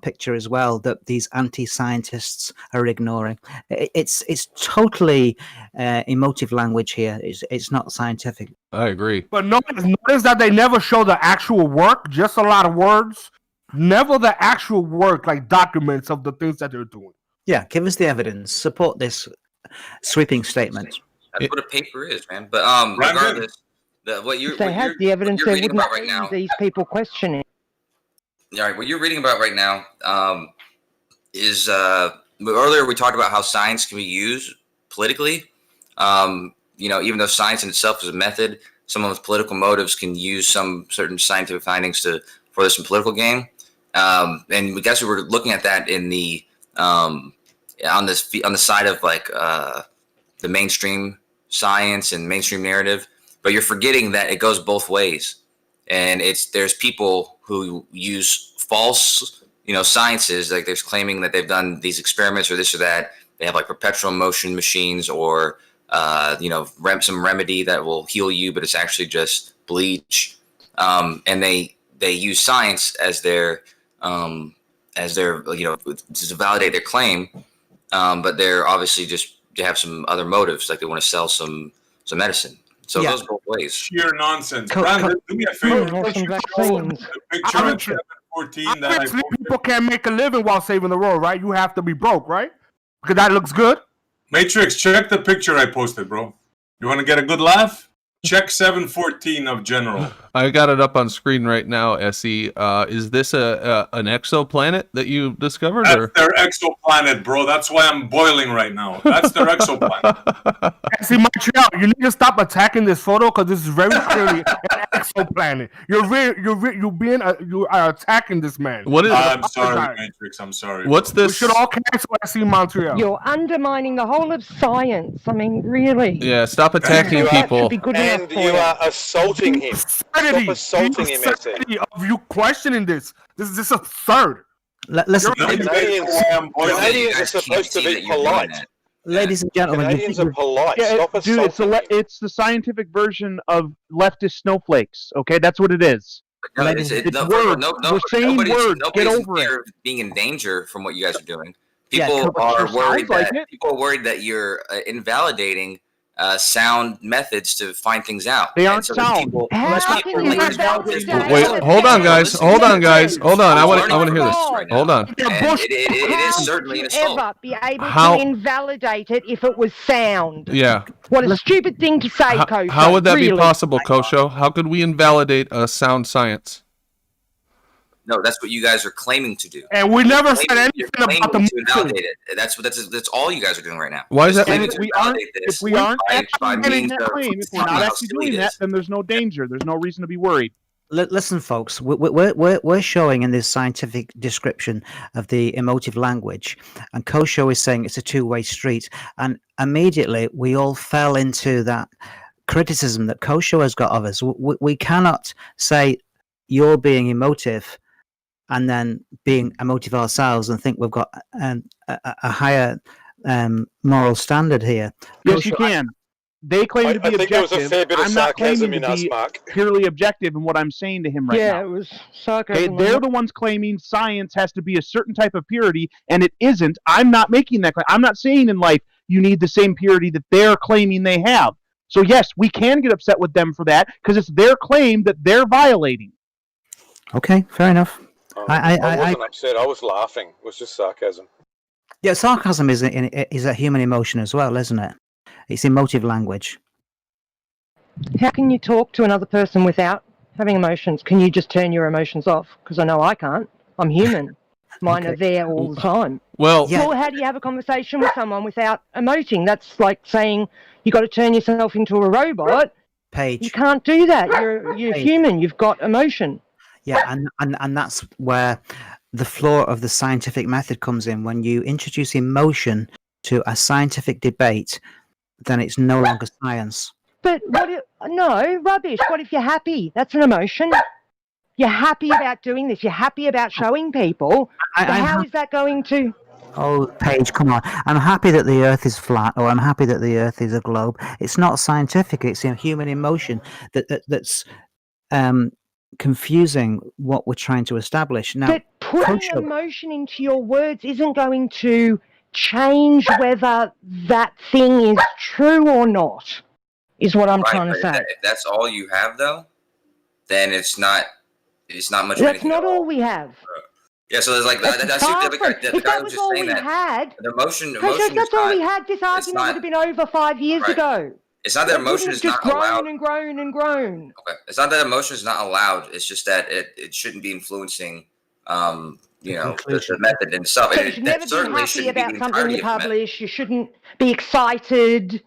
picture as well that these anti-scientists are ignoring. It's totally emotive language here. It's not scientific. I agree. But notice that they never show the actual work, just a lot of words. Never the actual work, like documents of the things that they're doing. Yeah, give us the evidence. Support this sweeping statement. That's what a paper is, man. But regardless, what you're If they had the evidence, they reading wouldn't about right now. these people questioning. All right, what you're reading about right now is earlier we talked about how science can be used politically. Even though science in itself is a method, someone with political motives can use some certain scientific findings to further some political gain. And we guess we were looking at that in the on the side of like the mainstream science and mainstream narrative, but you're forgetting that it goes both ways. And there's people who use false, sciences, like there's claiming that they've done these experiments or this or that. They have like perpetual motion machines or some remedy that will heal you, but it's actually just bleach. And they use science as their to validate their claim, but they're obviously they have some other motives, like they want to sell some medicine. So it goes both ways. Sheer nonsense. Brandon, do me a favor. The picture on 714 that I Obviously, people can't make a living while saving the world, right? You have to be broke, right? Because that looks good. Matrix, check the picture I posted, bro. You want to get a good laugh? Check 714 of General. I got it up on screen right now, SE. Is this an exoplanet that you discovered? That's their exoplanet, bro. That's why I'm boiling right now. That's their exoplanet. See, Montreal, you need to stop attacking this photo because this is very clearly an exoplanet. You are attacking this man. What is? I'm sorry, Matrix. I'm sorry. What's this? We should all cancel SE Montreal. You're undermining the whole of science. I mean, really. Yeah, stop attacking people. And you are assaulting him. Stop assaulting him, SE. Of you questioning this is absurd. Listen, Canadians are supposed to be polite. Ladies and gentlemen, Canadians are polite. Stop Dude, assaulting it's the scientific version of leftist snowflakes. Okay, that's what it is. It's words. We're saying words. Get over it. Being in danger from what you guys are doing. Yeah, People are worried like that it. people are worried that you're invalidating sound methods to find things out. They aren't And so sound. people- Wait, hold on, guys. Hold on. I want to hear this. Hold on. It is certainly an assault. Ever be able How- to invalidate it if it was sound? Yeah. What a stupid thing to say, Kosho. How would that be really. possible, Kosho? How could we invalidate a sound science? No, that's what you guys are claiming to do. And we never You're said claiming- anything you're about the claiming to moon. invalidate it. That's all you guys are doing right now. Why is that? Claiming And to if we aren't, invalidate if this we aren't by actually means making that of claim, if we're talking not how actually silly doing it that, is. then there's no danger. There's no reason to be worried. Listen, folks, we're showing in this scientific description of the emotive language, and Kosho is saying it's a two-way street, and immediately we all fell into that criticism that Kosho has got of us. We cannot say you're being emotive and then being emotive ourselves and think we've got a higher moral standard here. Yes, you Kosho, can. They claim to be I think there was objective. a fair bit of I'm not claiming sarcasm to in us, be Mark. purely objective in what I'm saying to him right yeah, now. it was Okay, sarcasm. they're the ones claiming science has to be a certain type of purity, and it isn't. I'm not making that claim. I'm not saying in life you need the same purity that they're claiming they have. So yes, we can get upset with them for that because it's their claim that they're violating. Okay, fair enough. I wasn't upset. I was laughing. It was just sarcasm. Yeah, sarcasm is a human emotion as well, isn't it? It's emotive language. How can you talk to another person without having emotions? Can you just turn your emotions off? Because I know I can't. I'm human. Mine are there all the time. Well, Well, how do you have a conversation with someone without emoting? That's like saying you got to turn yourself into a robot. Paige. You can't do that. You're human. You've got emotion. Yeah, and that's where the flaw of the scientific method comes in. When you introduce emotion to a scientific debate, then it's no longer science. But no, rubbish. What if you're happy? That's an emotion. You're happy about doing this. You're happy about showing people. So how is that going to... Oh, Paige, come on. I'm happy that the Earth is flat, or I'm happy that the Earth is a globe. It's not scientific. It's a human emotion that's confusing what we're trying to establish. Now, But putting emotion into your words isn't going to change whether that thing is true or not, is what I'm trying to say. If that's all you have, though, then it's not much of That's anything not at all. all we have. Yeah, so there's like that's the guy who was just saying that. Had, The emotion that's all we had. This argument would have been over 5 years ago. It's not that emotion It is wouldn't have not just allowed. grown and grown and grown. Okay, it's not that emotion is not allowed. It's just that it shouldn't be influencing, the method and stuff. So you should never be happy about something you publish. You shouldn't be excited.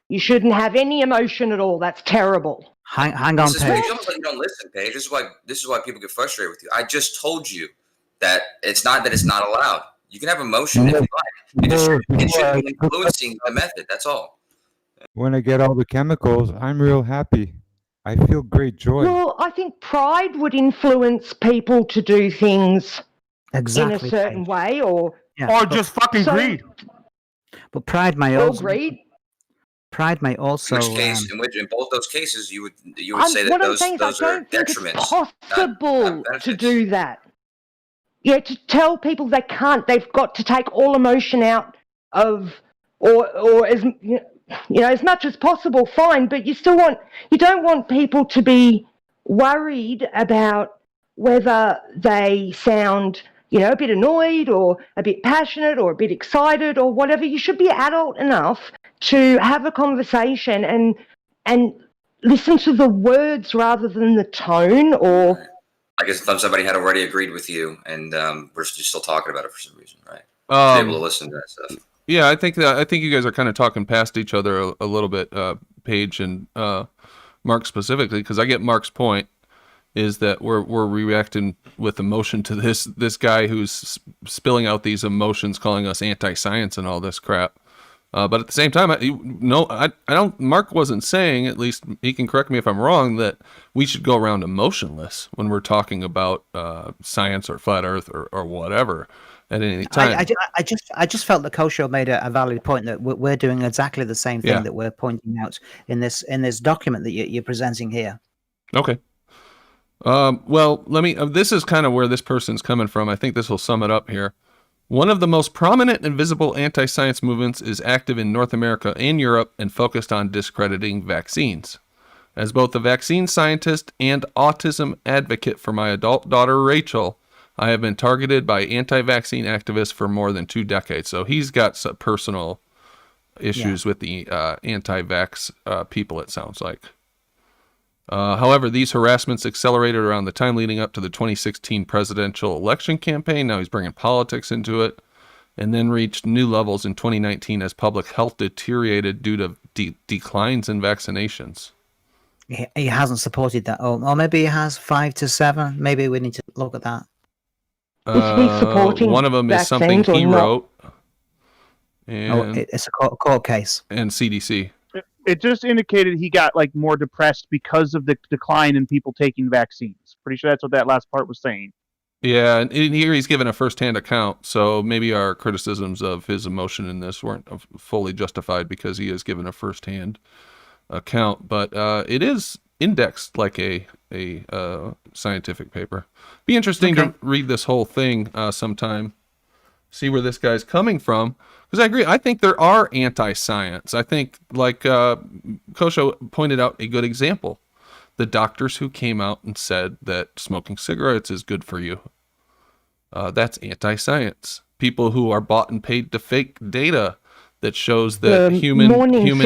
You shouldn't have any emotion at all. That's terrible. Hang on, It's Paige. almost like you don't listen, Paige. This is why people get frustrated with you. I just told you that it's not allowed. You can have emotion if you like. It shouldn't be influencing the method. That's all. When I get all the chemicals, I'm real happy. I feel great joy. Well, I think pride would influence people to do things Exactly, in a certain way, or just fucking greed. But pride may Or also greed. Pride may also. In both those cases, you would say that what I'm those saying is I are don't think detriments. it's possible to do that. Yeah, to tell people they can't, they've got to take all emotion out of, or as as much as possible. Fine, but you don't want people to be worried about whether they sound, a bit annoyed or a bit passionate or a bit excited or whatever. You should be adult enough to have a conversation and listen to the words rather than the tone. Or I guess somebody had already agreed with you, and we're just still talking about it for some reason, right? Able to listen to that stuff. Yeah, I think you guys are kind of talking past each other a little bit, Paige and Mark specifically, because I get Mark's point is that we're reacting with emotion to this guy who's spilling out these emotions, calling us anti-science and all this crap. But at the same time, I don't. Mark wasn't saying, at least he can correct me if I'm wrong, that we should go around emotionless when we're talking about science or flat Earth or whatever at any time. I just felt that Kosho made a valid point that we're doing exactly the same thing that we're pointing out in this document that you're presenting here. Okay. Well, let me. This is kind of where this person's coming from. I think this will sum it up here. One of the most prominent and visible anti-science movements is active in North America and Europe and focused on discrediting vaccines. As both a vaccine scientist and autism advocate for my adult daughter, Rachel, I have been targeted by anti-vaccine activists for more than 2 decades. So he's got some personal issues with the anti-vax people, it sounds like. However, these harassments accelerated around the time leading up to the 2016 presidential election campaign. Now he's bringing politics into it, and then reached new levels in 2019 as public health deteriorated due to declines in vaccinations. He hasn't supported that. Or maybe he has 5 to 7. Maybe we need to look at that. Is he supporting one of them is something vaccines or he not? wrote. And, it's a court case. And CDC. It just indicated he got like more depressed because of the decline in people taking vaccines. Pretty sure that's what that last part was saying. Yeah, and here he's given a first-hand account, so maybe our criticisms of his emotion in this weren't fully justified because he has given a first-hand account. But it is indexed like a scientific paper. Be interesting to read this whole thing sometime, see where this guy's coming from. Because I agree, I think there are anti-science. I think, like Kosho pointed out, a good example. The doctors who came out and said that smoking cigarettes is good for you. That's anti-science. People who are bought and paid to fake data that shows that human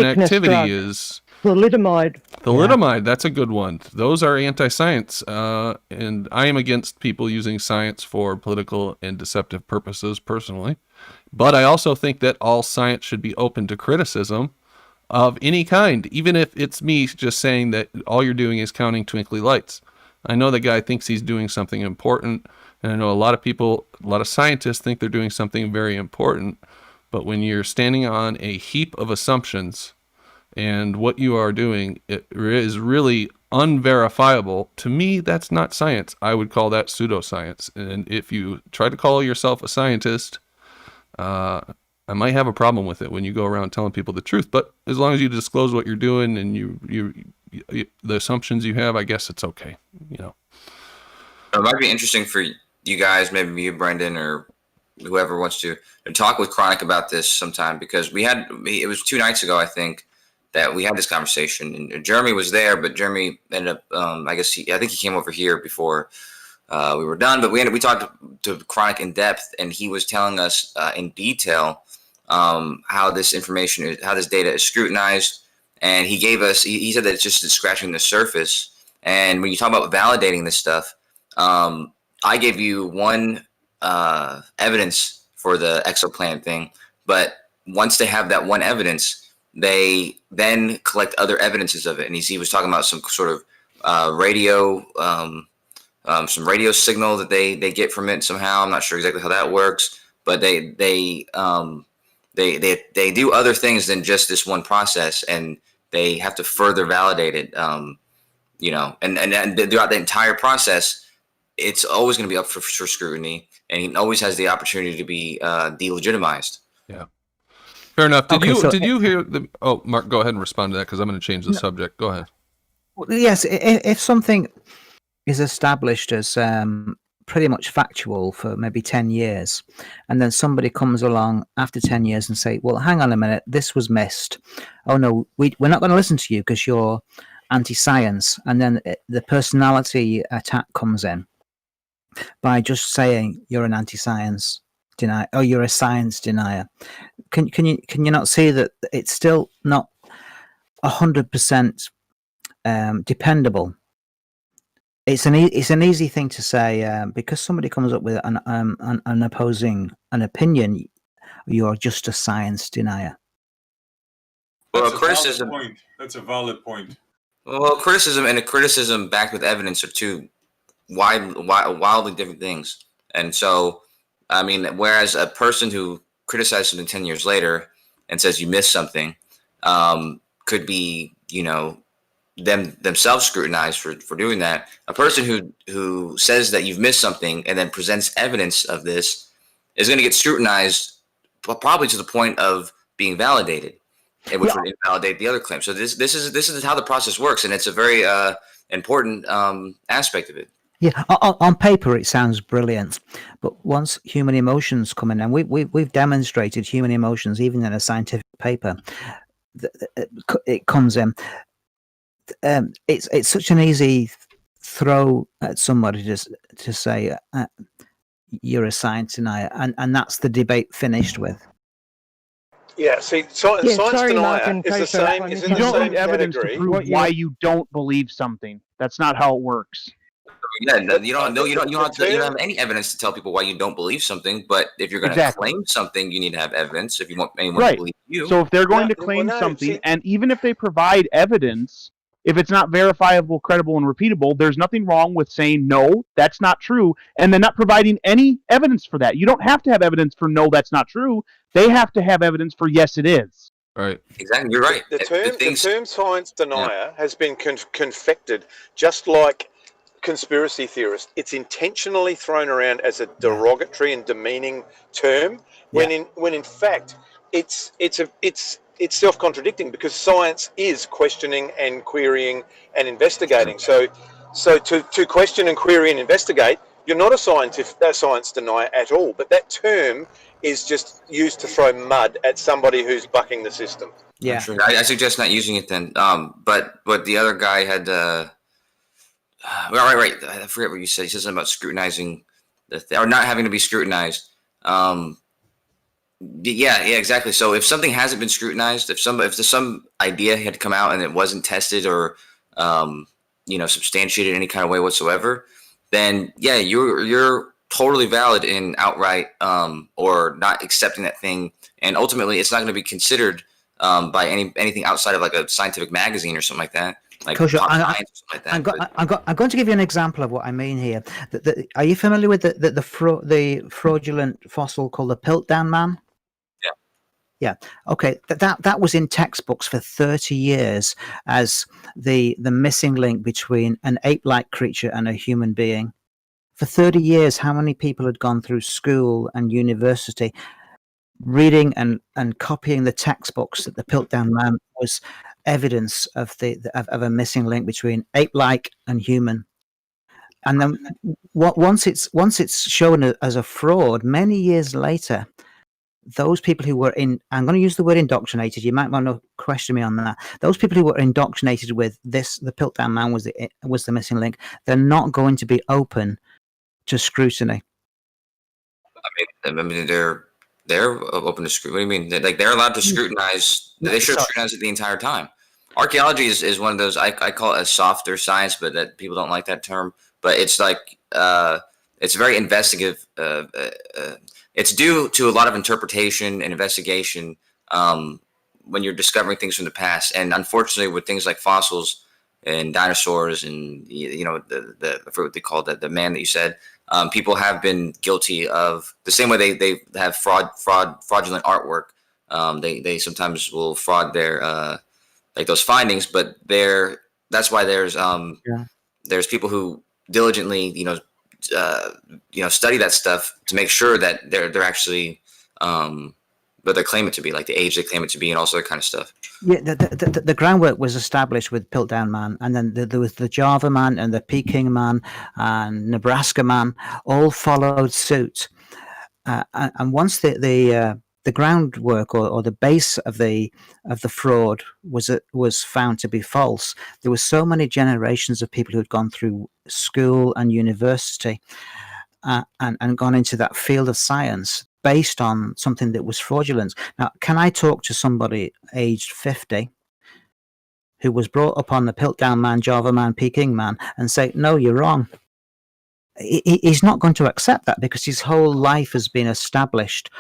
activity drug. is Thalidomide. Thalidomide, that's a good one. Those are anti-science, and I am against people using science for political and deceptive purposes personally. But I also think that all science should be open to criticism of any kind, even if it's me just saying that all you're doing is counting twinkly lights. I know the guy thinks he's doing something important, and I know a lot of people, a lot of scientists think they're doing something very important, but when you're standing on a heap of assumptions and what you are doing it is really unverifiable, to me, that's not science. I would call that pseudoscience. And if you try to call yourself a scientist, I might have a problem with it when you go around telling people the truth, but as long as you disclose what you're doing and you the assumptions you have, I guess it's okay. You know, it might be interesting for you guys, maybe you, Brendan, or whoever wants to talk with Chronic about this sometime, because it was 2 nights ago, I think, that we had this conversation, and Jeremy was there, but Jeremy ended up, I think he came over here before we were done, but we talked to Chronic in depth, and he was telling us in detail how this data is scrutinized, and he said that it's just scratching the surface. And when you talk about validating this stuff, I gave you one evidence for the exoplanet thing, but once they have that one evidence, they then collect other evidences of it. And he was talking about some sort of radio, some radio signal that they get from it somehow. I'm not sure exactly how that works, but they do other things than just this one process, and they have to further validate it. And throughout the entire process, it's always going to be up for scrutiny, and he always has the opportunity to be delegitimized. Yeah. Fair enough. Did you hear the? Oh, Mark, go ahead and respond to that because I'm going to change the subject. Go ahead. Yes, if something is established as pretty much factual for maybe 10 years, and then somebody comes along after 10 years and say, well, hang on a minute, this was missed. Oh, no, we're not going to listen to you because you're anti-science. And then the personality attack comes in by just saying you're an anti-science denier, or you're a science denier. Can you not see that it's still not 100% dependable? It's an easy thing to say because somebody comes up with an opposing opinion. You're just a science denier. Well, criticism. That's a valid point. Well, criticism and a criticism backed with evidence are two wildly different things. And so, I mean, whereas a person who criticizes something 10 years later and says you missed something could be, themselves scrutinized for doing that. A person who says that you've missed something and then presents evidence of this is going to get scrutinized probably to the point of being validated, which would invalidate the other claim. So this is how the process works, and it's a very important aspect of it. Yeah, on paper it sounds brilliant, but once human emotions come in, and we've demonstrated human emotions even in a scientific paper, it comes in. It's such an easy throw at somebody to say you're a science denier, and that's the debate finished with. Yeah, see, Yeah, science sorry, denier Mark and is the Kosho, same. I Is in You the don't same need evidence to category. prove why you don't believe something. That's not how it works. Yeah, you don't know. You don't. You The don't term- have any evidence to tell people why you don't believe something. But if you're going to Exactly. claim something, you need to have evidence. If you want anyone to Right. believe you, So if they're going to well, claim no, something, see- and even if they provide evidence, if it's not verifiable, credible, and repeatable, there's nothing wrong with saying, no, that's not true, and then not providing any evidence for that. You don't have to have evidence for, no, that's not true. They have to have evidence for, yes, it is. Right. exactly. You're right. The things- term science denier has been confected just like conspiracy theorist. It's intentionally thrown around as a derogatory and demeaning term, when in fact it's self-contradicting, because science is questioning and querying and investigating. So to question and query and investigate, you're not a science denier at all. But that term is just used to throw mud at somebody who's bucking the system. Yeah. Sure. I suggest not using it then. But the other guy had. Right. I forget what you said. He said something about scrutinizing or not having to be scrutinized. Yeah, exactly. So if something hasn't been scrutinized, if some idea had come out and it wasn't tested or substantiated in any kind of way whatsoever, then yeah, you're totally valid in outright or not accepting that thing, and ultimately it's not going to be considered by anything outside of like a scientific magazine or something like that. Like Kosho, I'm going to give you an example of what I mean here. Are you familiar with the fraudulent fossil called the Piltdown Man? Yeah. Okay. That was in textbooks for 30 years as the missing link between an ape-like creature and a human being. For 30 years, how many people had gone through school and university reading and copying the textbooks that the Piltdown Man was evidence of a missing link between ape-like and human. And then once it's shown as a fraud, many years later, those people who were I'm going to use the word indoctrinated. You might want to question me on that. Those people who were indoctrinated with this, the Piltdown Man was the missing link. They're not going to be open to scrutiny. I mean, they're open to scrutiny. What do you mean? Like they're allowed to scrutinize. They should scrutinize it the entire time. Archaeology is one of those. I call it a softer science, but that people don't like that term. But it's like it's very investigative. It's due to a lot of interpretation and investigation when you're discovering things from the past. And unfortunately, with things like fossils and dinosaurs and what they call the man that you said, people have been guilty of the same way they have fraudulent artwork. They sometimes will fraud their like those findings, but that's why there's people who diligently study that stuff to make sure that they're actually what they claim it to be, like the age they claim it to be, and also that kind of stuff. Yeah, the groundwork was established with Piltdown Man, and then there was the Java Man and the Peking Man and Nebraska Man all followed suit. And once the groundwork or the base of the fraud was found to be false, there were so many generations of people who had gone through school and university and gone into that field of science based on something that was fraudulent. Now, can I talk to somebody aged 50 who was brought up on the Piltdown Man, Java Man, Peking Man and say, no, you're wrong? He's not going to accept that because his whole life has been established,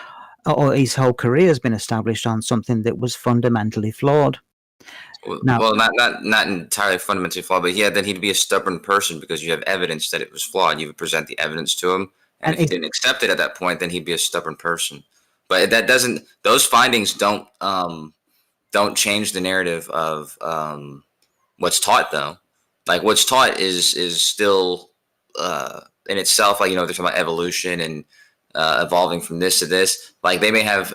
or his whole career has been established on something that was fundamentally flawed. Well, not entirely fundamentally flawed, but yeah, then he'd be a stubborn person because you have evidence that it was flawed. You would present the evidence to him, and if he didn't accept it at that point, then he'd be a stubborn person. But that doesn't; those findings don't change the narrative of what's taught, though. Like what's taught is still in itself, like they're talking about evolution and evolving from this to this. Like they may have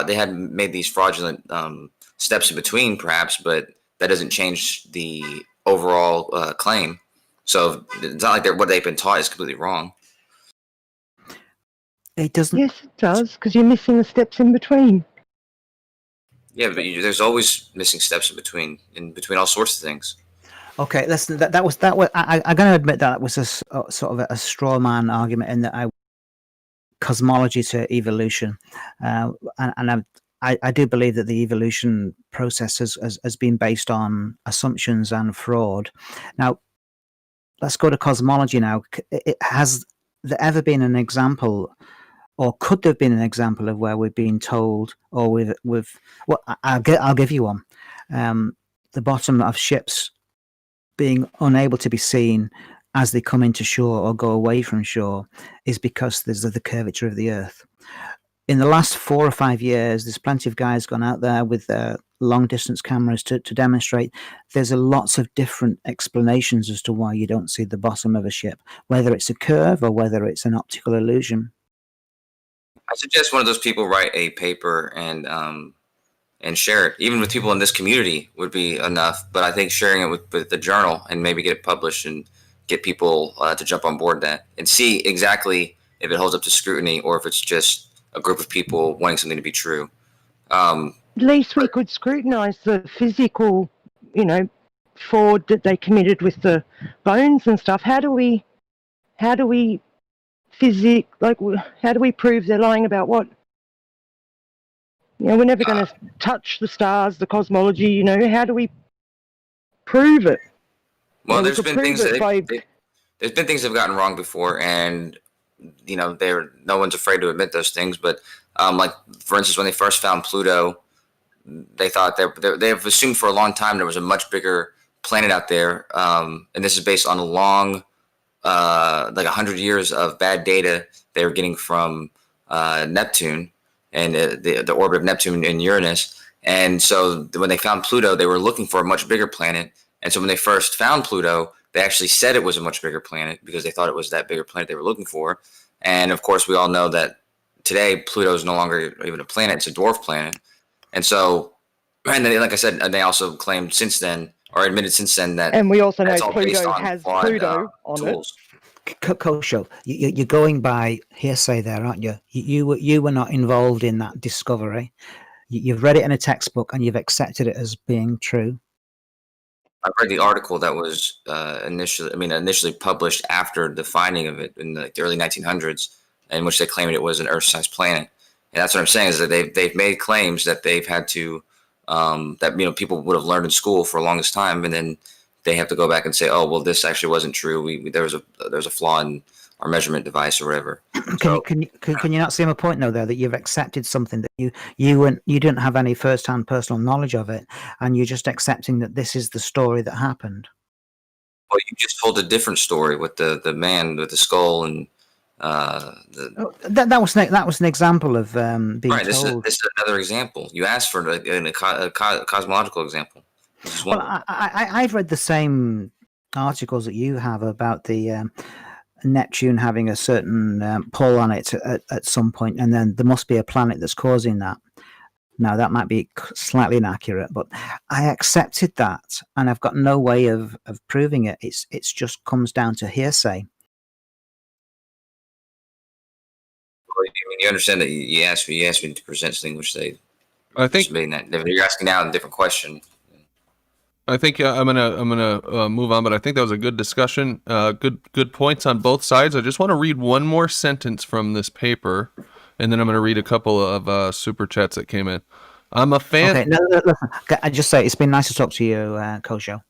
they had made these fraudulent steps in between, perhaps, but that doesn't change the overall claim. So it's not like what they've been taught is completely wrong. It doesn't. Yes, it does, because you're missing the steps in between. Yeah, but there's always missing steps in between all sorts of things. Okay, listen. That was. I'm going to admit that was a sort of a straw man argument in that cosmology to evolution, and I do believe that the evolution process has been based on assumptions and fraud. Now, let's go to cosmology now. Has there ever been an example, or could there have been an example of where we've been told, or with well, I'll give you one. The bottom of ships being unable to be seen as they come into shore or go away from shore is because there's the curvature of the Earth. In the last 4 or 5 years, there's plenty of guys gone out there with long distance cameras to demonstrate there's lots of different explanations as to why you don't see the bottom of a ship, whether it's a curve or whether it's an optical illusion. I suggest one of those people write a paper and share it. Even with people in this community would be enough, but I think sharing it with the journal and maybe get it published and get people to jump on board that and see exactly if it holds up to scrutiny or if it's just a group of people wanting something to be true. At least we could scrutinise the physical, fraud that they committed with the bones and stuff. How do we prove they're lying about what? We're never going to touch the stars, the cosmology. How do we prove it? Well, there's been things there's been things that have gotten wrong before, and no one's afraid to admit those things. But like for instance, when they first found Pluto, they thought they've assumed for a long time there was a much bigger planet out there, and this is based on a long, like 100 years of bad data they were getting from Neptune and the orbit of Neptune and Uranus. And so when they found Pluto, they were looking for a much bigger planet. And so when they first found Pluto, they actually said it was a much bigger planet because they thought it was that bigger planet they were looking for. And of course, we all know that today Pluto is no longer even a planet; it's a dwarf planet. And so, and then, like I said, they also claimed since then, or admitted since then, that and we also know that's all based Pluto on has flawed, Pluto on tools. Kosho, you're going by hearsay there, aren't you? You were not involved in that discovery. You've read it in a textbook and you've accepted it as being true. I've read the article that was initially published after the finding of it in the early 1900s, in which they claimed it was an Earth-sized planet. And that's what I'm saying is that they've made claims that they've had to that people would have learned in school for the longest time, and then they have to go back and say, oh well, this actually wasn't true. There was a flaw in our measurement device or whatever. Can you not see my point though there, that you've accepted something that you didn't have any first-hand personal knowledge of it, and you're just accepting that this is the story that happened? Well, you just told a different story with the man with the skull and that was an example of being right. told. This is another example. You asked for a cosmological example. Well, I've read the same articles that you have about the Neptune having a certain pull on it at some point, and then there must be a planet that's causing that. Now, that might be slightly inaccurate, but I accepted that, and I've got no way of proving it. It's just comes down to hearsay. Well, you understand that you asked me to present something which I think you're asking now a different question. I think I'm gonna move on, but I think that was a good discussion. Good points on both sides. I just want to read one more sentence from this paper, and then I'm gonna read a couple of super chats that came in. I'm a fan. Okay, no, listen. I just say it's been nice to talk to you, Kosho.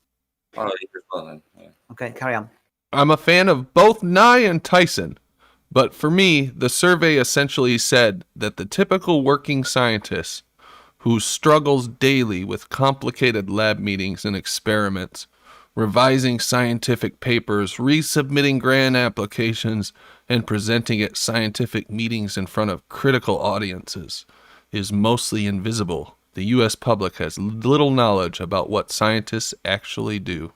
Oh, you're fine. Yeah. Okay, carry on. I'm a fan of both Nye and Tyson, but for me, the survey essentially said that the typical working scientist who struggles daily with complicated lab meetings and experiments, revising scientific papers, resubmitting grant applications, and presenting at scientific meetings in front of critical audiences, is mostly invisible. The U.S. public has little knowledge about what scientists actually do.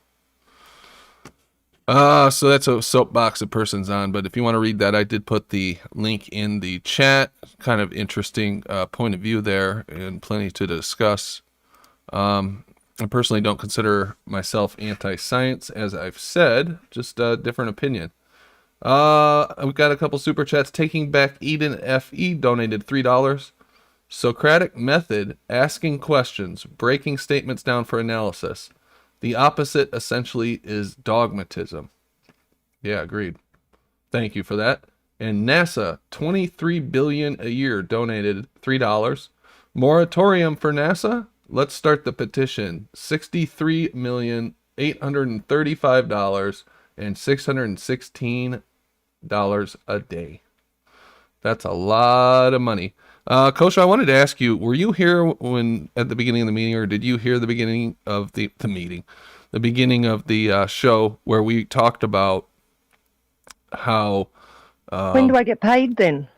So that's a soapbox a person's on, but if you want to read that, I did put the link in the chat. Kind of interesting point of view there, and plenty to discuss. I personally don't consider myself anti-science, as I've said, just a different opinion. We've got a couple super chats. Taking Back Eden FE donated $3. Socratic method, asking questions, breaking statements down for analysis. The opposite essentially is dogmatism. Yeah, agreed. Thank you for that. And NASA, $23 billion a year, donated $3. Moratorium for NASA. Let's start the petition. $63,835 and $616 a day. That's a lot of money. Coach, I wanted to ask you, were you here when at the beginning of the meeting, or did you hear the beginning of the meeting, the beginning of the show where we talked about how when do I get paid then?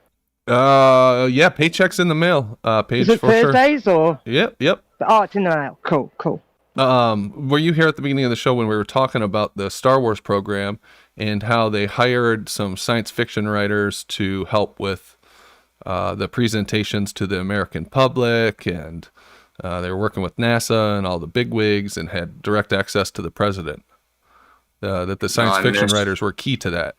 Yeah, paychecks in the mail. Page Is it for sure. Thursdays or? Yep. Oh, it's in the mail. Cool. Were you here at the beginning of the show when we were talking about the Star Wars program and how they hired some science fiction writers to help with the presentations to the American public, and they were working with NASA and all the bigwigs and had direct access to the president? That the science fiction writers were key to that.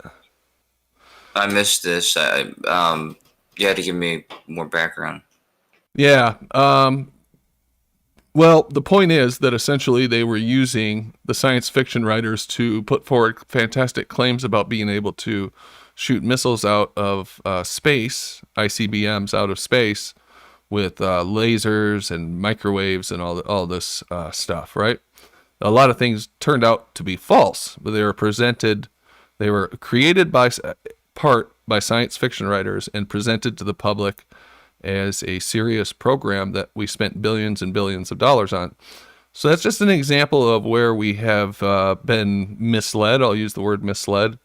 I missed this. You had to give me more background. Yeah. Well, the point is that essentially they were using the science fiction writers to put forward fantastic claims about being able to shoot missiles out of space, ICBMs out of space, with lasers and microwaves and all this stuff, right? A lot of things turned out to be false, but they were created by science fiction writers and presented to the public as a serious program that we spent billions and billions of dollars on. So that's just an example of where we have been misled. I'll use the word misled.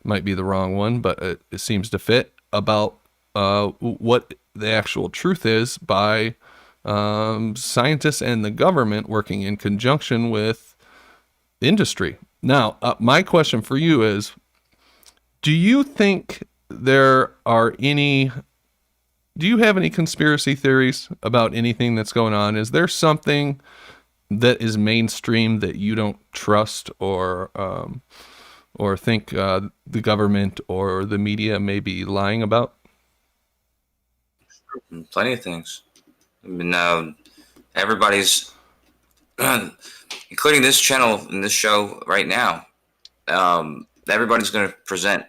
Might be the wrong one, but it seems to fit, about what the actual truth is by scientists and the government working in conjunction with industry. Now, my question for you is, do you think do you have any conspiracy theories about anything that's going on? Is there something that is mainstream that you don't trust or think the government or the media may be lying about? Plenty of things. I mean, everybody's, including this channel and this show right now, everybody's going to present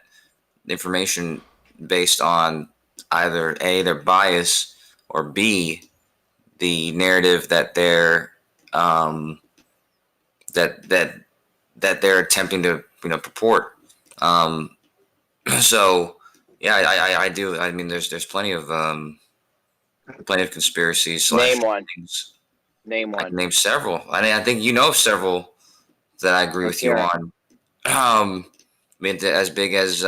information based on either A, their bias, or B, the narrative that they're that they're attempting to purport. So yeah, I do. I mean, there's plenty of conspiracies. Name one. Things. Name one. I can name several. I think you know several that I agree with you on. I mean, as big as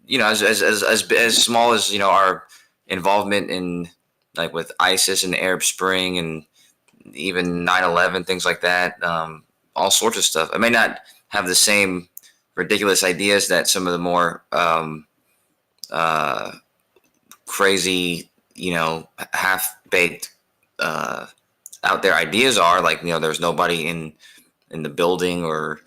as small as our involvement in, like, with ISIS and the Arab Spring and even 9/11, things like that. All sorts of stuff. I may not have the same ridiculous ideas that some of the more crazy, half-baked out there ideas are, like, there's nobody in the building, or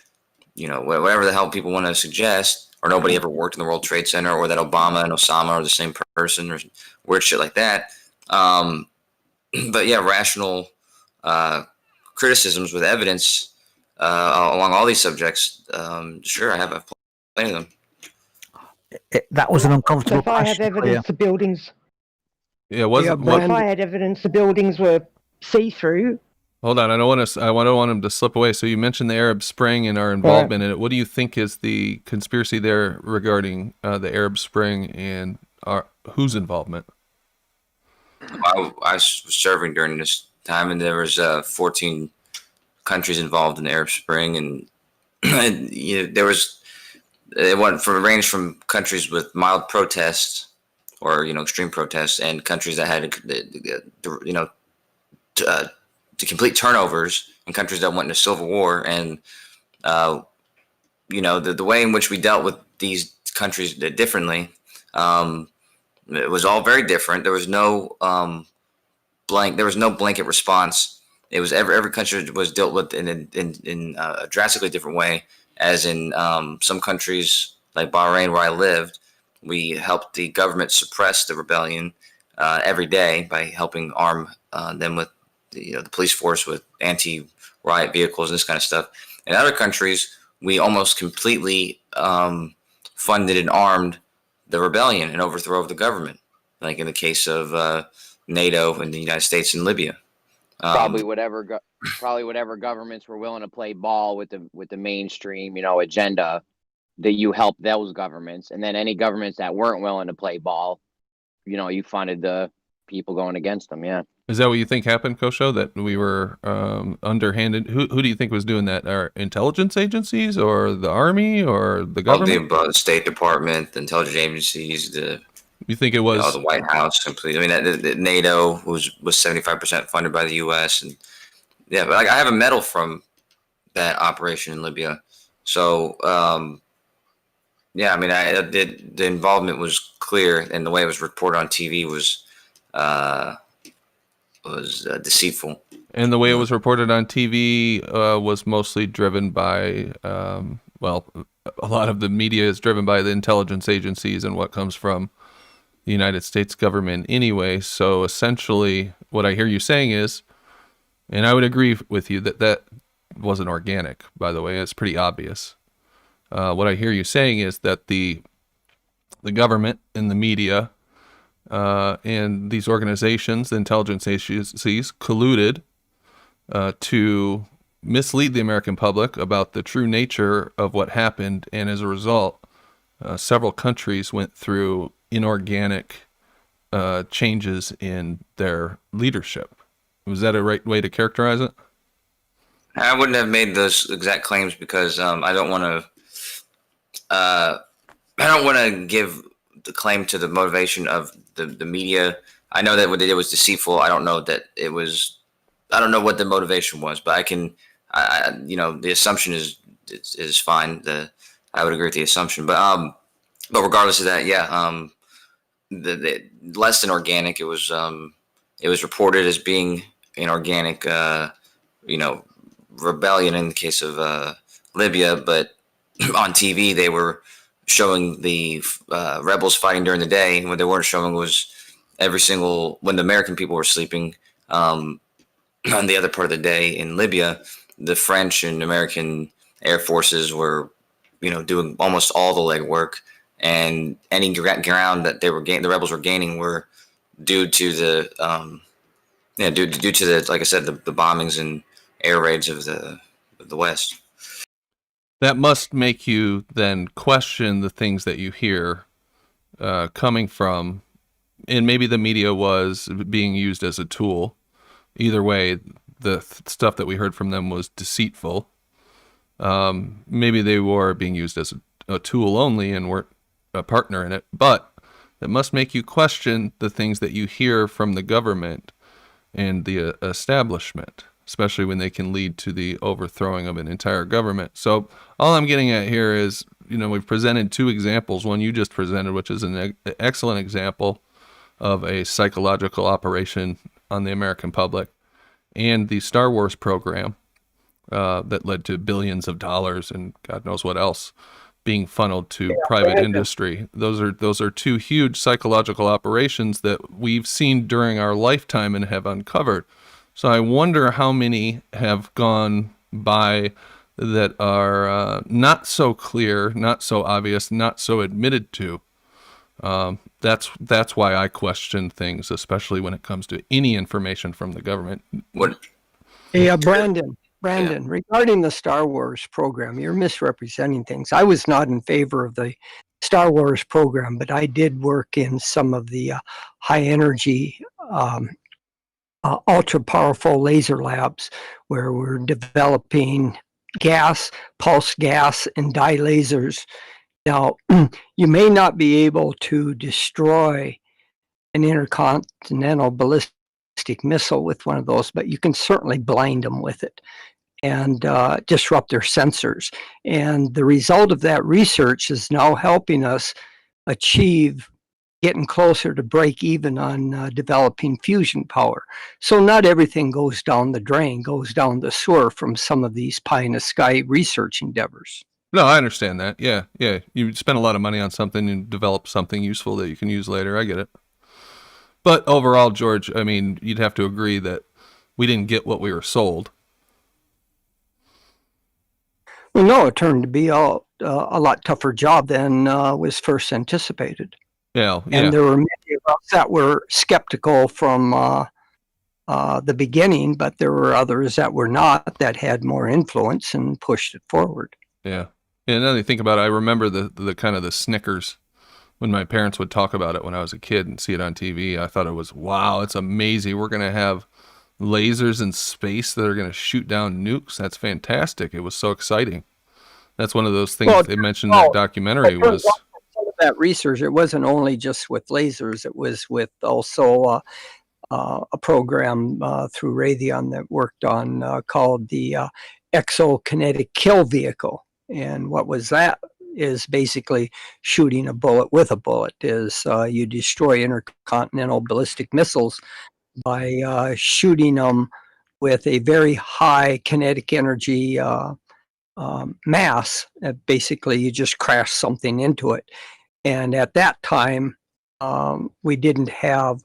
whatever the hell people want to suggest, or nobody ever worked in the World Trade Center, or that Obama and Osama are the same person, or weird shit like that. But yeah, rational criticisms with evidence along all these subjects. Sure, I have plenty of them. That was an uncomfortable If I have question. evidence the buildings, Yeah, if I had evidence the buildings were see-through. Hold on, I don't want him to slip away. So you mentioned the Arab Spring and our involvement in it. What do you think is the conspiracy there regarding the Arab Spring and whose involvement? I was serving during this time, and there was 14 countries involved in the Arab Spring, and there was ranged from countries with mild protests or extreme protests, and countries that had complete turnovers, and countries that went into civil war. And the way in which we dealt with these countries differently, it was all very different. There was no blanket response. It was every country was dealt with in a drastically different way. As in some countries like Bahrain, where I lived, we helped the government suppress the rebellion every day by helping arm them with the police force with anti-riot vehicles and this kind of stuff. In other countries, we almost completely funded and armed the rebellion and overthrow of the government. Like in the case of NATO and the United States and Libya. Probably whatever governments were willing to play ball with the mainstream, agenda, that you helped those governments, and then any governments that weren't willing to play ball, you funded the people going against them. Yeah. Is that what you think happened, Kosho? That we were underhanded? Who do you think was doing that? Our intelligence agencies, or the army, or the government? The State Department, the intelligence agencies, You think it was the White House completely? I mean, the NATO was 75% funded by the U.S. and yeah, but I have a medal from that operation in Libya. So yeah, I mean, the involvement was clear, and the way it was reported on TV was deceitful. And the way it was reported on TV was mostly driven by, well, a lot of the media is driven by the intelligence agencies and what comes from the United States government anyway. So essentially what I hear you saying is, and I would agree with you that wasn't organic, by the way, it's pretty obvious. What I hear you saying is that the government and the media and these organizations, the intelligence agencies, colluded to mislead the American public about the true nature of what happened, and as a result, several countries went through inorganic changes in their leadership. Was that a right way to characterize it? I wouldn't have made those exact claims because I don't want to give the claim to the motivation of the media. I know that what they did was deceitful. I don't know that it was. I don't know what the motivation was, but I can. The assumption is fine. I would agree with the assumption, but regardless of that, yeah, the less than organic. It was reported as being inorganic. Rebellion in the case of Libya, but on TV they were showing the rebels fighting during the day, and what they weren't showing was when the American people were sleeping on the other part of the day in Libya, the French and American air forces were doing almost all the legwork, and any ground that the rebels were gaining were due to the like I said, the bombings and air raids of the West. That must make you then question the things that you hear coming from, and maybe the media was being used as a tool. Either way, the stuff that we heard from them was deceitful. Maybe they were being used as a tool only and weren't a partner in it, but it must make you question the things that you hear from the government and the establishment, especially when they can lead to the overthrowing of an entire government. So all I'm getting at here is, we've presented two examples. One you just presented, which is an excellent example of a psychological operation on the American public, and the Star Wars program that led to billions of dollars and God knows what else being funneled to private industry. Those are two huge psychological operations that we've seen during our lifetime and have uncovered. So I wonder how many have gone by that are not so clear, not so obvious, not so admitted to. That's why I question things, especially when it comes to any information from the government. Hey, Brandon, regarding the Star Wars program, you're misrepresenting things. I was not in favor of the Star Wars program, but I did work in some of the high energy, ultra powerful laser labs where we're developing gas, pulse gas, and dye lasers. Now, you may not be able to destroy an intercontinental ballistic missile with one of those, but you can certainly blind them with it and disrupt their sensors. And the result of that research is now helping us achieve getting closer to break even on developing fusion power. So not everything goes down the drain, goes down the sewer from some of these pie-in-the-sky research endeavors. No, I understand that. Yeah. You spend a lot of money on something and develop something useful that you can use later. I get it. But overall, George, I mean, you'd have to agree that we didn't get what we were sold. Well, no, it turned to be a lot tougher job than was first anticipated. Yeah, And there were many of us that were skeptical from the beginning, but there were others that were not, that had more influence and pushed it forward. Yeah. Yeah, now that you think about it, I remember the kind of the snickers when my parents would talk about it when I was a kid and see it on TV. I thought it was, wow, it's amazing. We're going to have lasers in space that are going to shoot down nukes. That's fantastic. It was so exciting. That's one of those things they mentioned in that documentary was... Some of that research, it wasn't only just with lasers, it was with also a program through Raytheon that worked on called the exokinetic kill vehicle. And what was that is basically shooting a bullet with a bullet. Is you destroy intercontinental ballistic missiles by shooting them with a very high kinetic energy mass. Basically, you just crash something into it. And at that time, we didn't have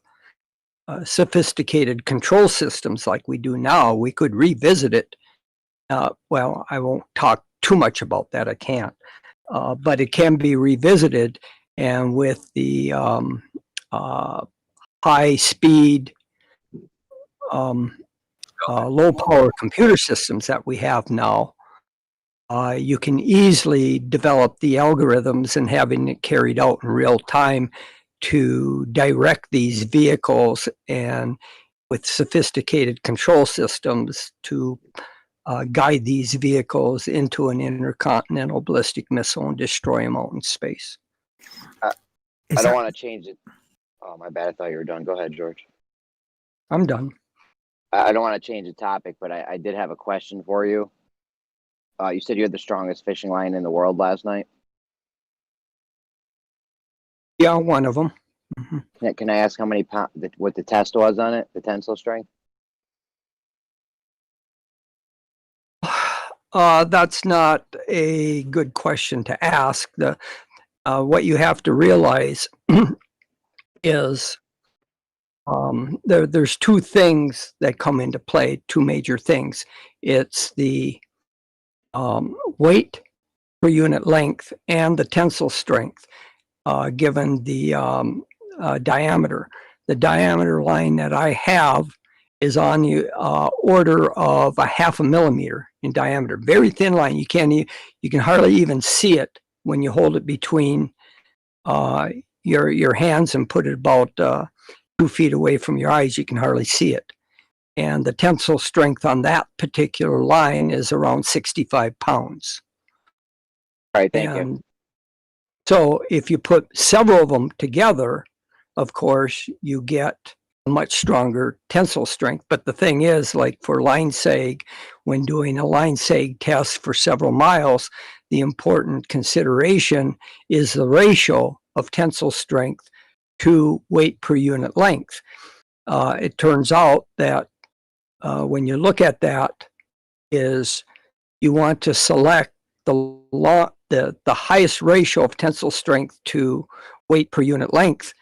sophisticated control systems like we do now. We could revisit it. Well, I won't talk too much about that. I can't. But it can be revisited. And with the high speed, low power computer systems that we have now, you can easily develop the algorithms and having it carried out in real time to direct these vehicles, and with sophisticated control systems to guide these vehicles into an intercontinental ballistic missile and destroy them out in space. I don't want to change it. Oh, my bad. I thought you were done. Go ahead, George. I'm done. I don't want to change the topic, but I did have a question for you. You said you had the strongest fishing line in the world last night. Yeah, one of them. Mm-hmm. Can I ask how many pounds, what the test was on it, the tensile strength? That's not a good question to ask. What you have to realize is there's two things that come into play, two major things. It's the weight per unit length and the tensile strength given the diameter. The diameter line that I have is on the order of 0.5 millimeter in diameter. Very thin line. You can hardly even see it when you hold it between your hands and put it about 2 feet away from your eyes. You can hardly see it. And the tensile strength on that particular line is around 65 pounds. All right, thank you. So if you put several of them together, of course, you get a much stronger tensile strength. But the thing is, like for line sag, when doing a line sag test for several miles, the important consideration is the ratio of tensile strength to weight per unit length. It turns out that when you look at that, is you want to select the highest ratio of tensile strength to weight per unit length,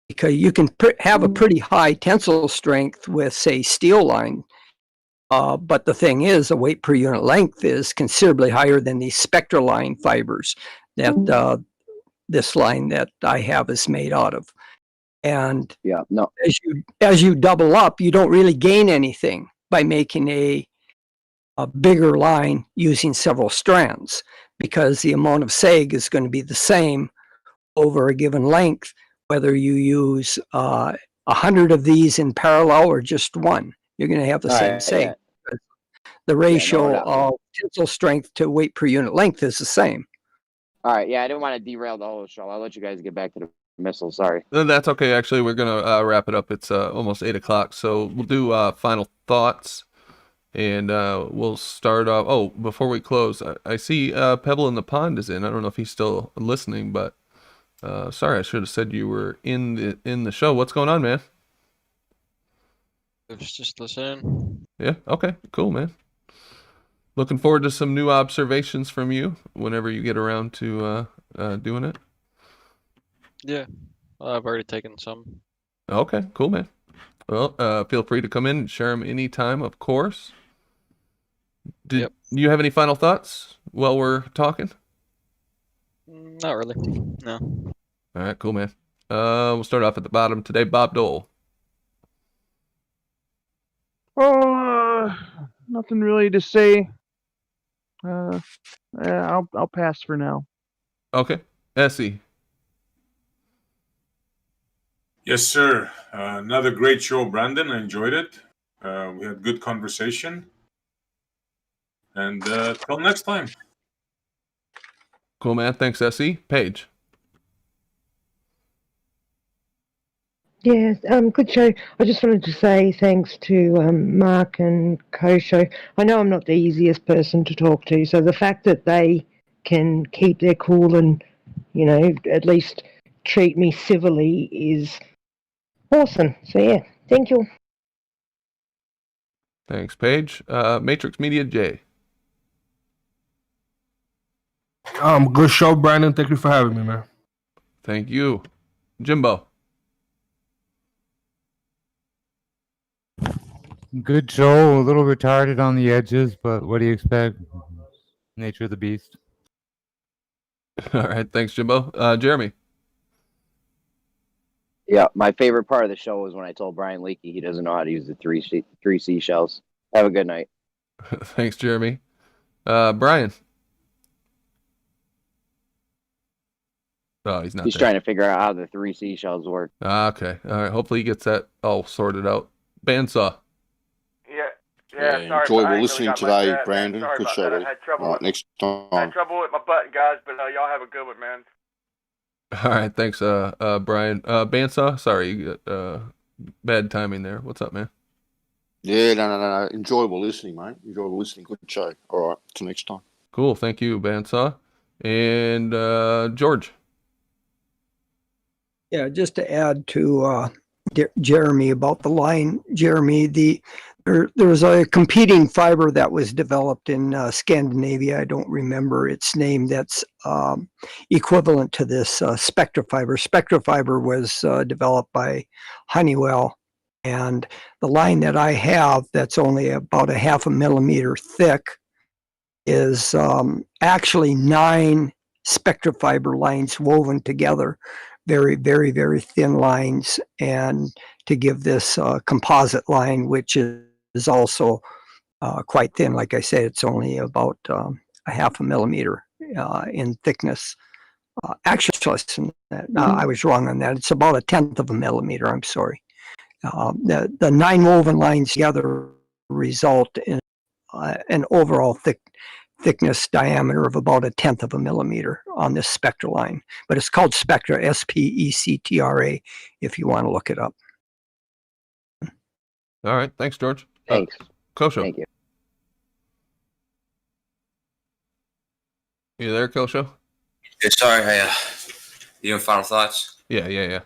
because you can have a pretty high tensile strength with, say, steel line. But the thing is, the weight per unit length is considerably higher than these spectral line fibers that this line that I have is made out of. And yeah, no. As you double up, you don't really gain anything by making a bigger line using several strands, because the amount of sag is going to be the same over a given length, whether you use 100 of these in parallel or just one. You're going to have the same sag. Yeah. The ratio of tensile strength to weight per unit length is the same. All right, yeah, I didn't want to derail the whole show. I'll let you guys get back to the missile. Sorry. That's okay. Actually, we're gonna wrap it up. It's almost 8 o'clock, so we'll do final thoughts, and we'll start off. Oh, before we close, I see Pebble in the Pond is in. I don't know if he's still listening, but sorry, I should have said you were in the show. What's going on, man? I was just listening. Yeah. Okay. Cool, man. Looking forward to some new observations from you whenever you get around to doing it. Yeah, I've already taken some. Okay, cool, man. Well, feel free to come in and share them anytime, of course. Do you have any final thoughts while we're talking? Not really, no. All right, cool, man. We'll start off at the bottom today. Bob Dole. Nothing really to say. I'll pass for now. Okay. Essie. Yes, sir. Another great show, Brandon. I enjoyed it. We had good conversation. And till next time. Cool, man. Thanks, Essie. Paige. Yes, good show. I just wanted to say thanks to Mark and Kosho. I know I'm not the easiest person to talk to, so the fact that they can keep their cool and, you know, at least treat me civilly is awesome. So yeah, thank you. Thanks, Paige. Matrix Media J. Good show, Brandon. Thank you for having me, man. Thank you. Jimbo. Good show, a little retarded on the edges, but what do you expect? Nature of the beast. All right, thanks, Jimbo. Jeremy. Yeah, my favorite part of the show was when I told Brian Leakey he doesn't know how to use the three seashells. Have a good night. Thanks, Jeremy. Brian. Oh, he's not. He's there. trying to figure out how the three seashells work. Okay. All right. Hopefully he gets that all sorted out. Bandsaw. Yeah, sorry. Enjoyable I ain't listening really got much today, to add, Brandon. man. Sorry Good about show, that. I buddy. had trouble All with- right, next I had time. trouble with my button, guys, but y'all have a good one, man. All right. Thanks, Brian. Bandsaw. Sorry. Bad timing there. What's up, man? Yeah, no. Enjoyable listening, mate. Enjoyable listening. Good show. All right, till next time. Cool. Thank you, Bandsaw. And George. Yeah, just to add to Jeremy about the line, Jeremy, there's a competing fiber that was developed in Scandinavia. I don't remember its name. That's equivalent to this spectrofiber. Spectrofiber was developed by Honeywell, and the line that I have, that's only about a 0.5 millimeter thick, is actually 9 spectrofiber lines woven together. Very, very, very thin lines, and to give this composite line, which is also quite thin. Like I said, it's only about a 0.5 millimeter in thickness. Actually, less than that. I was wrong on that. It's about 1/10 of a millimeter. I'm sorry. The 9 woven lines together result in an overall thickness diameter of about 1/10 of a millimeter on this spectra line. But it's called spectra, SPECTRA, if you want to look it up. All right. Thanks, George. Thanks. Kosho. Thank you. You there, Kosho? Yeah, sorry, you doing final thoughts? Yeah. Yeah,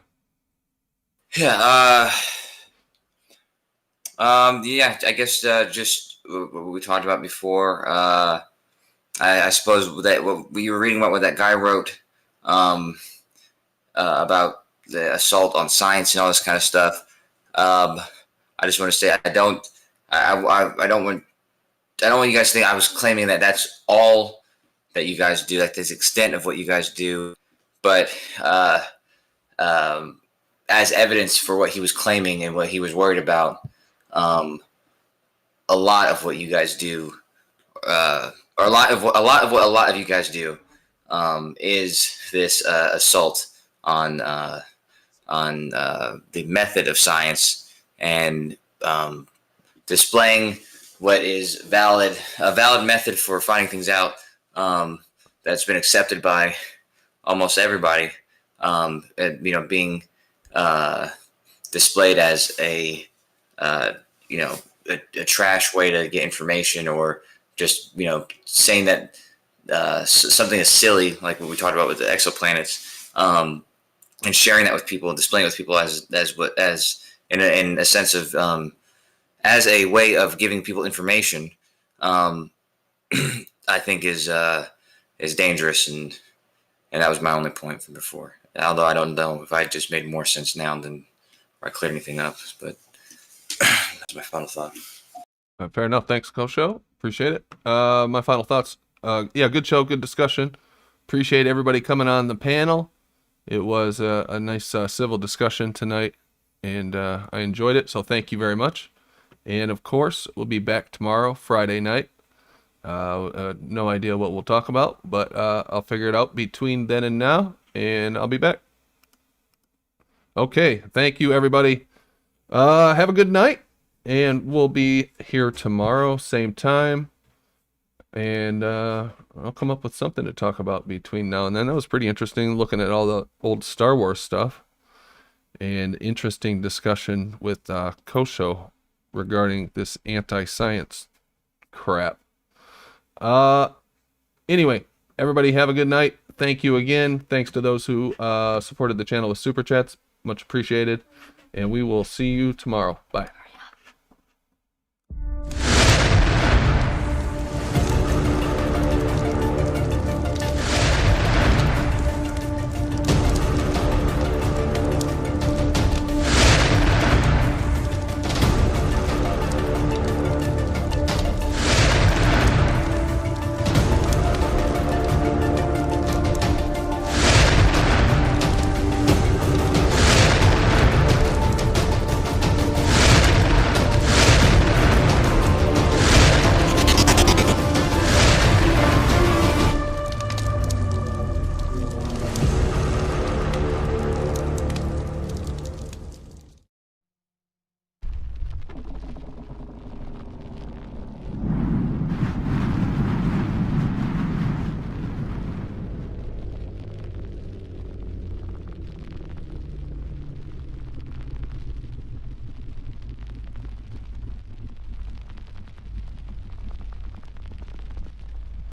I guess just what we talked about before. I suppose that what you were reading about what that guy wrote about the assault on science and all this kind of stuff. I just want to say I don't want you guys to think I was claiming that that's all that you guys do, like this extent of what you guys do, but as evidence for what he was claiming and what he was worried about, a lot of what you guys do, or a lot of what you guys do, is this assault on the method of science and displaying what is a valid method for finding things out, that's been accepted by almost everybody, being displayed as a trash way to get information, or just saying that something is silly, like what we talked about with the exoplanets, and sharing that with people and displaying it with people as in a sense of as a way of giving people information, I think is dangerous, and that was my only point from before. Although I don't know if I just made more sense now than I cleared anything up, but that's my final thought. Fair enough. Thanks, Kosho. Appreciate it. My final thoughts. Good show, good discussion. Appreciate everybody coming on the panel. It was a nice civil discussion tonight, and I enjoyed it, so thank you very much. And of course, we'll be back tomorrow, Friday night. No idea what we'll talk about, but I'll figure it out between then and now, and I'll be back. Okay, thank you, everybody. Have a good night, and we'll be here tomorrow, same time. And I'll come up with something to talk about between now and then. That was pretty interesting, looking at all the old Star Wars stuff. And interesting discussion with Kosho regarding this anti-science crap. Anyway, everybody have a good night. Thank you again. Thanks to those who supported the channel with Super Chats. Much appreciated. And we will see you tomorrow. Bye.